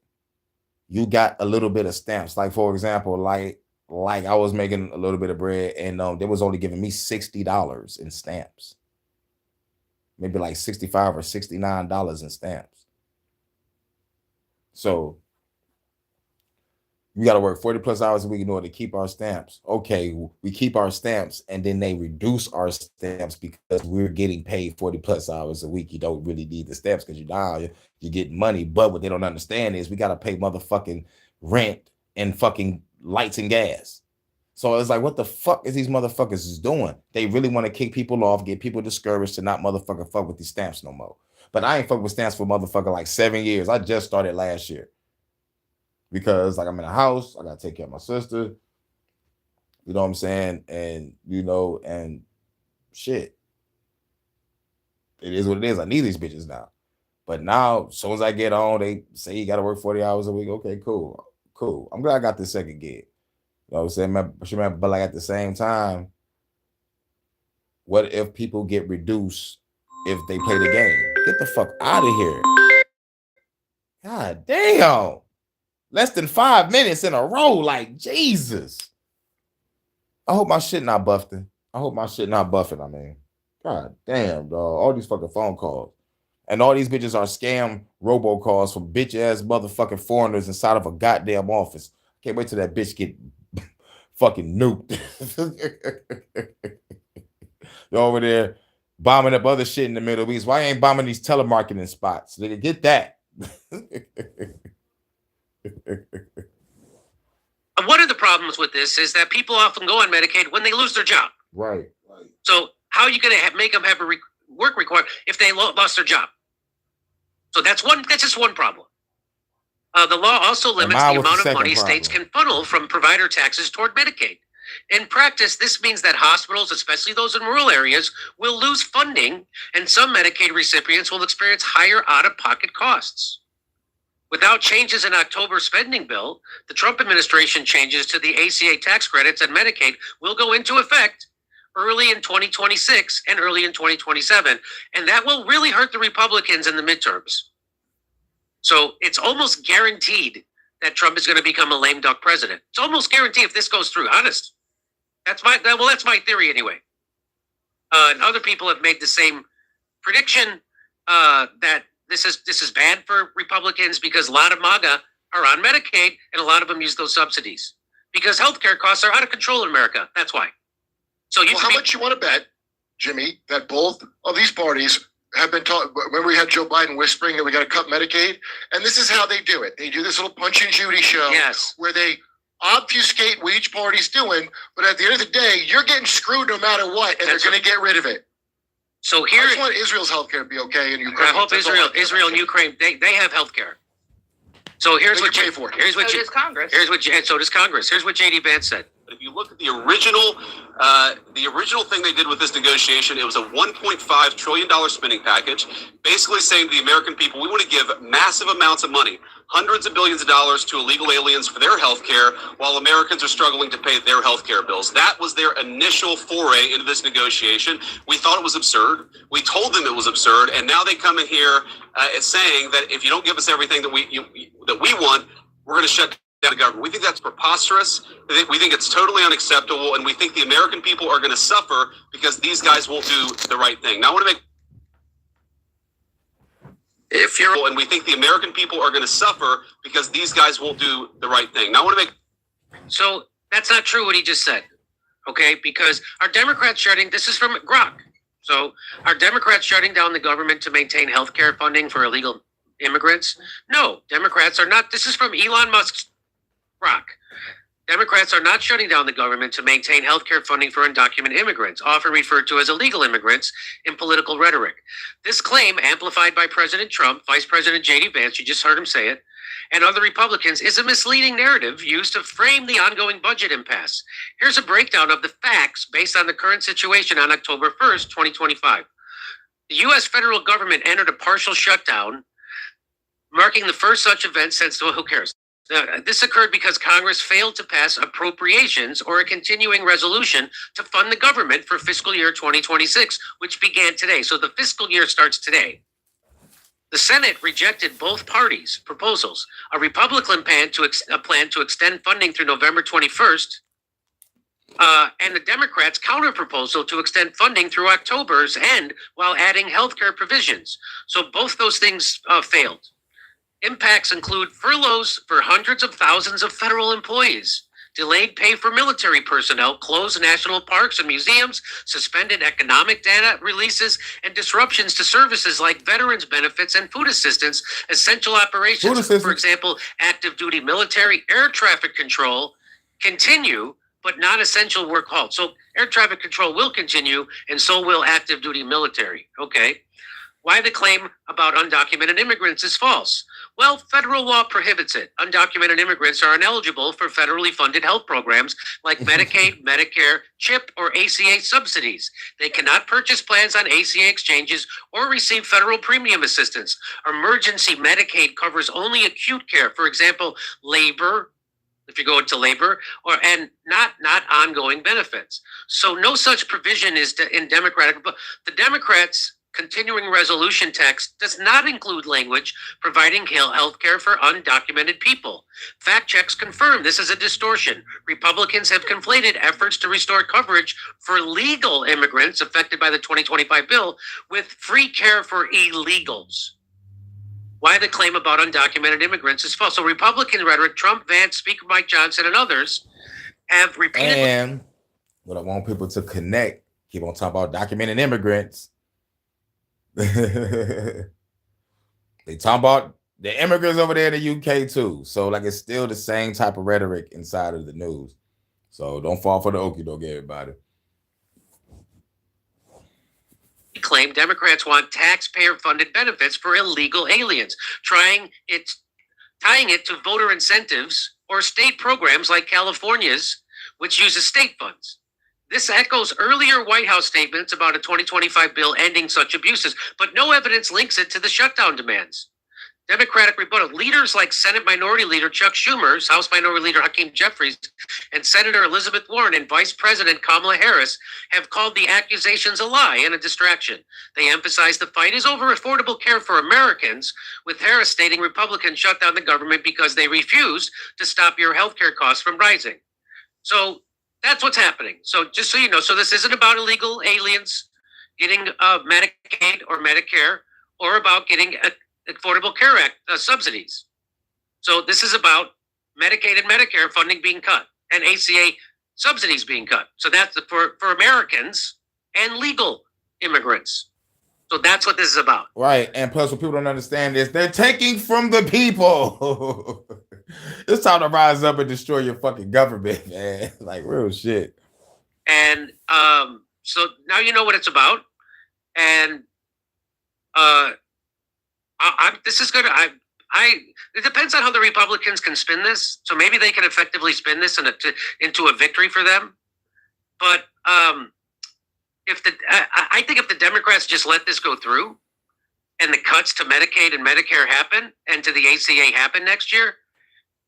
you got a little bit of stamps. Like for example, like I was making a little bit of bread, and they was only giving me $60 in stamps, maybe like $65 or $69 in stamps. So we got to work 40 plus hours a week in order to keep our stamps. Okay, we keep our stamps, and then they reduce our stamps because we're getting paid 40 plus hours a week. You don't really need the stamps because you're getting money. But what they don't understand is we got to pay motherfucking rent and fucking lights and gas. So it's like, what the fuck is these motherfuckers is doing? They really want to kick people off, get people discouraged to not motherfucking fuck with these stamps no more. But I ain't fuck with stamps for motherfucker like 7 years. I just started last year. Because like I'm in a house, I gotta take care of my sister. You know what I'm saying? And and shit. It is what it is. I need these bitches now. But now, as soon as I get on, they say you gotta work 40 hours a week. Okay, cool. I'm glad I got this second gig. You know what I'm saying? But like at the same time, what if people get reduced if they play the game? Get the fuck out of here. God damn. Less than 5 minutes in a row, like Jesus. I hope my shit not buffing. I mean, god damn, dog. All these fucking phone calls. And all these bitches are scam robocalls from bitch ass motherfucking foreigners inside of a goddamn office. Can't wait till that bitch get fucking nuked. You're over there bombing up other shit in the Middle East. Why ain't bombing these telemarketing spots? Nigga, get that. one of the problems with this is that people often go on Medicaid when they lose their job. Right. So how are you going to make them have a work requirement if they lost their job? So that's just one problem. The law also limits the amount of money states can funnel from provider taxes toward Medicaid. In practice, this means that hospitals, especially those in rural areas, will lose funding, and some Medicaid recipients will experience higher out-of-pocket costs. Without changes in October's spending bill, the Trump administration changes to the ACA tax credits and Medicaid will go into effect early in 2026 and early in 2027, and that will really hurt the Republicans in the midterms. So it's almost guaranteed that Trump is going to become a lame duck president. It's almost guaranteed if this goes through. Honest, that's my theory anyway. And other people have made the same prediction that this is bad for Republicans because a lot of MAGA are on Medicaid and a lot of them use those subsidies because healthcare costs are out of control in America. That's why. So how much you want to bet, Jimmy, that both of these parties have been taught? Remember, we had Joe Biden whispering that we got to cut Medicaid, and this is how they do it. They do this little Punch and Judy show, where they obfuscate what each party's doing, but at the end of the day, you're getting screwed no matter what, and they're going to get rid of it. So here, I just want Israel's healthcare to be okay in Ukraine. I hope Israel and Ukraine they have healthcare. So here's what pay for. Here's what So does Congress. And so does Congress. Here's what JD Vance said. If you look at the original thing they did with this negotiation, it was a $1.5 trillion spending package, basically saying to the American people, we want to give massive amounts of money, hundreds of billions of dollars to illegal aliens for their health care, while Americans are struggling to pay their health care bills. That was their initial foray into this negotiation. We thought it was absurd. We told them it was absurd, and now they come in here saying that if you don't give us everything that we want, we're going to shut down the government. We think that's preposterous. We think it's totally unacceptable, and we think the American people are going to suffer because these guys won't do the right thing. Now, I want to make and we think the American people are going to suffer because these guys won't do the right thing. Now, I want to make. So that's not true what he just said, okay? Because our Democrats shutting. This is from Grok. So are Democrats shutting down the government to maintain health care funding for illegal immigrants? No, Democrats are not. This is from Elon Musk's Grok. Democrats are not shutting down the government to maintain health care funding for undocumented immigrants, often referred to as illegal immigrants in political rhetoric. This claim, amplified by President Trump, Vice President JD Vance, you just heard him say it, and other Republicans, is a misleading narrative used to frame the ongoing budget impasse. Here's a breakdown of the facts based on the current situation on October 1st, 2025. The U.S. federal government entered a partial shutdown, marking the first such event since, well, who cares? This occurred because Congress failed to pass appropriations or a continuing resolution to fund the government for fiscal year 2026, which began today. So the fiscal year starts today. The Senate rejected both parties' proposals, a Republican plan to extend funding through November 21st, and the Democrats' counterproposal to extend funding through October's end while adding healthcare provisions. So both those things failed. Impacts include furloughs for hundreds of thousands of federal employees, delayed pay for military personnel, closed national parks and museums, suspended economic data releases, and disruptions to services like veterans benefits and food assistance, essential operations. For example, active duty military, air traffic control continue, but not essential work halt. So air traffic control will continue, and so will active duty military. Okay. Why the claim about undocumented immigrants is false? Well, federal law prohibits it. Undocumented immigrants are ineligible for federally funded health programs like Medicaid, Medicare, CHIP, or ACA subsidies. They cannot purchase plans on ACA exchanges or receive federal premium assistance. Emergency Medicaid covers only acute care, for example, labor, if you go into labor, and not ongoing benefits. So no such provision is in Democratic. But the Democrats' continuing resolution text does not include language providing health care for undocumented people. Fact checks confirm this is a distortion. Republicans have conflated efforts to restore coverage for legal immigrants affected by the 2025 bill with free care for illegals. Why the claim about undocumented immigrants is false. So Republican rhetoric, Trump, Vance, Speaker Mike Johnson, and others have repeatedly. And what I want people to connect, keep on talking about documented immigrants. They talk about the immigrants over there in the UK too. So like it's still the same type of rhetoric inside of the news. So don't fall for the okie doke, everybody. Claim Democrats want taxpayer-funded benefits for illegal aliens, tying it to voter incentives or state programs like California's, which uses state funds. This echoes earlier White House statements about a 2025 bill ending such abuses, but no evidence links it to the shutdown demands. Democratic rebuttal. Leaders like Senate Minority Leader Chuck Schumer, House Minority Leader Hakeem Jeffries, and Senator Elizabeth Warren and Vice President Kamala Harris have called the accusations a lie and a distraction. They emphasize the fight is over affordable care for Americans, with Harris stating Republicans shut down the government because they refused to stop your health care costs from rising. So that's what's happening. So just so you know, so this isn't about illegal aliens getting Medicaid or Medicare or about getting Affordable Care Act subsidies. So this is about Medicaid and Medicare funding being cut and ACA subsidies being cut. So that's for Americans and legal immigrants. So that's what this is about. Right. And plus, what people don't understand is they're taking from the people. It's time to rise up and destroy your fucking government, man. Like real shit. And so now you know what it's about. And this is gonna. It depends on how the Republicans can spin this. So maybe they can effectively spin this into a victory for them. But I think if the Democrats just let this go through, and the cuts to Medicaid and Medicare happen, and to the ACA happen next year,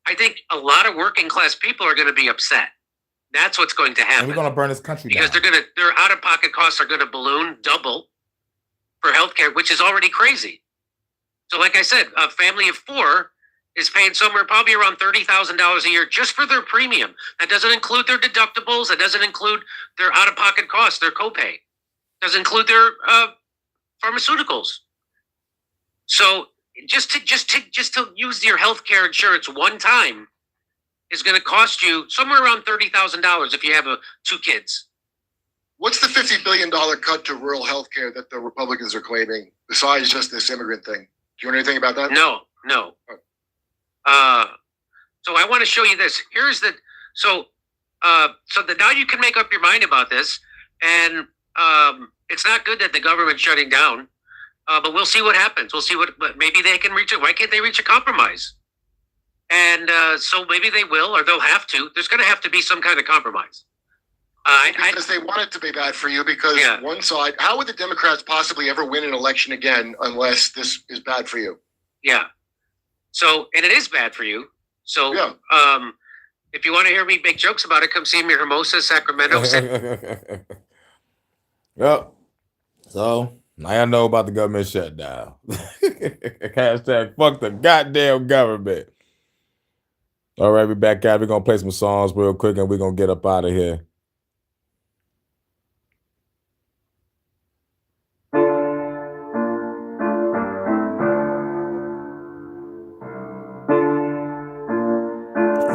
I think a lot of working class people are going to be upset. That's what's going to happen. And we're going to burn this country because down. Their out-of-pocket costs are going to balloon, double for healthcare, which is already crazy. So like I said, a family of 4 is paying somewhere probably around $30,000 a year just for their premium. That doesn't include their deductibles. That doesn't include their out-of-pocket costs, their copay. Doesn't include their pharmaceuticals. So just to use your healthcare insurance one time is going to cost you somewhere around $30,000 if you have 2 kids. What's the $50 billion cut to rural health care that the Republicans are claiming, besides just this immigrant thing? Do you know anything about that? No. So I want to show you this. Here's the now you can make up your mind about this, and it's not good that the government's shutting down, but we'll see what happens. We'll see but maybe they can reach it. Why can't they reach a compromise? And so maybe they will, or they'll have to. There's going to have to be some kind of compromise. Because they want it to be bad for you, because one side, how would the Democrats possibly ever win an election again unless this is bad for you? Yeah. So, and it is bad for you. So, if you want to hear me make jokes about it, come see me in Hermosa, Sacramento. Yep. So, now I know about the government shutdown. Hashtag fuck the goddamn government. All right, we're back out. We're going to play some songs real quick and we're going to get up out of here.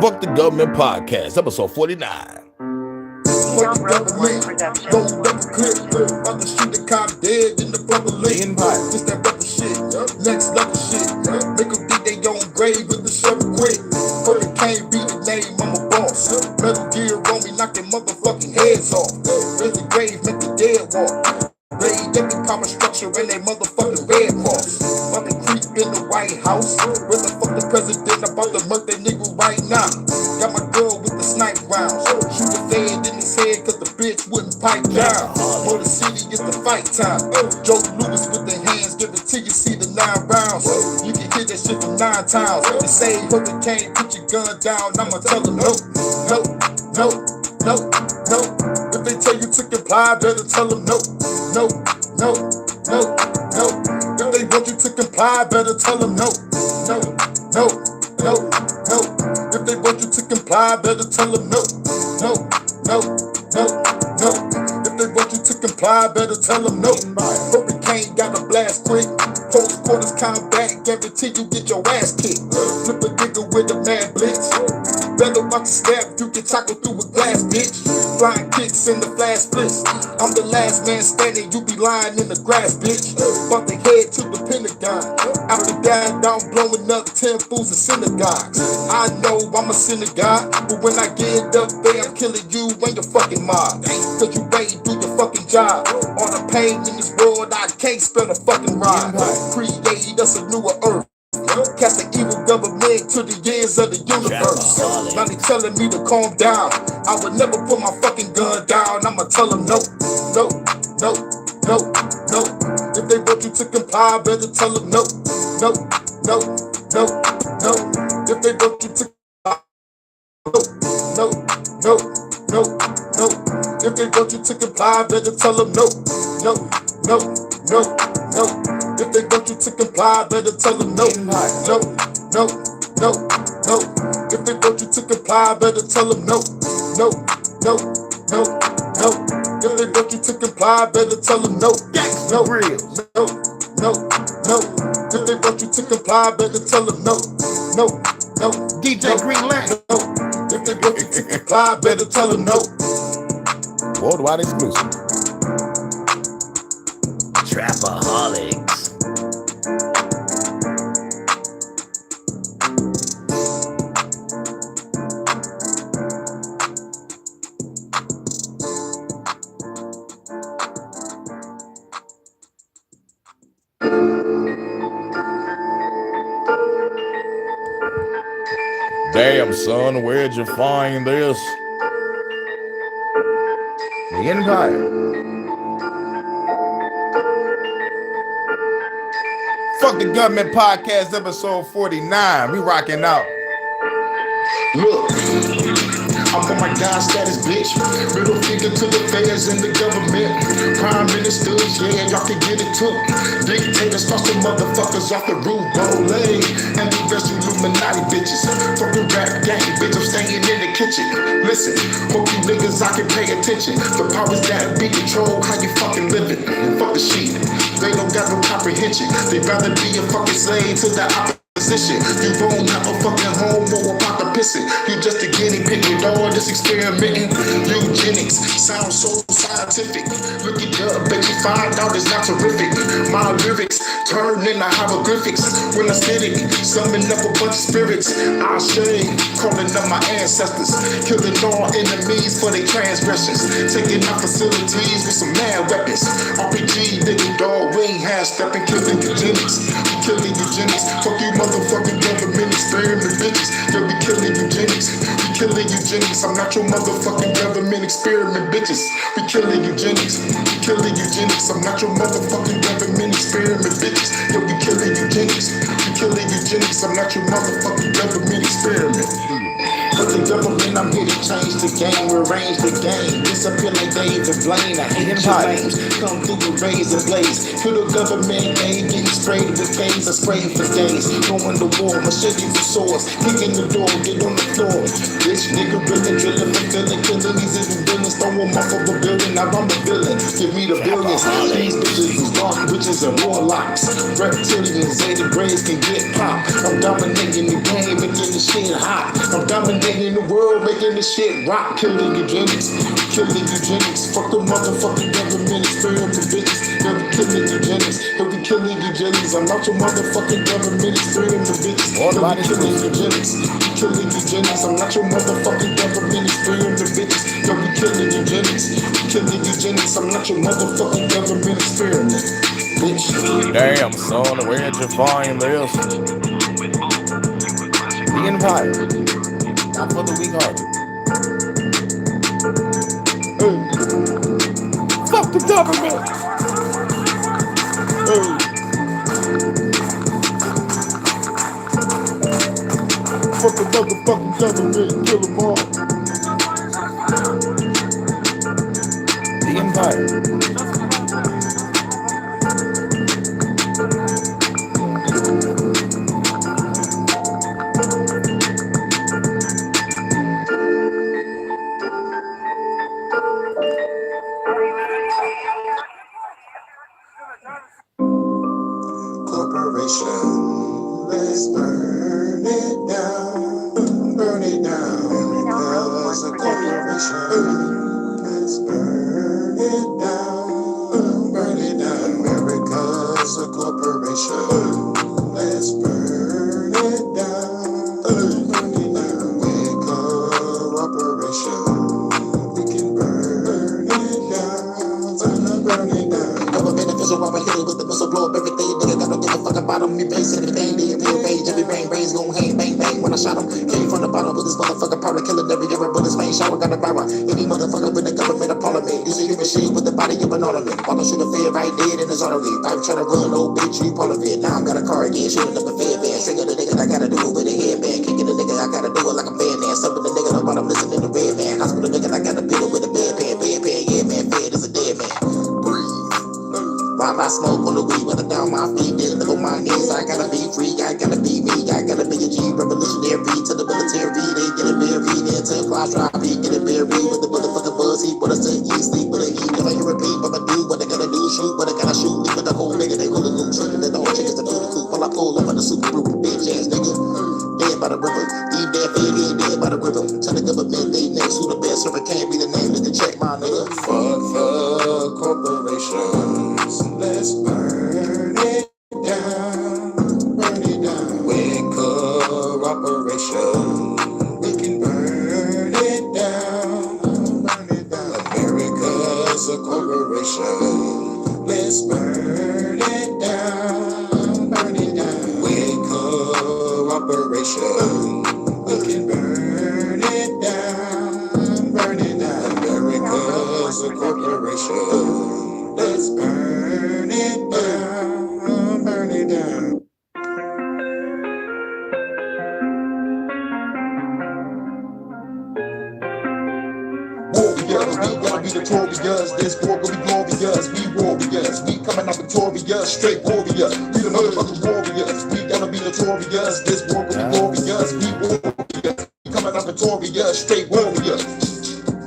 Fuck the Government Podcast, episode 49. Fuck the government, don't double clip. About to shoot the cop dead in the public lake. Just that rubber shit, next level shit. Make them think they on grave with the shovel quick. But it can't be the name, I'm a boss. Metal gear on me, knock their motherfucking heads off. There's the grave, make the dead walk. Raid every common structure and they motherfucking red cross. About to creep in the White House. Where the fuck the president about to murder that nigga right now? Got my girl with the snipe rounds. Shoot the fed in his head cause the bitch wouldn't pipe down. Motor City is the fight time. Joe Louis with the hands, give it to you, see the 9 rounds. You can hit that shit from 9 times. They say hurricane, put your gun down. I'ma tell them no. If they tell you to comply, better tell them no. If they want you to comply, better tell them no. If they want you to comply, better tell them no. If they want you to comply, better tell them no. Hurricane got a blast quick. Close quarters combat, guarantee you get your ass kicked. Flip a nigga with a mad blitz. Better watch the step, you can tackle through a glass, bitch. Flying kicks in the flash splits. I'm the last man standing, you be lying in the grass, bitch. Bump the head to the Pentagon. After that, I'm blowing up 10 fools in synagogues. I know I'm a synagogue, but when I get up there, I'm killing you and your fucking mob. Cause you ain't do your fucking job. All the pain in this world, I can't spell a fucking rhyme. Create us a newer earth. Cast the evil government to the years of the universe. Now they telling me to calm down. I would never put my fucking gun down. I'ma tell them no. If they want you to comply, better tell them no. If they want you to comply, no. If they want you to comply, better tell them no. If they want you to comply, better tell them no. If they want you to comply, better tell them no. If they want you to comply, better tell them no. If they want you to comply, better tell them no. DJ Greenland. No. If they want you to comply, better tell them no. Worldwide exclusive. Trapaholics. Damn, son, where'd you find this? The Empire. Fuck the Government Podcast, episode 49. We rocking out. Look, I'm on my God status, bitch. Middle finger to the feds and the government. Prime ministers, yeah, y'all can get it too. Dictators, toss the motherfuckers off the roof, Bolay. And the rest of Illuminati bitches. Fuck the rap gang, bitch, I'm staying in the kitchen. Listen, hope you niggas I can pay attention. The powers that be control how you fucking living. Fuck the shit, they don't got no comprehension. They rather be a fucking slave to the opposition. You won't have a fucking home or a pot of pissing. You just a guinea pig with all this experimenting. Eugenics sounds so scientific. Look it up, bet you find out it's not terrific. My lyrics turn into hieroglyphics. When I spit it, summon up a bunch of spirits. I shade, calling up my ancestors. Killing all enemies for their transgressions. Taking out facilities with some mad weapons. RPG, nigga, dog, we ain't half-stepping. Killing eugenics, killing eugenics. Fuck you motherfucking government experiment bitches. Yeah, we killing eugenics, we killing eugenics. I'm not your motherfucking government experiment bitches. We killing eugenics, we killing eugenics. I'm not your motherfucking government experiment bitches. Yeah, we killing eugenics, we killing eugenics. I'm not your motherfucking government experiment. For the government, I'm here to change the game, rearrange the game. Disappear like David Blaine. I hate your names. Come through the razor blades. To the government game, getting sprayed with games. I spray for days. Going to war, machete for swords. Kicking the door, get on the floor. Rich nigga really drilling, fulfilling, killing these evil villains. Throw them off of a building. Now I'm a villain. Give me the billions. These bitches is dark witches and warlocks. Reptilians, Zeta Grays can get popped. I'm dominating the game, making the shit hot. I'm dominating in the world, making this shit rock. Killing eugenics, killing eugenics. Fuck the motherfucking government experiment bitches. Yeah, we killing eugenics, yeah, we killing eugenics. I'm not your motherfucking government experiment bitches. Yeah, we killing eugenics, killing eugenics. I'm not your motherfucking government experiment bitches. Yeah, we killing eugenics, killing eugenics. I'm not your motherfucking government experiment bitch. Damn, son, where'd you find this? The Empire. Not for the weak-hearted. Fuck the government. Fuck the motherfucking government, kill them all. The Empire. Let's burn it down, burn it down. Because a corporation. Let's burn it down, burn it down. America's a corporation. Let's burn it down, burn it down. With cooperation, we can burn it down, burn it down. Government official, while we're here with the missile blow up everything. Nigga got no give a fuck about them. You base everything, they appeal page. Every brain's gon' hang, bang, bang. When I shot him, came from the bottom with this motherfucker powder, killing every ever, but his main shower got a power. Any motherfucker with the government of parliament. Use a human shit with the body of an ornament. Wanna shoot a fair right dead in his artery. Pipe trying to run, old bitch, you part of it. Now I'm got a car again, shooting up a fair band. Singing the nigga I gotta do it with a headband. Kicking the nigga I gotta do it like a bandman. Stumping the nigga the bottom, listening to red man. Hospital nigga I gotta beat it with a bedpan. Yeah man, fed is a dead man. While I smoke on the weed, when I down my feet, then look on my knees. I gotta be free, I gotta be me, I gotta be a G, revolutionary to the military. They get it buried, then 10 flies drop, he get it buried with the motherfucking buzz. He put us to eat, sleep with a heat, never hear repeat, but I do what I gotta do, shoot what I gotta shoot, leave with the whole nigga, they holding them, shooting at all chickens, the food, pull up full up on the super group, bitch ass nigga. Dead by the river, leave that fed head dead by the river. Tell the government they next, who the best server can't be the name, nigga, check my nigga. Fuck the corporations, let's burn it down, burn it down. With cooperation, we can burn it down, burn it down. America's a corporation, let's burn it down, burn it down. With cooperation, we can burn it down, burn it down. America's a corporation, let's burn it down, burn it down. Warriors, we gonna be notorious. This war gonna be glorious. We warriors, we coming out victorious. Straight warriors, we the motherfucking warriors. We gonna be notorious. This war gonna be glorious. We warriors, we coming out victorious. Straight warriors.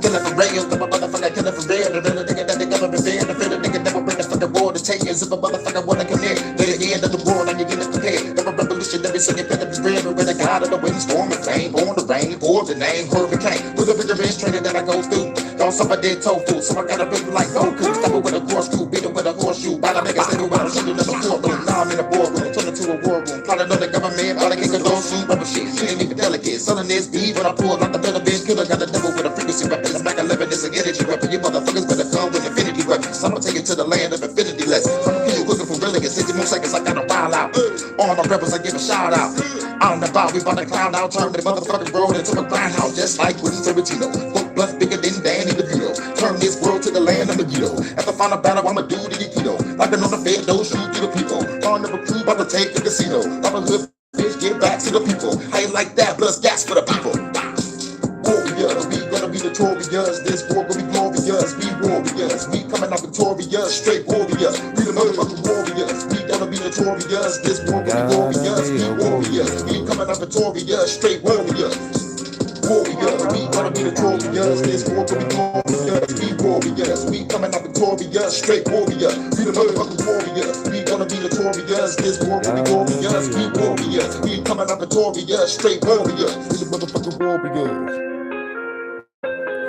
Killing for real, the motherfucker killing for real. The nigga that they government fear, the nigga never bring the fucking war to take us. If a motherfucker wanna come here, let it end of the world and you get it prepared. The revolutionary second better be real, but with the god of the wind, storm and flame, born the rain, for the name, hurricane. With a bigger range training that I go through. Don't suffer dead tofu, so I gotta build like Goku. Stop it with a corkscrew, beat it with a horseshoe. By the nigga stable when I'm shooting in the courtroom. Now I'm in a boardroom, turn into a war room. Plotting on the government, all the king of those shoes, rubber shit. She ain't even delicate. Selling this beef when I pull like the better bitch killer. Got the devil with a frequency weapon. It's Mac 11, it's an energy weapon. You motherfuckers better come with infinity weapons. I'ma take you to the land of infinity less. From the people looking for really, in 60 more seconds, I gotta wild out. All my rebels, I give a shout out. On the bar, we bout to clown out. Turn the motherfucking road into a grindhouse, just like Quentin Tarantino. Fuck blood bigger than Danny DeVito. Turn this world to the land of Megiddo. At the final battle, I'ma do the Aikido. Like on the fed, those shoot to the people. On the crew, about to take the casino. I'm a hood bitch, get back to the people. How you like that? Blood's gas for the people. Warriors, we gonna be notorious. This war gonna be glorious. We warriors, we coming out victorious. Straight warriors, we the motherfucking warriors. We gonna be notorious. This war gonna be glorious. We warriors, we coming out victorious. Straight warriors. Warriors, we gonna be notorious. This war gonna be glorious. We warriors, we coming out victorious. Straight warriors, we the motherfucking warriors. We gonna be notorious. This war gonna be glorious. We warriors, we coming out victorious. Straight warriors, we the motherfucking warriors.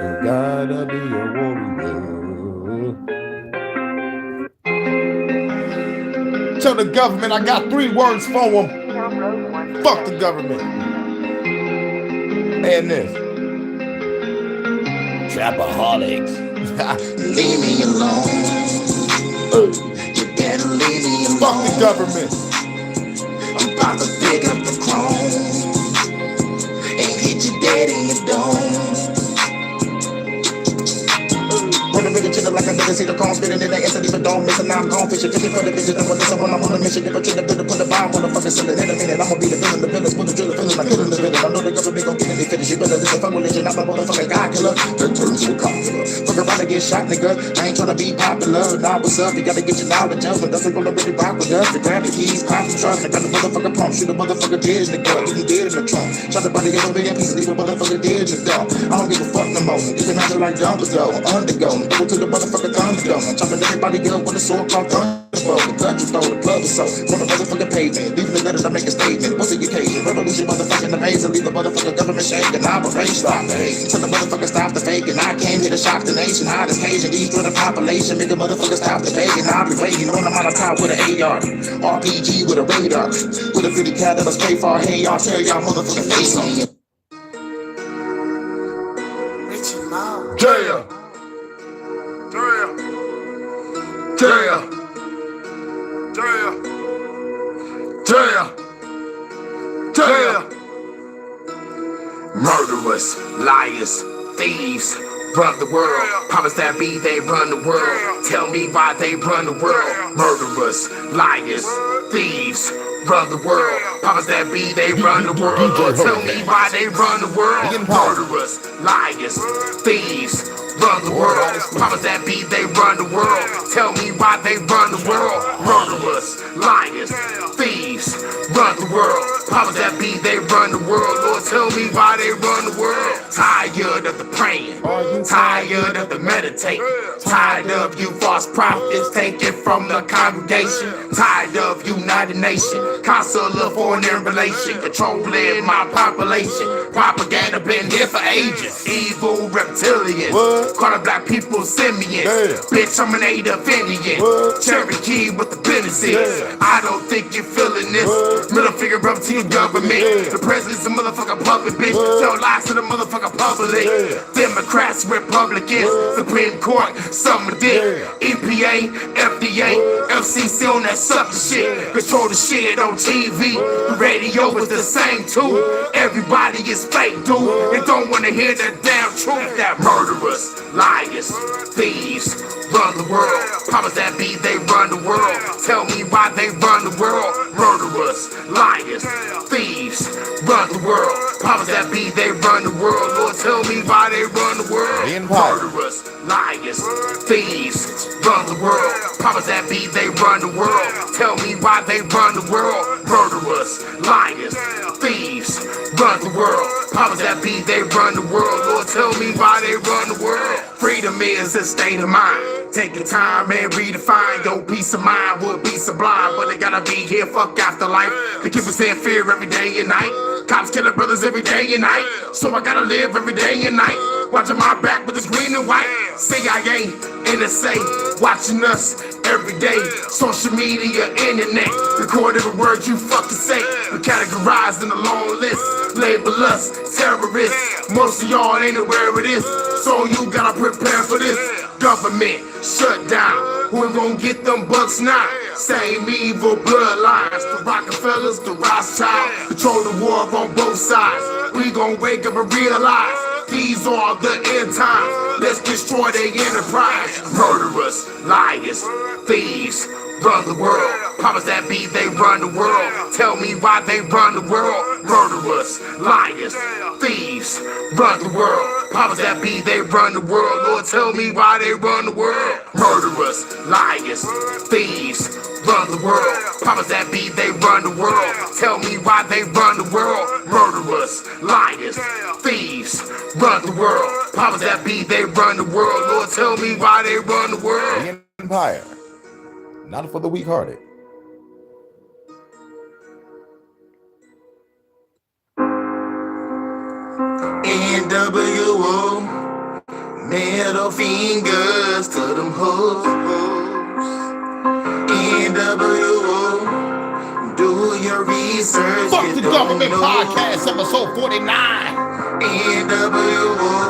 You gotta be a warrior. Tell the government I got 3 words for them. Fuck the government. And this. Trapaholics. Leave me alone. You better leave me alone. Fuck the government. I'm about to pick up the chrome and hit you dead in your dome. Run a nigga chillin' like I never see the cone spittin' in the instant, even don't miss it. Now I'm gone fishing, fishing for the vision. I'm listen when I'm on a mission. If I try to build put the bomb on the fucking cylinder in a minute, I'ma be the villain, the villains, put the drill, feeling like killing the villain. I know the government gon' get it, finish it, but this is fuck religion. I'm a motherfucking God killer, turn to a cop killer. Fuck around and get shot, nigga. I ain't tryna be popular. Nah, what's up? You gotta get your knowledge up, but doesn't gonna really rock with us. To grab the keys, pop the trunk, I got the motherfucker pump, shoot the motherfucker dead in the gun, you dead in the trunk. Try to body get over in pieces, leave a motherfucker dead in the dump. I don't give a fuck no more. You can handle like Dumbledore, undergo, go to the motherfucker. Thunderdome. I'm chopping everybody up with a sword called Thunderstorm. The gun you throw, the club is so. On the motherfucking pavement. Leaving the letters, I make a statement. What's the occasion? Revolution, motherfucking amazing. Leave the motherfucking government shaking. Operation stop the hate. Tell the motherfucker stop the faking. I came here to shock the nation. Hottest Cajun. Destroy the population. Make the motherfucker stop the begging. I'll be waiting on the out of top with an AR. RPG with a radar. With a 50 cat that'll spray for. Hey, y'all, tear y'all motherfucking face on you. Jaya! Murderers, liars, thieves, run the world. Promise that be they run the world. Tell me why they run the world. Murderers, liars, thieves, run the world. powers that be, they run the world. Lord, tell me why they run the world. Murderers, liars, thieves, run the world. Powers that be, they run the world. Tell me why they run the world. Murderers, liars, thieves, run the world. Powers that be, they run the world. Lord, tell me why they run the world. Tired of the praying, tired of the meditate, tired of you false prophets taken from the congregation, tired of United Nations, consular foreign relation, controlling my population. Propaganda been here for ages. Evil reptilians, calling black people simians. Bitch, I'm an native Indian. Cherokee with the businesses. I don't think you're feeling this. Middle finger up to your government. The president's a motherfucking puppet, bitch. Tell lies to the motherfucking public. Democrats, Republicans, Supreme Court, some of it. EPA, FDA, FCC on that sucker shit. Control the shit on TV. The radio is the same too. Everybody is fake, dude. They don't wanna hear the damn truth. That murderers, liars, thieves, run the world. Powers that be, they run the world. Tell me why they run the world. Murderers, liars, thieves, run the world. Powers that be, they run the world. Lord, tell me why they run the world. Murderers, liars, thieves, run the world. Powers that be, they run the world. Tell me why they run the world. Murderers, liars, thieves, run the world. Powers that be, they run the world. Lord, tell me why they run the world. Freedom is a state of mind. Take your time and redefine your peace of mind would be sublime, but it gotta be here, fuck afterlife. They keep us in fear every day and night. Cops killing brothers every day and night. So I gotta live every day and night. Watching my back with this green and white. CIA, NSA, watching us every day. Social media, internet, record every word you fucking say. We categorized in a long list. Label us terrorists. Most of y'all ain't aware of this, so you gotta prepare for this. Government shutdown. Who gon' get them bucks now? Same evil bloodlines. The Rockefellers, the Rothschilds, control the war on both sides. We gon' wake up and realize these are the end times. Let's destroy their enterprise. Murderers, liars, thieves, run the world. Powers that be, they run the world. Tell me why they run the world. Murderers, liars, thieves, run the world. Powers that be, they run the world. Lord, tell me why they run the world. Murderers, liars, thieves, run the world. Powers that be, they run the world. Tell me why they run the world. Murderers, liars, thieves, run the world. Powers that be, they run the world. Lord, tell me why they run the world. Empire, not for the weak-hearted. NWO, middle fingers to them hoes. NWO, do your research. Fuck the Government Podcast, episode 49. NWO,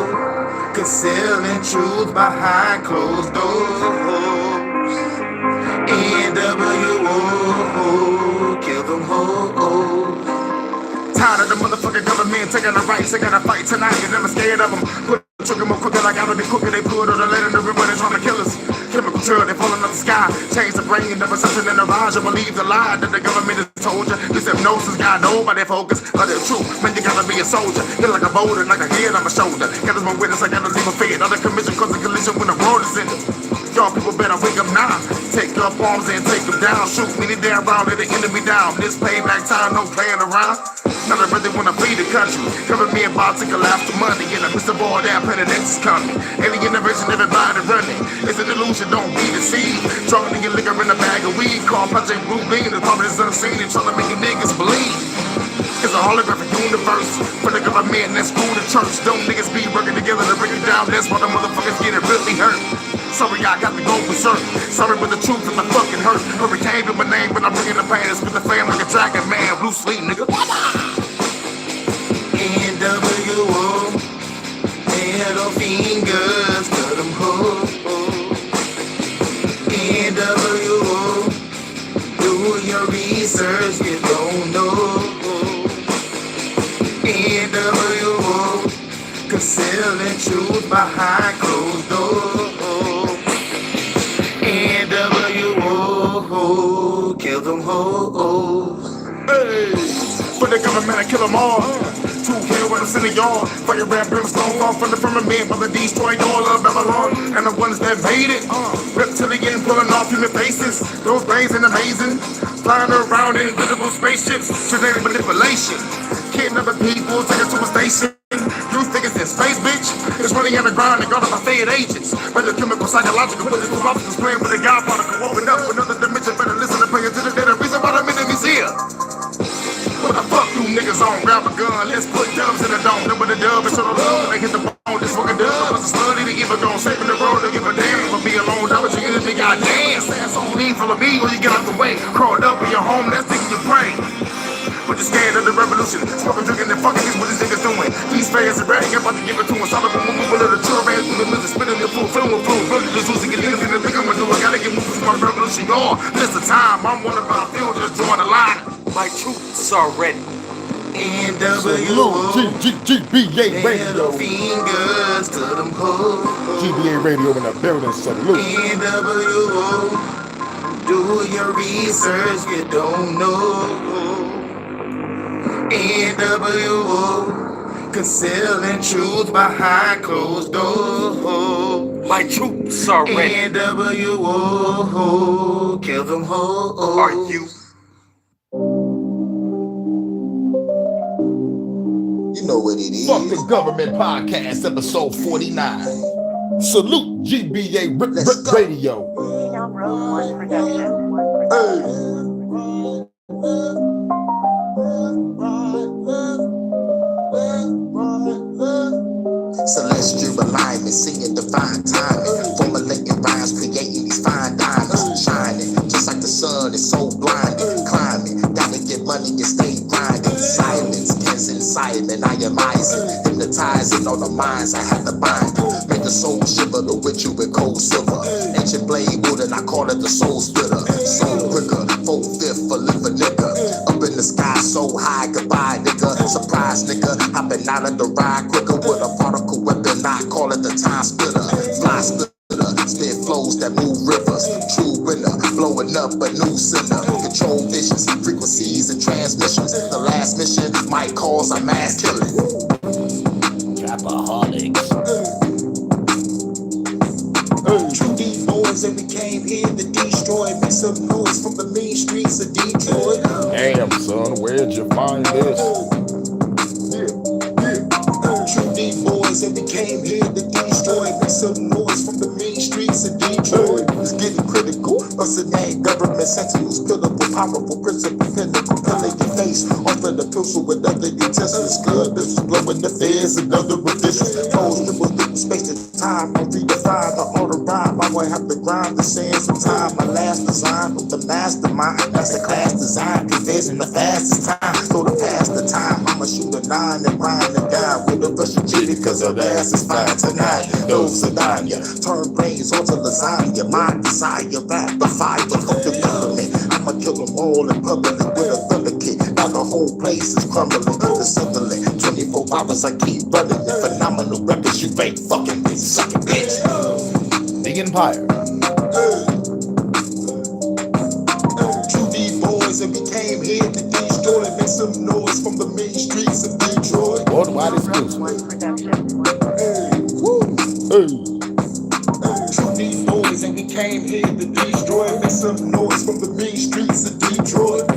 concealing truth behind closed doors. NWO, kill them hoes. Tired of the motherfucking government taking the rights. I gotta fight tonight, and I'm scared of them. Put the trigger more quicker like I know they cooking. They put on the lead in the river, they trying to kill us. Chemical trail, they falling out the sky. Change the brain, the perception and the rise. You believe the lie that the government has told you. This hypnosis got nobody focus. But the truth, man, you gotta be a soldier. Feel like a boulder, like a head on my shoulder. Got this one witness, I gotta leave a fed. Other commission cause a collision when the road is in it. Y'all people better wake up now. Take up arms and take them down. Shoot me the damn round, let the enemy down. This payback time, no playing around. Now I really wanna flee the country. Cover me about to collapse the money. In the midst of all that, presidents is coming. Alien invasion, everybody running. It's a delusion, don't be deceived. Drunk nigga liquor in a bag of weed. Call Project Blue Bean, the problem is unseen. And trying to make you niggas believe. It's a holographic universe. For the government, that's school to church. Don't niggas be working together to bring it down. That's why the motherfuckers get it really hurt. Sorry, I got to go berserk. Sorry, but the truth is the fucking hurt. Hurricane in my name, but I'm bringing the pain. Spit the fame like a dragon, man. Blue sleep, nigga. NWO, middle fingers to them hoes. NWO, do your research, you don't know. NWO, concealing truth behind closed doors. NWO, kill them hoes. Hey. the government, I kill them all. 2K with us in the yard. Fire rap, brimstone, fall from the firmament. But the destroyed all of Babylon. And the ones that made it. Reptilian pulling off human faces. Those brains and amazing. Flying around in invisible spaceships. Genetic manipulation. Kidnapping people, take it to a station. You think it's in space, bitch? It's running underground and guarded by fed agents. Better chemical, psychological, political officers playing with a god particle. Open up another dimension, better listen to pay attention to the reason why the enemy's here. What the fuck you niggas on? Grab a gun, let's put dubs in the dome. Number the dub and show the love when they hit the bone. This fucking dub was a study to even go saving the road. Don't give a damn for be alone. That was your enemy, goddamn. Ass on me, full of me, or you get out the way. Crawled up in your home, that's thinking you pray. But you're scared of the revolution. Smoking, drinking, and fucking is what these niggas doing. These fans are ready, I'm about to give it to them. Solid boom, boom, little chill, man, through the music, spinning the food, filling with food. Really just losing, get niggas in the thing I'm gonna do. I gotta get moving for my revolution, y'all. This the time, I'm one about field, just drawing the line. My troops are ready. NWO, GBA Radio. Fingers to them hoes. GBA Radio in the building, salute. NWO, do your research, you don't know. NWO, concealing truth behind closed doors. My troops are ready. NWO, kill them hoes. Are you? You know what it is. Fuck the Government Podcast, episode 49. Salute GBA Radio. Celestial alignment, singing divine timing, formulating rhymes, creating these fine diamonds, shining just like the sun is so blinding, climbing, gotta get money and stay grinding, silence, Ken's inside, and I am Isaac, hypnotizing all the minds I have to bind, make the soul shiver, the ritual with cold silver, ancient blade wood and I call it the soul splitter, soul quicker, 4/5 for live a nigga, up in the sky so high, goodbye nigga, surprise nigga, hopping out of the ride quicker with a particle weapon, I call it the time splitter, fly splitter, spit flows that move rivers, true winner, blowing up a new sinner, control visions, frequencies and transmissions, the last mission might cause a mass killing. Trapaholics. True deep boys and we came here to destroy, make some noise from the mean streets of Detroit. Damn son, where'd you find this? True deep boys and we came here to destroy, make some noise from the mean streets of Detroit. It's getting critical, us and that government sentinels, pitiful, powerful, principle, pinnacle, pilling your face, off of the pistol with other utensils, good business, blowing the feds and other officials, pose nibbles, space and time, I redefine the order rhyme, I will have to grind the sands of time, my last design from the mastermind, that's the class design, convincing the fastest time, so to pass the time, I'ma shoot a 9 and rhyme and die with a Russian chitty, cause her ass is fine tonight, those are dying, turn brains onto lasagna, my desire, rap the fire of the government, I'ma kill them all in public with a thunder kick, now the whole place is crumbling, the Sutherland, 24 hours I keep running, phenomenal records, you ain't fucking with, sucking bitch. Big Empire. True deep boys and we came here to destroy, make some noise from the main streets of Detroit. Worldwide exclusive. True deep boys and we came here to destroy, make some noise from the main streets of Detroit.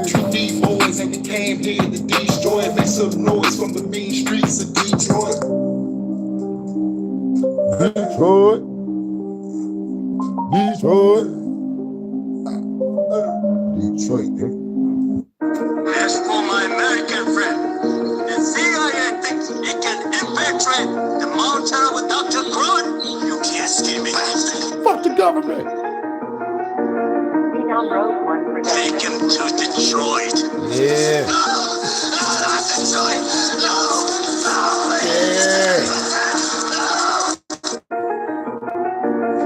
True deep boys and we came here to destroy, make some noise from the mean streets of Detroit. Detroit. As for my American friend, the CIA thinks it can infiltrate the mountain with Dr. Crud. You can't scare me. Fuck the government. Take him to Detroit. Yeah. Not Detroit. No. Yeah.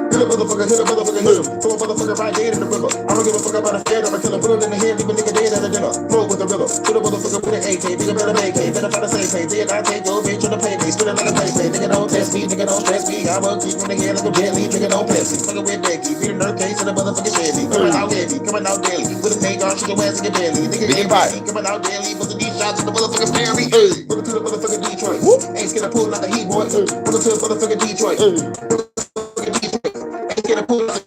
Hit a motherfucker, hit him. Throw a motherfucker right dead in the river. I don't give a fuck about a fed, I'ma kill a bullet in the head, leave a nigga dead at a dinner. Flow with the river. Hit a motherfucker with an AK, nigga better make it. Better find a safe place. Then I take your bitch on the pay me. Spit it like a play. Nigga don't test me, nigga don't stress me. I'ma keep from the head like a deadly. Nigga don't bless me. Fuckin' with Becky. case in the motherfucking belly. Coming out daily, with a name guard, shit your ass in your belly. Nigga ain't ready, coming out daily, with the knee shots in the motherfucking Perry. Welcome to the motherfucking Detroit. Ain't scared of pulling out the heat, boy. Welcome to the motherfucking Detroit. Ain't scared of pulling out.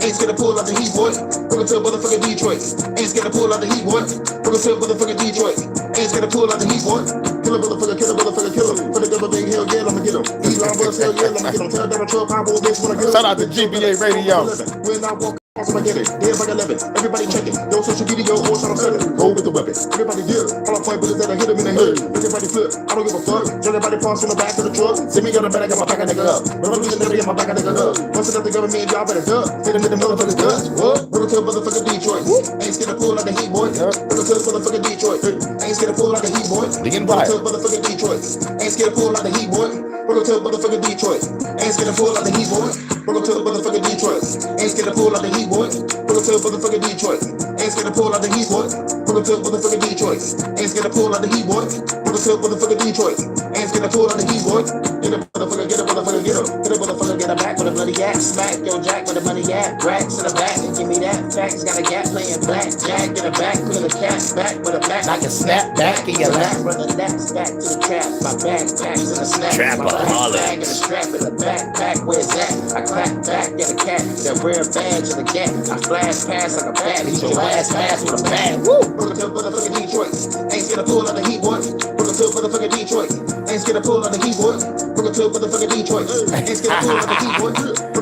Ain't scared to pull out the heat, boy. Welcome to motherfucking Detroit. Ain't scared to pull out the heat, boy. Welcome to motherfucking Detroit. Ain't scared to pull out the heat, boy. Kill a motherfucker, kill a motherfucker, kill him. For the government, hell yeah, I'ma get him. Elon Musk, hell yeah, I'ma get him. Tell Donald Trump, I will bitch when I get him. Shout out to GBA Radio. When I walk, I get it. Damn, like 11. Everybody check it. Yo, social media, yo, or I'm selling. Go with the weapon. Everybody get it. All I point bullets that I hit him in the head. Everybody flip. I don't give a fuck. Everybody pass in the back of the truck. See me on the back, I got my back, I nigga up. Revolutionary, get my back, I nigga up. Once another government, y'all better duck. Hit him in the motherfucking guts. What? Welcome to motherfucking Detroit. Ain't scared to pull out the heat, boy. Welcome to motherfucking Detroit. Ain't scared to pull out the heat, boy. Welcome to motherfucking Detroit. Ain't scared to pull out the heat, boy. Welcome to motherfucking Detroit. Ain't scared to pull out the heat, boy. Welcome to motherfucking Detroit. Ain't scared to pull out the heat, boy. Welcome to motherfucking Detroit. Ain't scared to pull out the heat, boy. Welcome to motherfucking Detroit. Ain't scared to pull out the heat, boy. Welcome to motherfucking Detroit. Ain't scared to pull out the heat, boy. Get a motherfucker, get a motherfucker, get him. Get a motherfucker, get a back with a bloody yak. Smack your jack with a money yak. Racks in the back and give me that. Facts got a gap playing black. Jack in the back, put a cat back with a back. Like a snap back in your lap. Run the naps back to the trap. My backpack's in a snap. My bag in a strap in the backpack. Where's that? I clap back at a cat. That rare badge in the gap. I flash past like a bat. Hit your ass fast with a bat. Woo! Welcome to motherfucking Detroit. Ain't scared to pull out the heat, boy. Welcome to motherfucking Detroit. Ain't scared to pull out the heat, boy. Welcome to motherfucking Detroit. Ain't scared to pull out the heat, boy.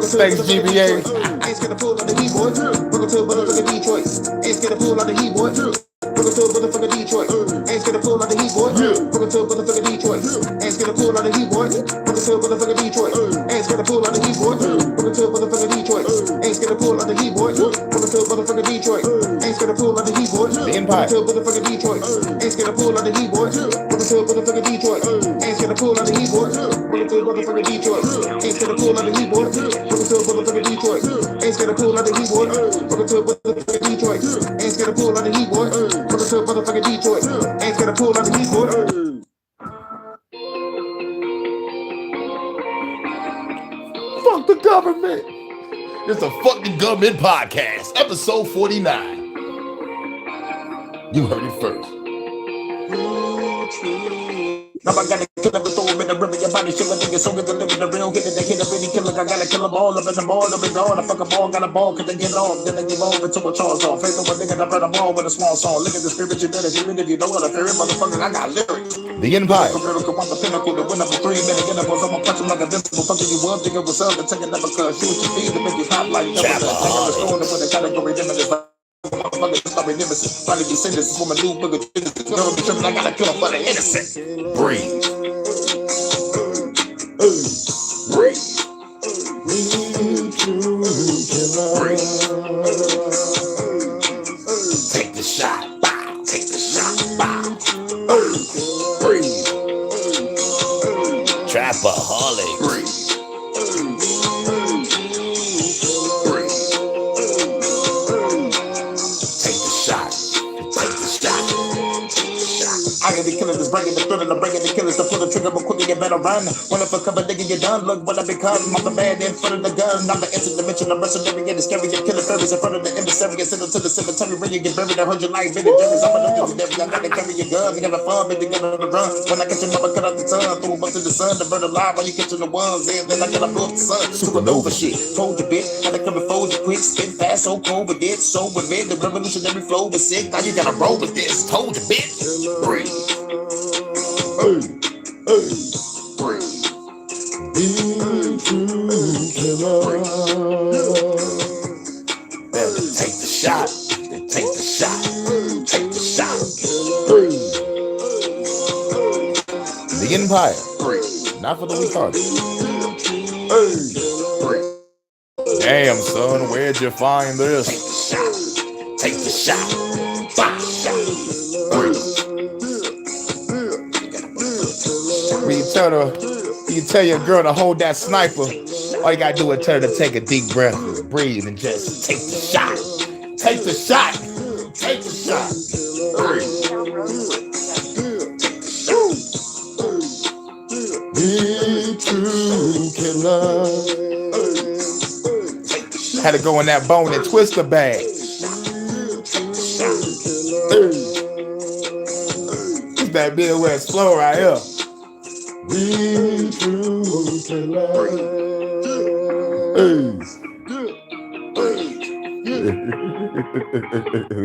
Thanks, GBA. Ain't scared to pull out the heat, boy. Welcome to motherfucking Detroit. Ain't scared to pull out the heat, boy. Welcome to motherfucking Detroit. Ain't scared to pull out the heat, boy. Welcome to motherfucking Detroit. Ain't scared to pull out the heat, boy. Welcome to motherfucking Detroit. Ain't scared to pull out the heat, boy. Welcome to motherfucking Detroit. Ain't scared to pull out the heat, boy. Welcome to motherfucking Detroit. Ain't scared to pull out the heat, boy. Welcome to motherfucking Detroit. Ain't scared to pull out the heat, boy. Welcome to motherfucking Detroit. Ain't scared to pull out the heat, boy. Welcome to motherfucking Detroit. Ain't scared to pull out the heat, boy. Welcome to motherfucking Detroit. Ain't scared to pull out the heat, boy. Welcome to motherfucking Detroit. Ain't scared to pull out the heat, boy. Welcome to motherfucking Detroit. Ain't scared to pull out the heat, boy. Fuck the government. It's the Fuck the Government Podcast, episode 49. You heard it first. Now I gotta kill every soul in the river, your body shivering, niggas so good to live in the real, hit it, they hit a really killer, I gotta kill them all, up in the ball, up in gone, I fuck a ball, got a ball, cause they get off, then they give over to a charge off, face over nigga, I burn a ball with a small song, look at the spirit, you better hear it if you know what I fear it, motherfucker, I got lyrics. The Empire. I'm the pinnacle, the winner for 3 minutes, intervals, I'ma punch him like a invincible, fucking you up, nigga, what's up, and take it never cause, shoot your feet, to make you hot like never, taking the store, and put the category, limited, motherfucker, stop me nemesis, finally be sentenced, for my new booger, girl, be tripping, I gotta kill him for the innocent. Breathe. Breathe. Take the shot. Bow. Take the shot. Bow. Breathe. Trapaholic. Breathe. Take the shot. Take the shot. I got the killers, bringing the thrill, and I'm bringing the killers to pull the trigger, but quicker you better run. When if a cover nigga, you're done. Look what I become. I'm the man in front of the gun. I'm the interdimensional mercenary, and the scary, and killing fairies in front of the emissary, and send them to the cemetery where you get buried. 100 life in the juries. I'm a legendary. I gotta carry your gun. You have fun, but you gotta run. When I catch your mother, cut out the tongue, throw them up to the sun, to burn alive while you catching the ones. And then I gotta blow up the sun. Supernova shit. Told you, bitch. Had to come and fold you quick. Spin fast, so cold, but it so with it. The revolutionary flow was sick. Now you gotta roll with this. Told you, bitch. Breathe. Breathe. Take the shot. Take the shot. Take the shot. The Empire. Not for the weak-hearted. Damn, son, where'd you find this? Take the shot. You tell your girl to hold that sniper. All you gotta do is tell her to take a deep breath, breathe, and just take the shot. Take the shot. Take the shot. Had to go in that bone and twist the bag. It's that Midwest flow right here. Be true to love.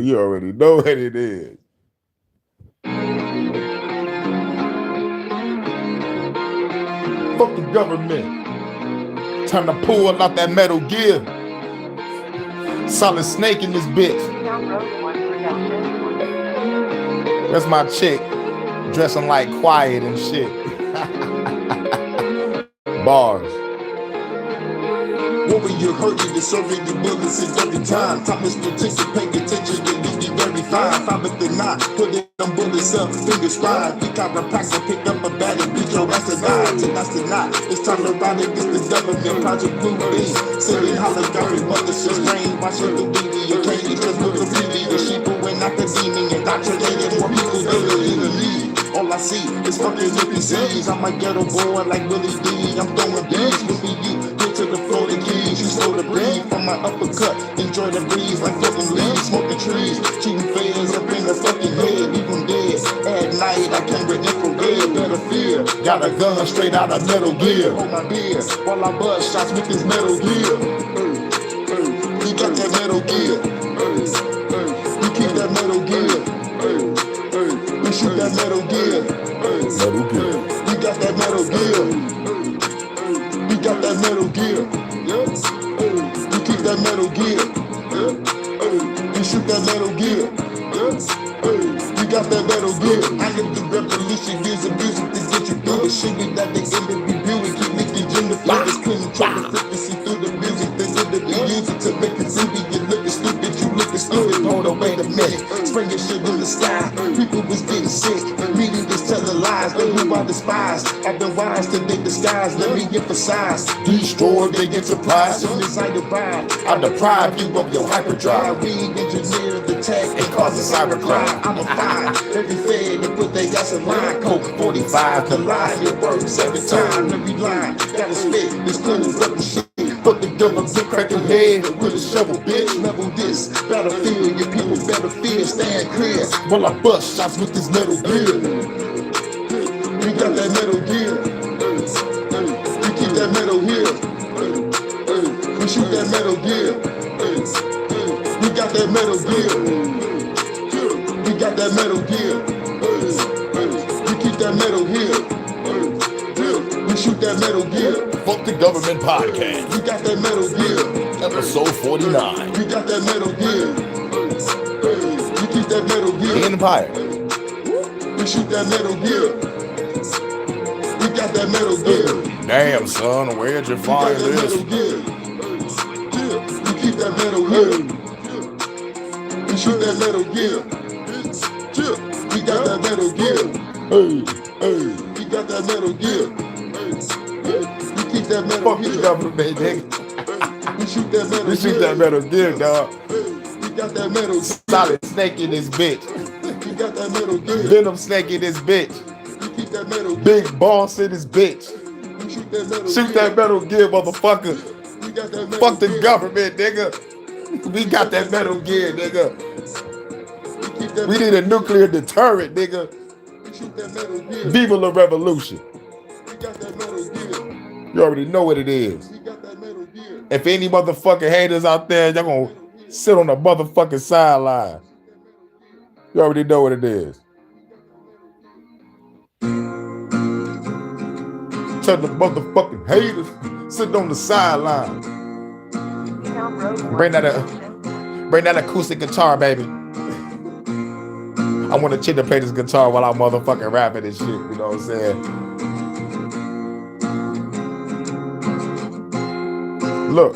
You already know what it is. Fuck the government. Time to pull out that Metal Gear. Solid Snake in this bitch. That's my chick. Dressing like Quiet and shit. Bars. What were you hurting? You're serving your bullets in every time. Thomas Protection, pay attention, you need to be very fine. 5 at the 9, put it them bullets up, fingers fine. Pick out a pack and pick up a bag and beat your ass to 9. Tonight's the night, it's time to ride against the government. Project Blue Beam, silly holographic mothership strain. Watching the media, can't eat just look at TV. The sheep who in academia, indoctrinated more people than the lead. All I see is fucking NPCs. I'm a ghetto boy like Willie D. I'm throwing beats with me. To the floor, the keys, you slow to breathe from my uppercut. Enjoy the breeze like fucking leaves, smoking trees, shooting flares up in the fucking head, even dead. At night, I came with infrared, better fear. Got a gun straight out of Metal Gear. Hold my beer while I bust shots with this Metal Gear. You got that Metal Gear. You keep that Metal Gear. You shoot that Metal Gear. You got that Metal Gear. You got that Metal Gear. You keep that Metal Gear. You shoot that Metal Gear. You got that Metal Gear. I get the revolution, using music to get you through the shit that they end up reviewing. Keep making gender flavors, control the frequency through the music. They end up using to make it easy. You looking stupid, you looking stupid. Hold on, wait a minute. Spring your shit in the sky. People was getting sick. Media is telling lies, but who I despise. I've been wise to dig the skies. Let me emphasize. Destroy, they get surprised. Soon as I divide, I deprive you of your hyperdrive. We engineer the tech and cause a cybercrime. I'm a fire. Every fed they put their gas in line. Coke 45 to line. It works every time. Every line gotta spit. This cool rubber shit. Fuck the government, crack your head with a shovel, bitch. Level this, battlefield, your people better fear, stand clear. While I bust shots with this Metal Gear. You got that Metal Gear. You keep that Metal Gear. You shoot that Metal Gear. You got that Metal Gear. You got that Metal Gear. You keep that Metal Gear. You shoot that Metal Gear. Fuck the Government Podcast. You got that Metal Gear. Episode 49. You got that Metal Gear. You keep that Metal Gear. The Empire. You shoot that Metal Gear. You got that Metal Gear. Damn, son, where'd you find this? You keep that Metal Gear. You shoot that Metal Gear. You got that Metal Gear. You got that Metal Gear. You keep that Metal Fuck Gear. the government, nigga. You shoot that Metal Gear. You shoot that Metal Gear, dog. You got that Metal Gear. Solid Snake in this bitch. You got that Metal Gear. Venom Snake in this bitch. You keep that Metal Gear. Big Boss in this bitch. You shoot that Metal Shoot Gear. that Metal Gear, motherfucker. You got that Metal Fuck the Gear. government, nigga. We got that Metal Gear, nigga. You keep that We need a nuclear deterrent, nigga. You shoot that Metal Gear. Viva la revolution. You got that Metal Gear. You already know what it is. You got that Metal Gear. If any motherfucking haters out there, y'all gonna sit on the motherfucking sideline. You already know what it is. Tell the motherfucking haters sitting on the sideline. Bring that acoustic guitar, baby. I want to chill play this guitar while I'm motherfucking rapping and shit. You know what I'm saying? Look.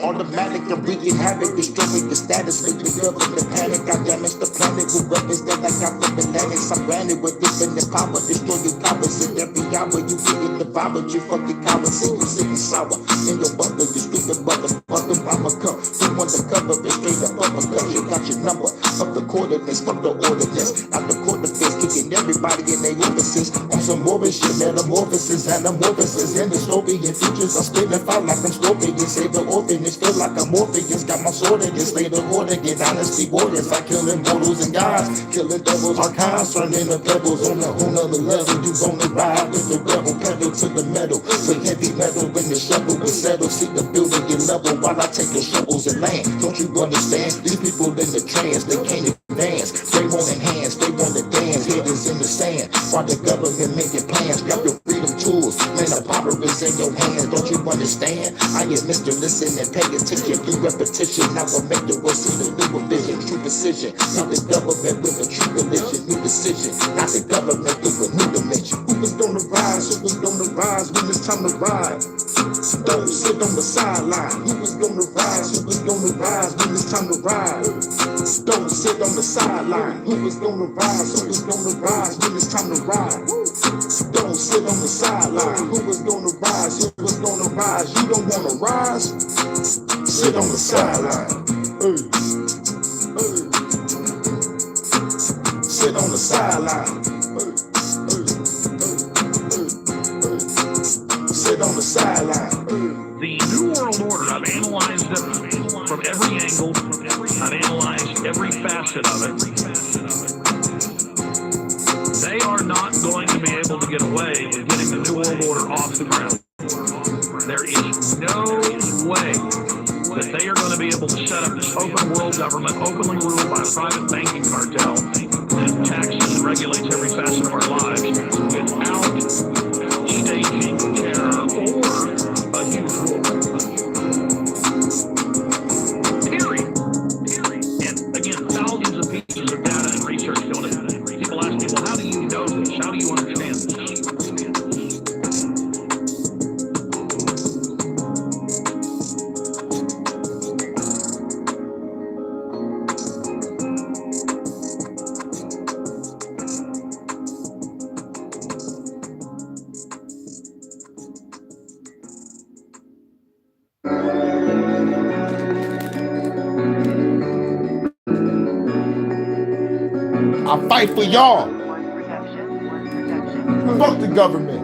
Automatic to wreaking havoc, destroying the status, make the government panic. I damage the planet with weapons that I got from the planets. I'm granted with infinite power, destroy your cowards. And every hour you get devoured, you fucking cowards. See you sitting sour in your butler, you stupid motherfucker. I'ma come through undercover and straight up uppercut. You got your number of the coordinates, fuck the ordinance. Not the court defense, kicking everybody in their offices. On some morbid shit, metamorphosis, anamorphosis, and dystopian features. I'm spitting out like I'm scorpion. Save the orphanage, feel like I'm Morpheus. Got my sword against, lay the horde against dynasty warriors. I kill immortals and gods, killing devils, archives, turning the pebbles on the whole nother level. You gonna ride with the rebel, pedal to the metal. With heavy metal when the shovel will settle. See the building get level while I take the shovels and land. Don't you understand? These people in the trance, they can't advance. They want enhance, they want to dance. Headers in the sand, while the government making plans. Grab your freedom tools, man, the power is in your hands. Don't you understand? I am Mr. Listen and pay attention. Through repetition, I will make the world see the new vision, true precision. Not the government with a true religion, new decision. Not the government with a new dimension. Who was gonna rise? Who was gonna rise when it's time to ride? Don't sit on the sideline. Who was gonna rise? Who was gonna rise when it's time to ride? Don't sit on the sideline. Who was gonna rise? Who was gonna rise when it's time to ride? Don't sit on the sideline. Who was gonna rise? Who was gonna rise? You don't wanna rise? Sit on the sideline. Sit on the sideline. Sit on the sideline. The New World Order, I've analyzed it from every angle. I've analyzed every facet of it. They are not going to be able to get away with getting the New World Order off the ground. There is no way that they are going to be able to set up this open world government, openly ruled by a private banking cartel that taxes and regulates every facet of our lives without staging terror or a huge war. Period. And again, thousands of pieces of data and research on it. People ask me, well, how do you know this? How do you understand this? I fight for y'all. Fuck the government.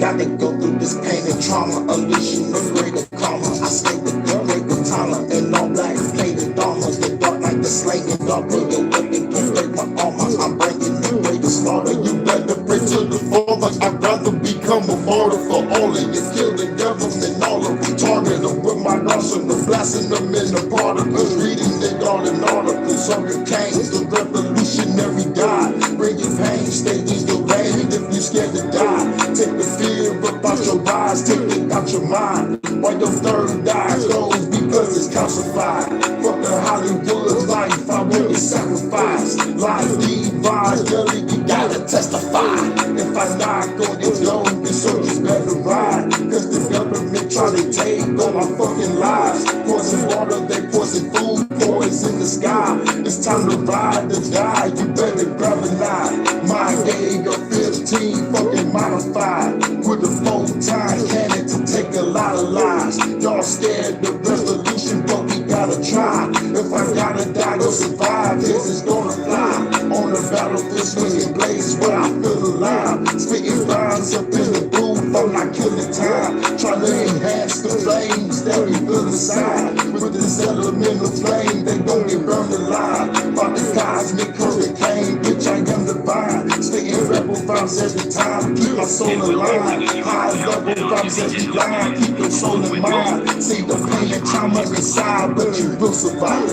Gotta go through this pain and trauma, unleashing the greater karma. I stay with the great katana and all black plated armor. The dark like the slaying dog, bring your weapon, can break my armor. I'm bringing the greatest slaughter. You better pray to the Father. I'd rather become a martyr for all of you. Kill the government, all of them. Target them with my arsenal, blasting them in the particles. Reading they all in articles. Hurricanes, the revolutionary god. Bringing pain, stay in your lane if you scared to die. Take the fear up out your eyes, take it out your mind. While your third eye goes because it's calcified. Fuck the Hollywood life, I want to sacrifice. Life divine, girl, you gotta testify. If I knock on your door, the soldiers better ride. Cause the government try to take all my fucking lives. Poison water, they poison food, poison the sky. It's time to ride or die, you better grab a knife. My gang of 15 fucking modified. With a full-time cannon to take a lot of lives. Y'all scared the revolution, but we gotta try. If I gotta die, go survive, this is gonna fly. On the battlefield, swinging blades, but I feel alive. Spitting rhymes up in the booth, I'm not killing time. Trying to enhance the flames that we feel inside. With this elemental flame, they gon' get burned alive. By the cosmic hurricane, bitch, I am divine. Spitting rebel vibes every time, keep my soul alive. High level vibes every line, keep your soul in mind. See the pain and trauma inside, but you will survive.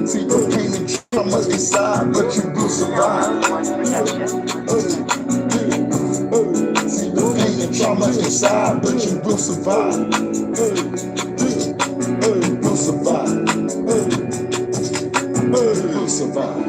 See the pain and trauma inside, but you will survive. See the pain and trauma inside, but you will survive. Will survive. Will survive.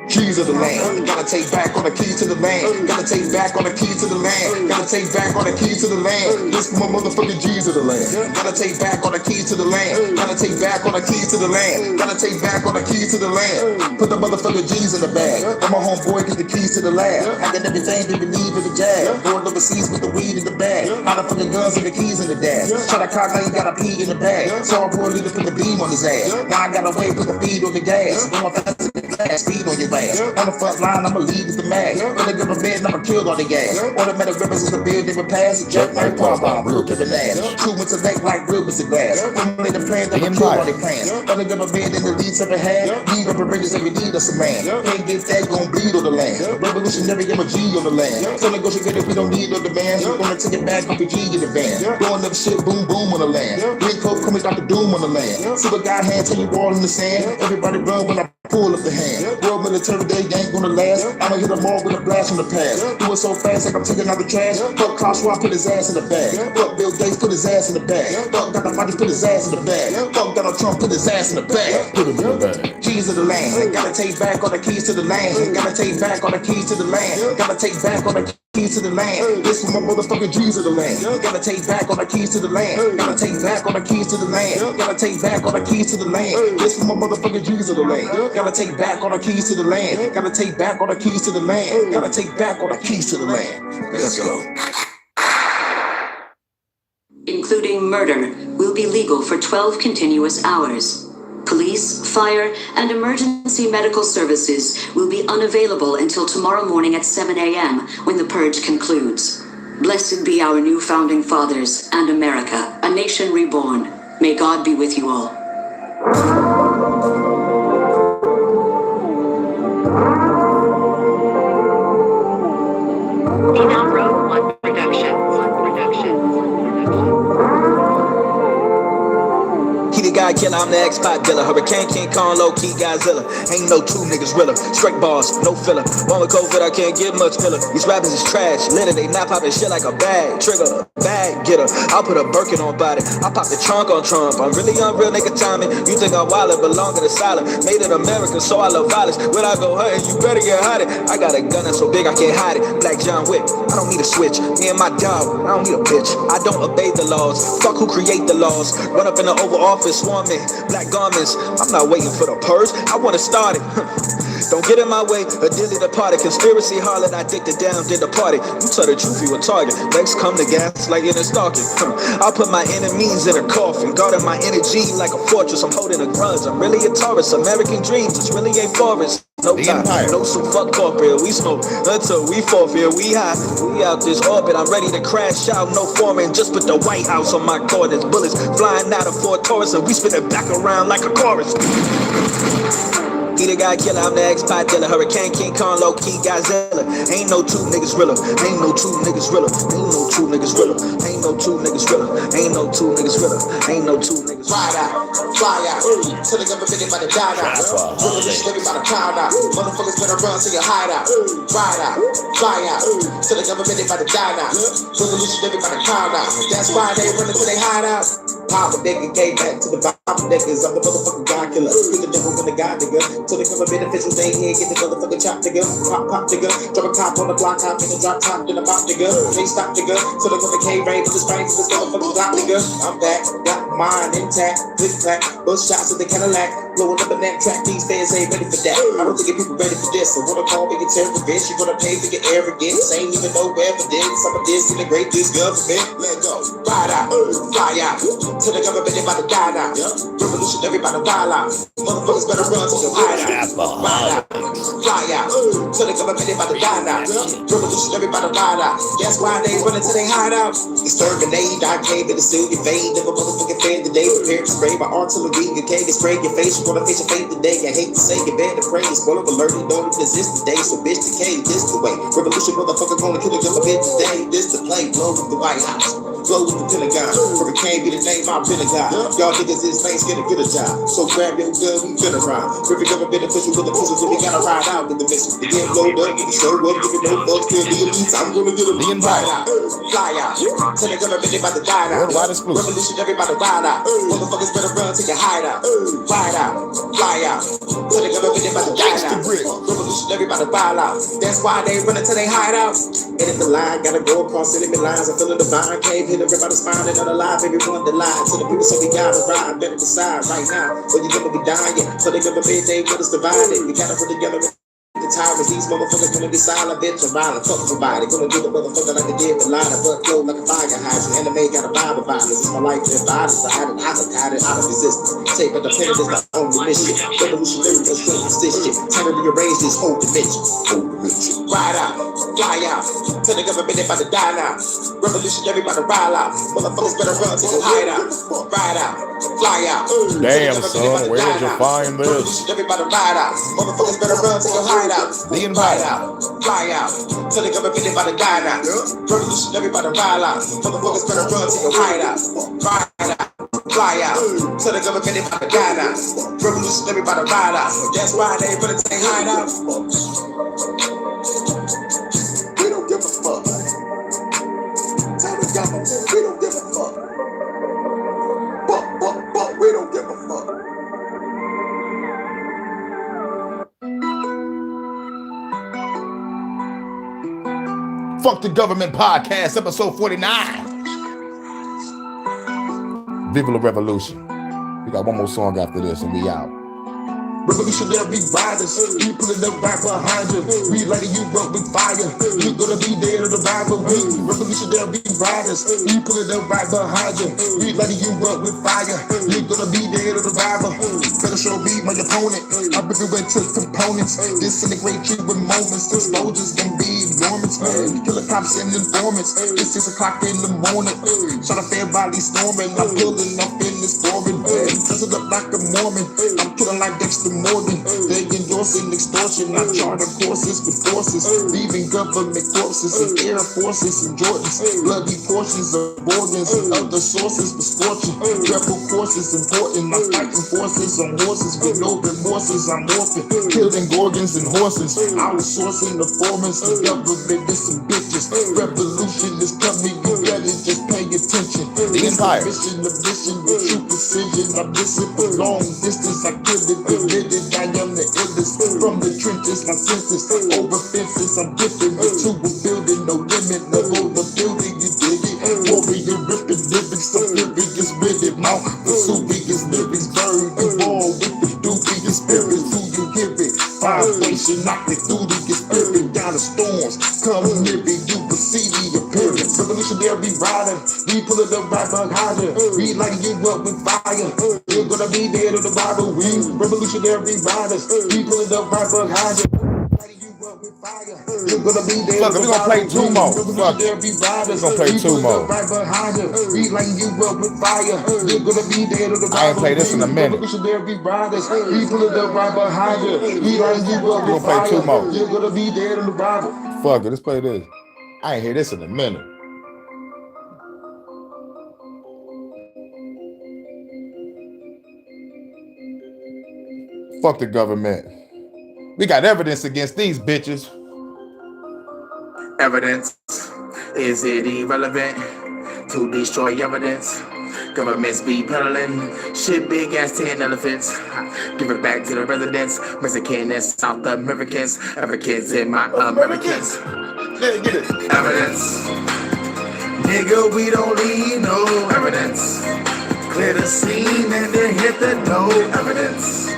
keys of the land. Gotta take back on the keys to the land. Gotta take back on the keys to the land. Gotta take back on the keys to the land. This for my motherfucking G's of the land. Gotta take back on the keys to the land. Gotta take back on the keys to the land. Gotta take back on the keys to the land. Put the motherfucking G's in the bag. And my homeboy get the keys to the lab. I got everything they believe in the jab. Going overseas with the weed in the bag. All the fucking guns and the keys in the dash. Shot a cock, now you got a pee in the bag. So I poor leader put the beam on his ass. Now I got a way, put the feed on the gas. Going fast to the glass, speed on your ass. On the front line, I'ma lead with the mag. When they give a bed, I'ma kill all the gas. Automatic weapons is the building with pass. Jerk like pop bomb, real to the last. True with the neck like real with the glass. When they plan, I'ma kill all their plans. When they give a bed in the leads ever had. Need up a bridges every need us a man. Can't get that, gon' bleed on the land. Revolutionary, I'm a G on the land. So negotiate, we don't need no demand. We're gonna take it back, pop a G in the van. Blowing up shit, boom, boom on the land. Big coke coming Dr. Doom on the land. Super guy hand, tell you all in the sand. Everybody run when I pull up the hand. World military, they ain't gonna last. I'ma hit them all with a blast from the past. Do it so fast, like I'm taking out the trash. Fuck Klaus Schwab, put his ass in the bag. Fuck Bill Gates, put his ass in the bag. Fuck Dr. Fauci, put his ass in the bag. Fuck Donald Trump, put his ass in the bag. Put him in the bag. Keys of the land. Gotta take back all the keys to the land. Gotta take back all the keys to the land. Gotta take back all the keys to the land. This for my motherfucking G's of the land. Gotta take back all the keys to the land. Gotta take back all the keys to the land. Gotta take back all the keys to the land. This for my motherfucking G's of the land. Gotta take back all the keys to the land. Gotta take back all the keys to the land. Gotta take back all the keys to the land. Let's go. Including murder, will be legal for 12 continuous hours. Police, fire, and emergency medical services will be unavailable until tomorrow morning at 7 a.m. when the purge concludes. Blessed be our new founding fathers and America, a nation reborn. May God be with you all. Female Rogue One Productions. He the guy killer, I'm the X-Pot dealer. Hurricane, King Kong, low-key Godzilla. Ain't no two niggas realer. Straight bars, no filler. One with COVID, I can't get much filler. These rappers is trash. Litter, they not popping shit like a bag. Trigger, bag getter. I'll put a Birkin on body. I pop the trunk on Trump. I'm really unreal nigga timing. You think I'm wild, belong in the silent. Made it American, so I love violence. When I go hunting, you better get hiding. I got a gun that's so big I can't hide it. Black John Wick, I don't need a switch. Me and my dog, I don't need a bitch. I don't obey the laws. Fuck who create the laws. Run up in the Oval Office, swarming. Black garments, I'm not waiting for the purge. I wanna start it. Don't get in my way, a dilly the party. Conspiracy harlot, I dick the down, did the party. You tell the truth, you a target. Next come the gas, like in a stalking. I'll put my enemies in a coffin. Guarding my energy like a fortress. I'm holding a grudge. I'm really a Taurus. American dreams, it's really a forest. No time, no so fuck corporate. We smoke until we forfeit. We high, we out this orbit. I'm ready to crash out. No foreman, just put the White House on my coordinates. Bullets flying out of Fort Taurus, and we spin it back around like a chorus. He the guy killer, I'm the X-Pot dealer. Hurricane, King Kong, low-key Godzilla. Ain't no two niggas realer. Ain't no two niggas realer. Ain't no two niggas realer. Ain't no two niggas realer. Ain't no two niggas realer. Ain't no two niggas. Ride out, fly out, till the government about to die out. Revolution, everybody crowd out. Motherfuckers better run to your hideout. Ride out, fly out, till the government about to die out. Revolution, everybody crowd out. That's why they run into their hideout. Papa nigga gave back to the Bible niggas. I'm the motherfucking God killer. Get the devil when the God nigga. Till the government officials they here, get the motherfucking chop nigga. Pop nigga. Drop a top on the block, hop nigga. Drop top in the mouth nigga. Can't stop nigga. Till the government came rain with the strength of this motherfucking block nigga. I'm back, got mine intact. Click clack, bust shots of the Cadillac. Blowing up a neck track, these fans ain't ready for that. I don't think people ready for this. I wanna call me a terrorist. You wanna pay for your arrogance. Ain't even no evidence. I'm a this in the great this government. Let go. Ride out, fly out. Till the government about to die now. Revolution, everybody wild out. Motherfuckers better run to the hideout. Ride out, fly out. Till the government about to die now. Revolution, everybody wild out. That's why they running to their hideout. Exterminate, I came in the steal your vein. Never motherfucking fan today. Prepare to spray my artillery. You can't get spray your face. You wanna face your fate today. I hate to say you better pray. Spoiler alert, you don't even exist today. So bitch, decay, this the way. Revolution, motherfucker, gonna kill the government today. This the play. Blow with the White House. Blow with the Pentagon. Hurricane be the name I'm Pentagon. Y'all niggas is face gonna get a job. So grab your gun, we finna ride. Every government official with the pistol, we gotta ride out with the missile. The game up, load up, nigga show up, giving no fucks, still be a beast. I'm gonna get a The Empire. Fly out. Tell the government they about to die now. Worldwide exclusive. Revolution, everybody ride out. Motherfuckers better run to your hideout. Ride out, fly out. Tell the government they about to die now. Revolution, everybody ride out. That's why they run until they hide out. And if the line gotta go across enemy lines, I'm feeling divine. Can't hit everybody's spine and unalive. Everyone the line. To the people say we gotta ride. Better decide right now. But you never be dying. So they government they got us divided. We gotta put together. The tyrants, these motherfuckers gonna be silent, bitch, and violent. Fuck everybody, gonna do the motherfucker like they did the line, but flow like a fire hydrant. Anime got a vibe of violence. It's my life if I decided I have got it out of resistance. Take a dependent is my only mission. Revolutionary is superstition. Time to rearrange this whole dimension. Ride out, fly out. Tell the government they about to die now. Revolutionary about to ride out. Motherfuckers better run to the hideout. Ride out, fly out. Damn, son, where did you find this? Revolutionary about to ride out. Motherfuckers better run to the hideout. The Empire. Fly out. Tell the government they about to die now. Revolutionary about to ride out. Motherfuckers better run to your hideout. Ride out. Fly out. Tell the government they about to die now. Revolutionary about to ride out. That's why they better take hideout. We don't give a fuck. Tell the government we don't give a fuck. But we don't give a fuck. Fuck the Government Podcast, episode 49. Viva la Revolution. We got one more song after this and we out. Revolutionary riders, we pulling up right behind you. We lighting you up with fire. You gonna be there to the Bible. Revolutionary riders, we pulling up right behind you. We lighting you up with fire. You gonna be there to the Bible. Better show me my opponent. I break it into components. Disintegrate you with moments. Explosions can be enormous. Killer cops and informants. It's 6 o'clock in the morning. Trying to fair body storming. I'm pulling up in this foreign. Dressing up like a Mormon. I'm killing like Dexter Morgan. They endorsing extortion. I charter courses with forces. Leaving government corpses and air forces and Jordans. Bloody portions of organs and other sources for scorching. Rebel courses important. I'm fighting forces on horses with no remorses. I'm orphan. Killing gorgons and horses. Outsourcing the formers. The government is some bitches. Revolution is coming. You better just pay attention. The Empire. Mission of mission with true precision. I'm missing for long distance. I killed it. Admitted I am the illest. From the trenches, my senses. Over fences, I'm dipping into a building. No limit. Level the building, you dig it. Warrior ripping lyrics. Some furious with it. Mount Vesuvius lyrics. Burn the ball with the dubious spirits. Do you hear it? Vibration knocking through the spirit. Down the storms. Come near it. You will see the appearance. Revolutionary rider. We pull it up right behind you. We lighting you up with fire. You're gonna be there to the Bible. We revolutionary riders. We pull it up right behind you. Lighting you up with fire. You're gonna be there Fuck to it, the we gonna play Bible. two more. Fuck it. Revolutionary riders. We gonna play We two pull it more. up right behind you. We lighting you up with fire. You're gonna be there to the Bible. I ain't play this in a minute. Revolutionary riders. We pull it up right behind you. We lighting you up We with gonna play fire. two more. You're gonna be there to the Bible. Fuck it, let's play this. I ain't hear this in a minute. Fuck the government. We got evidence against these bitches. Evidence. Is it irrelevant to destroy evidence? Governments be peddling shit big as 10 elephants. Give it back to the residents. Mexican and South Americans. Africans and my Americans. Yeah, get it. Evidence. Nigga, we don't need no evidence. Clear the scene and then hit the door. Evidence.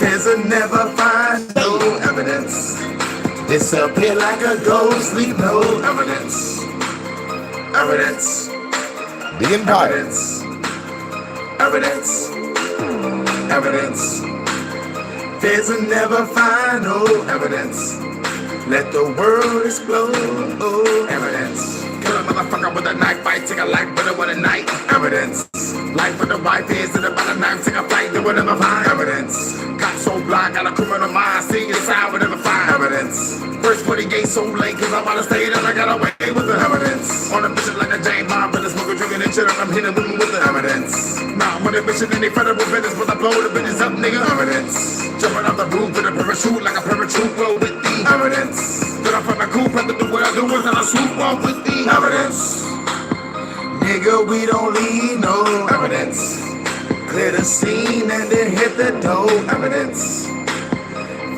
Feds will never find no evidence. Disappear like a ghost, leave no evidence. Evidence. The Empire. Evidence. Evidence. Feds will never find no evidence. Let the world explode. Evidence. Kill a motherfucker with a knife fight. Take a life brother with a knife. Evidence. Life with the white heads and about a knife. Take a flight. They will never find evidence. Got so blind, got a criminal mind. See it out, but never find evidence. First 48 so late, cause I'm out of state and I got away with the evidence. On a mission like a James Bond, but smoking, drinking and chilling. I'm hitting women with the evidence. Now I'm on a mission in the federal business, but I blow the business up, nigga. Evidence. Jumping off the roof with a parachute like a paratrooper with the evidence. That I find my cool after the way I do it, and I swoop off with the evidence. Nigga, we don't need no evidence. Clear the scene and then hit the door. Evidence.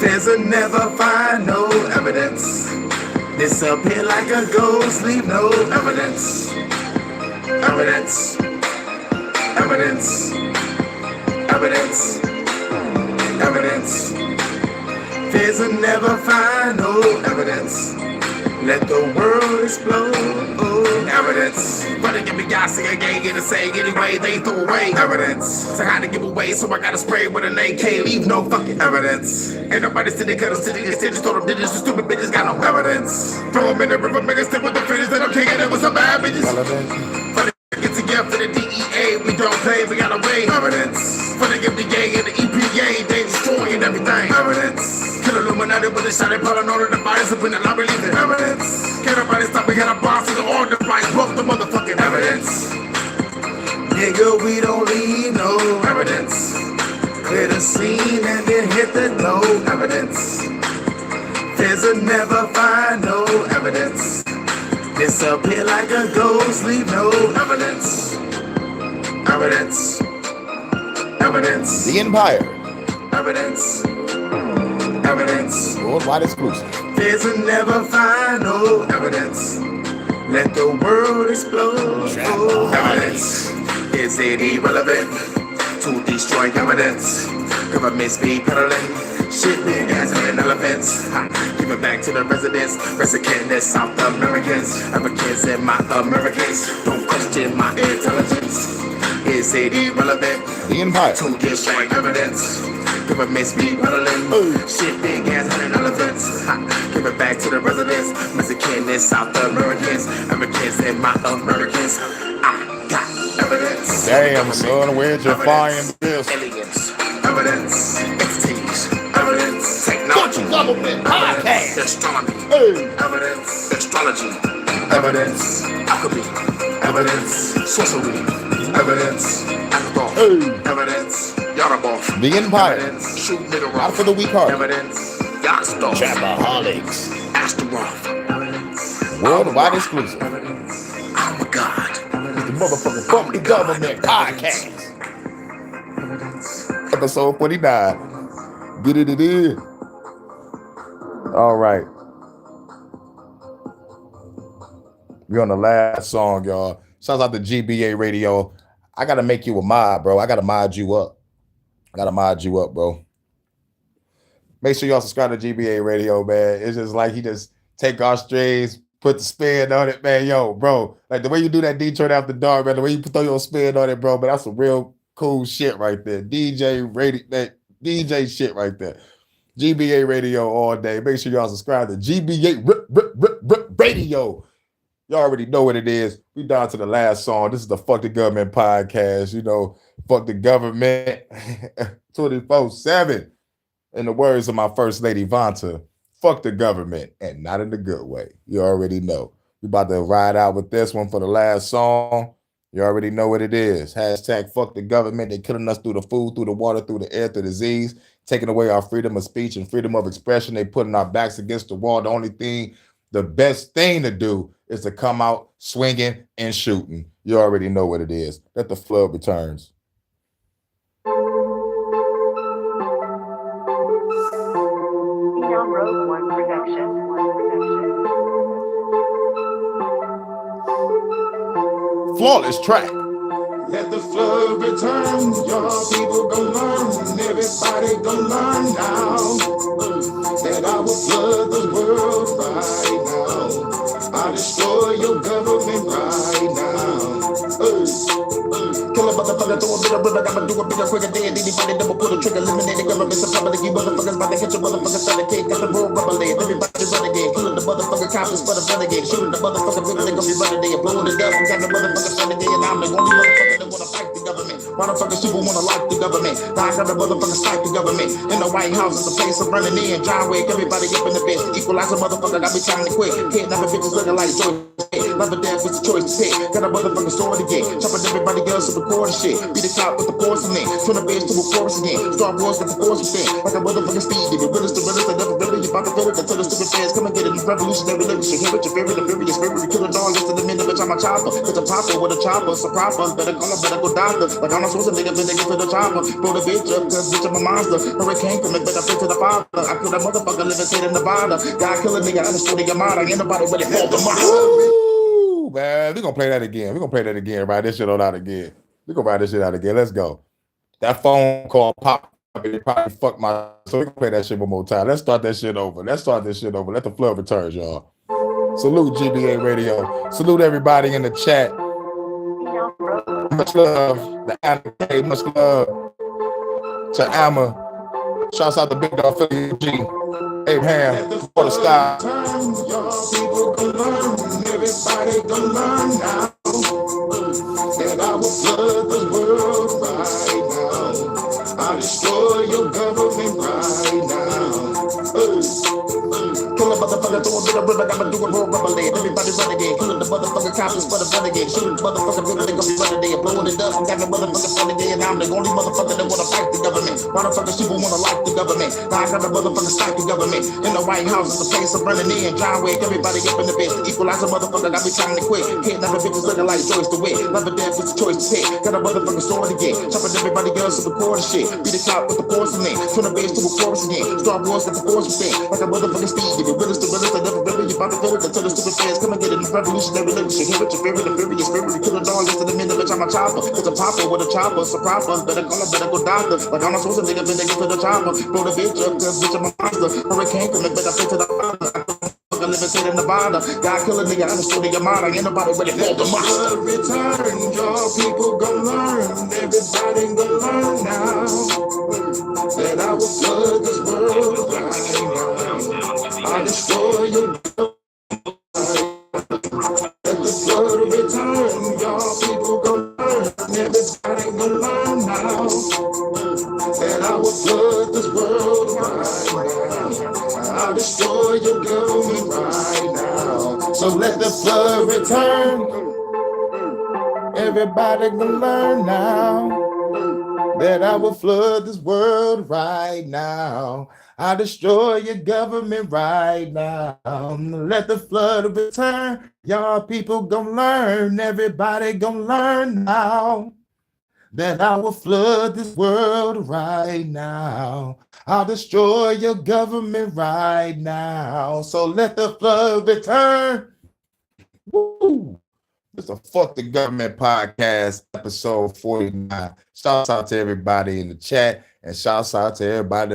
Feds will never find no evidence. Disappear like a ghost, leave no evidence. Evidence. Evidence. Evidence. Evidence. Feds will never find no evidence. Let the world explode. Evidence. But they give me gas, I can't get a say anyway. They throw away evidence. So how to give away, so I gotta spray with an AK. Leave no fucking evidence. Ain't nobody sitting, cut us sitting, just told them digits. Stupid bitches got no evidence. Throw them in the river, make a stick with the finish. Then I'm kicking it with some bad bitches. For the get together for the DEA, we don't play, we got away. Evidence. For the FDA and the EPA, they destroying everything. Evidence. Kill Illuminati with a shot, they pulling all of the bodies up in the lobby, leaving evidence. Can't nobody stop, we got a boss to the order device, broke the motherfucking evidence. Nigga, we don't leave no evidence. Clear the scene and then hit the door. Evidence. Feds will never find no evidence. Disappear like a ghost, leave no evidence. Evidence. Evidence. The Empire. Evidence. Evidence. Worldwide exclusive. Feds will never find no evidence. Let the world explode. Evidence. Is it irrelevant to destroy evidence? Governments be peddling shit, big ass and elephants. Give it back to the residents. Resident as South Americans. Americans and my Americans. Don't question my intelligence. Is it irrelevant the Empire to destroy evidence? Governments be peddling shit, big ass and elephants. Give it back to the residents. Mexican and South Americans. Americans and my Americans. I got evidence. Damn, son, where'd you find this? Aliens. Evidence. Entities. Evidence. Technology. Government podcast. Astronomy. Evidence. Astrology. Evidence. Alchemy. Evidence. Sorcery. Evidence. Alcohol. Evidence. Yaraboff. The Empire. Evidence. Shoot middle Not for the weak heart. Evidence. Yastov. Trapaholics. Astaroth. Evidence. Worldwide exclusive. Evidence. Oh my God. The motherfucking Fuck the Government podcast. Episode 49. Get it in. All right. We're on the last song, y'all. Shouts out to GBA Radio. I gotta make you a mod, bro. I gotta mod you up. Bro. Make sure y'all subscribe to GBA Radio, man. It's just like he just take our strings, put the spin on it, man. Yo, bro. Like the way you do that Detroit After Dark, man. The way you throw your spin on it, bro. But that's some real cool shit right there. DJ radio, that DJ shit right there. GBA Radio all day. Make sure y'all subscribe to GBA Radio. Y'all already know what it is. We down to the last song. This is the Fuck the Government podcast. You know, fuck the government 24/7. In the words of my first lady, Vonta, fuck the government, and not in the good way. You already know. We about to ride out with this one for the last song. You already know what it is. Hashtag fuck the government. They killing us through the food, through the water, through the air, through the disease, taking away our freedom of speech and freedom of expression. They putting our backs against the wall. The best thing to do is to come out swinging and shooting. You already know what it is. Let the flood returns. Flawless track. Let the flood return, y'all people gon' learn, everybody gon' learn now, that I will flood the world right now, I'll destroy your government right now, kill a motherfucker, throw a bit of rubber, I'ma do a bit of quicker than anybody double pull the trigger, eliminate the government, some public, you motherfuckers about to hit your motherfuckers, start the cake, got the road rubber land, everybody renegade, killing the motherfucker cops for the renegade, shooting the motherfucker people, they gon' be running there, blowing the devil, got the motherfucker standing there, and I'm the only motherfucker that wanna fight the government, motherfuckers people wanna like the government, I got the motherfuckers fight the government, in the White House is the place of running in, John Wick, everybody up in the bitch, equalize a motherfucker, I be trying to quit, kidnapping bitches looking like Joy. Life or death is a choice to pick. Got a motherfucking sword again. Chopping everybody else to record and shit. Be the cop with the porcelain. Turn the beds to a chorus again. Star Wars got the force within. Like a motherfucking speed. If you're realist, I never really. You about to feel it until the stupid fans come and get it. Revolutionary lyrics. You hear it, your favorite, the fury, your spirit. You kill a dog, listen to me, bitch, I'm a chopper. It's a popper with a chopper. It's a proper. Better call up, better go doctor. Like I'm not supposed to nigga, but they get to the chopper. Blow the bitch up, cause bitch, I'm a monster. Hurricane come and better pray to the father. I kill that motherfucker living state in Nevada. God kill a nigga, I understood your mind. Ain't nobody really for the money. Woo, man, we gonna play that again. We gonna play that again. Ride this shit out again. We gonna ride this shit out again. Let's go. That phone call popped up and it probably fucked my. So we gonna play that shit one more time. Let's start that shit over. Let the flood returns, y'all. Salute GBA Radio. Salute everybody in the chat. Much love. The Anna, much love to Amma. Shouts out to Big Dog Philly G. Abraham, for the style. People can learn, everybody can learn now. That I will flood the world right now. I'll destroy your government right now. Kill a motherfucker, throw a bit of rubber, I'ma do a roll rubber land. Everybody run again, killing the motherfucking cops for the fun again. Shooting the motherfucker, really they gon' be running there. Blowing it up and having motherfucking fun again. I'm the only motherfucker that wanna fight the government. Motherfuckers, people wanna like the government. Now I got the motherfucker stop the government. In the White House, it's a place of running in. John Wick, everybody up in the bed. Equalize a motherfucker, got me trying to quit. Can't never bitches looking like Joyce to win. Life or death is a choice to pick. Got a motherfucking sword again. Chopping everybody else to record and shit. Be the cop with the porcelain. Turn the beds to a chorus again. Star Wars got the force within. Like a motherfucking speed. If you're realist, I never really. You about to feel it until the stupid fans come and get it. Revolutionary lyrics. You hear it, your favorite, the fury, your spirit. You kill a dog, listen to me, bitch, I'm a chopper. It's a popper with a chopper. It's a proper. Better call up, better go doctor. Like I'm not supposed to nigga, but they get to the chopper. Blow the bitch up, cause bitch, I'm a monster. Hurricane come and better pray to the father. I live in state in Nevada. God kill a nigga, I understood your mind. Ain't nobody ready for the monster. Return, y'all people gon' learn. Everybody gon' learn now. That I will flood this world right now. I destroy your let the flood return, y'all people gon' learn. Everybody gon' learn now. That I will flood this world right now. I'll destroy your government right now. So let the flood return. Everybody gon' learn now. That I will flood this world right now. I'll destroy your government right now. Let the flood return. Y'all people gonna learn. Everybody gonna learn now. That I will flood this world right now. I'll destroy your government right now. So let the flood return. Woo! It's a Fuck the Government podcast, episode 49. Shouts out to everybody in the chat and shouts out to everybody that's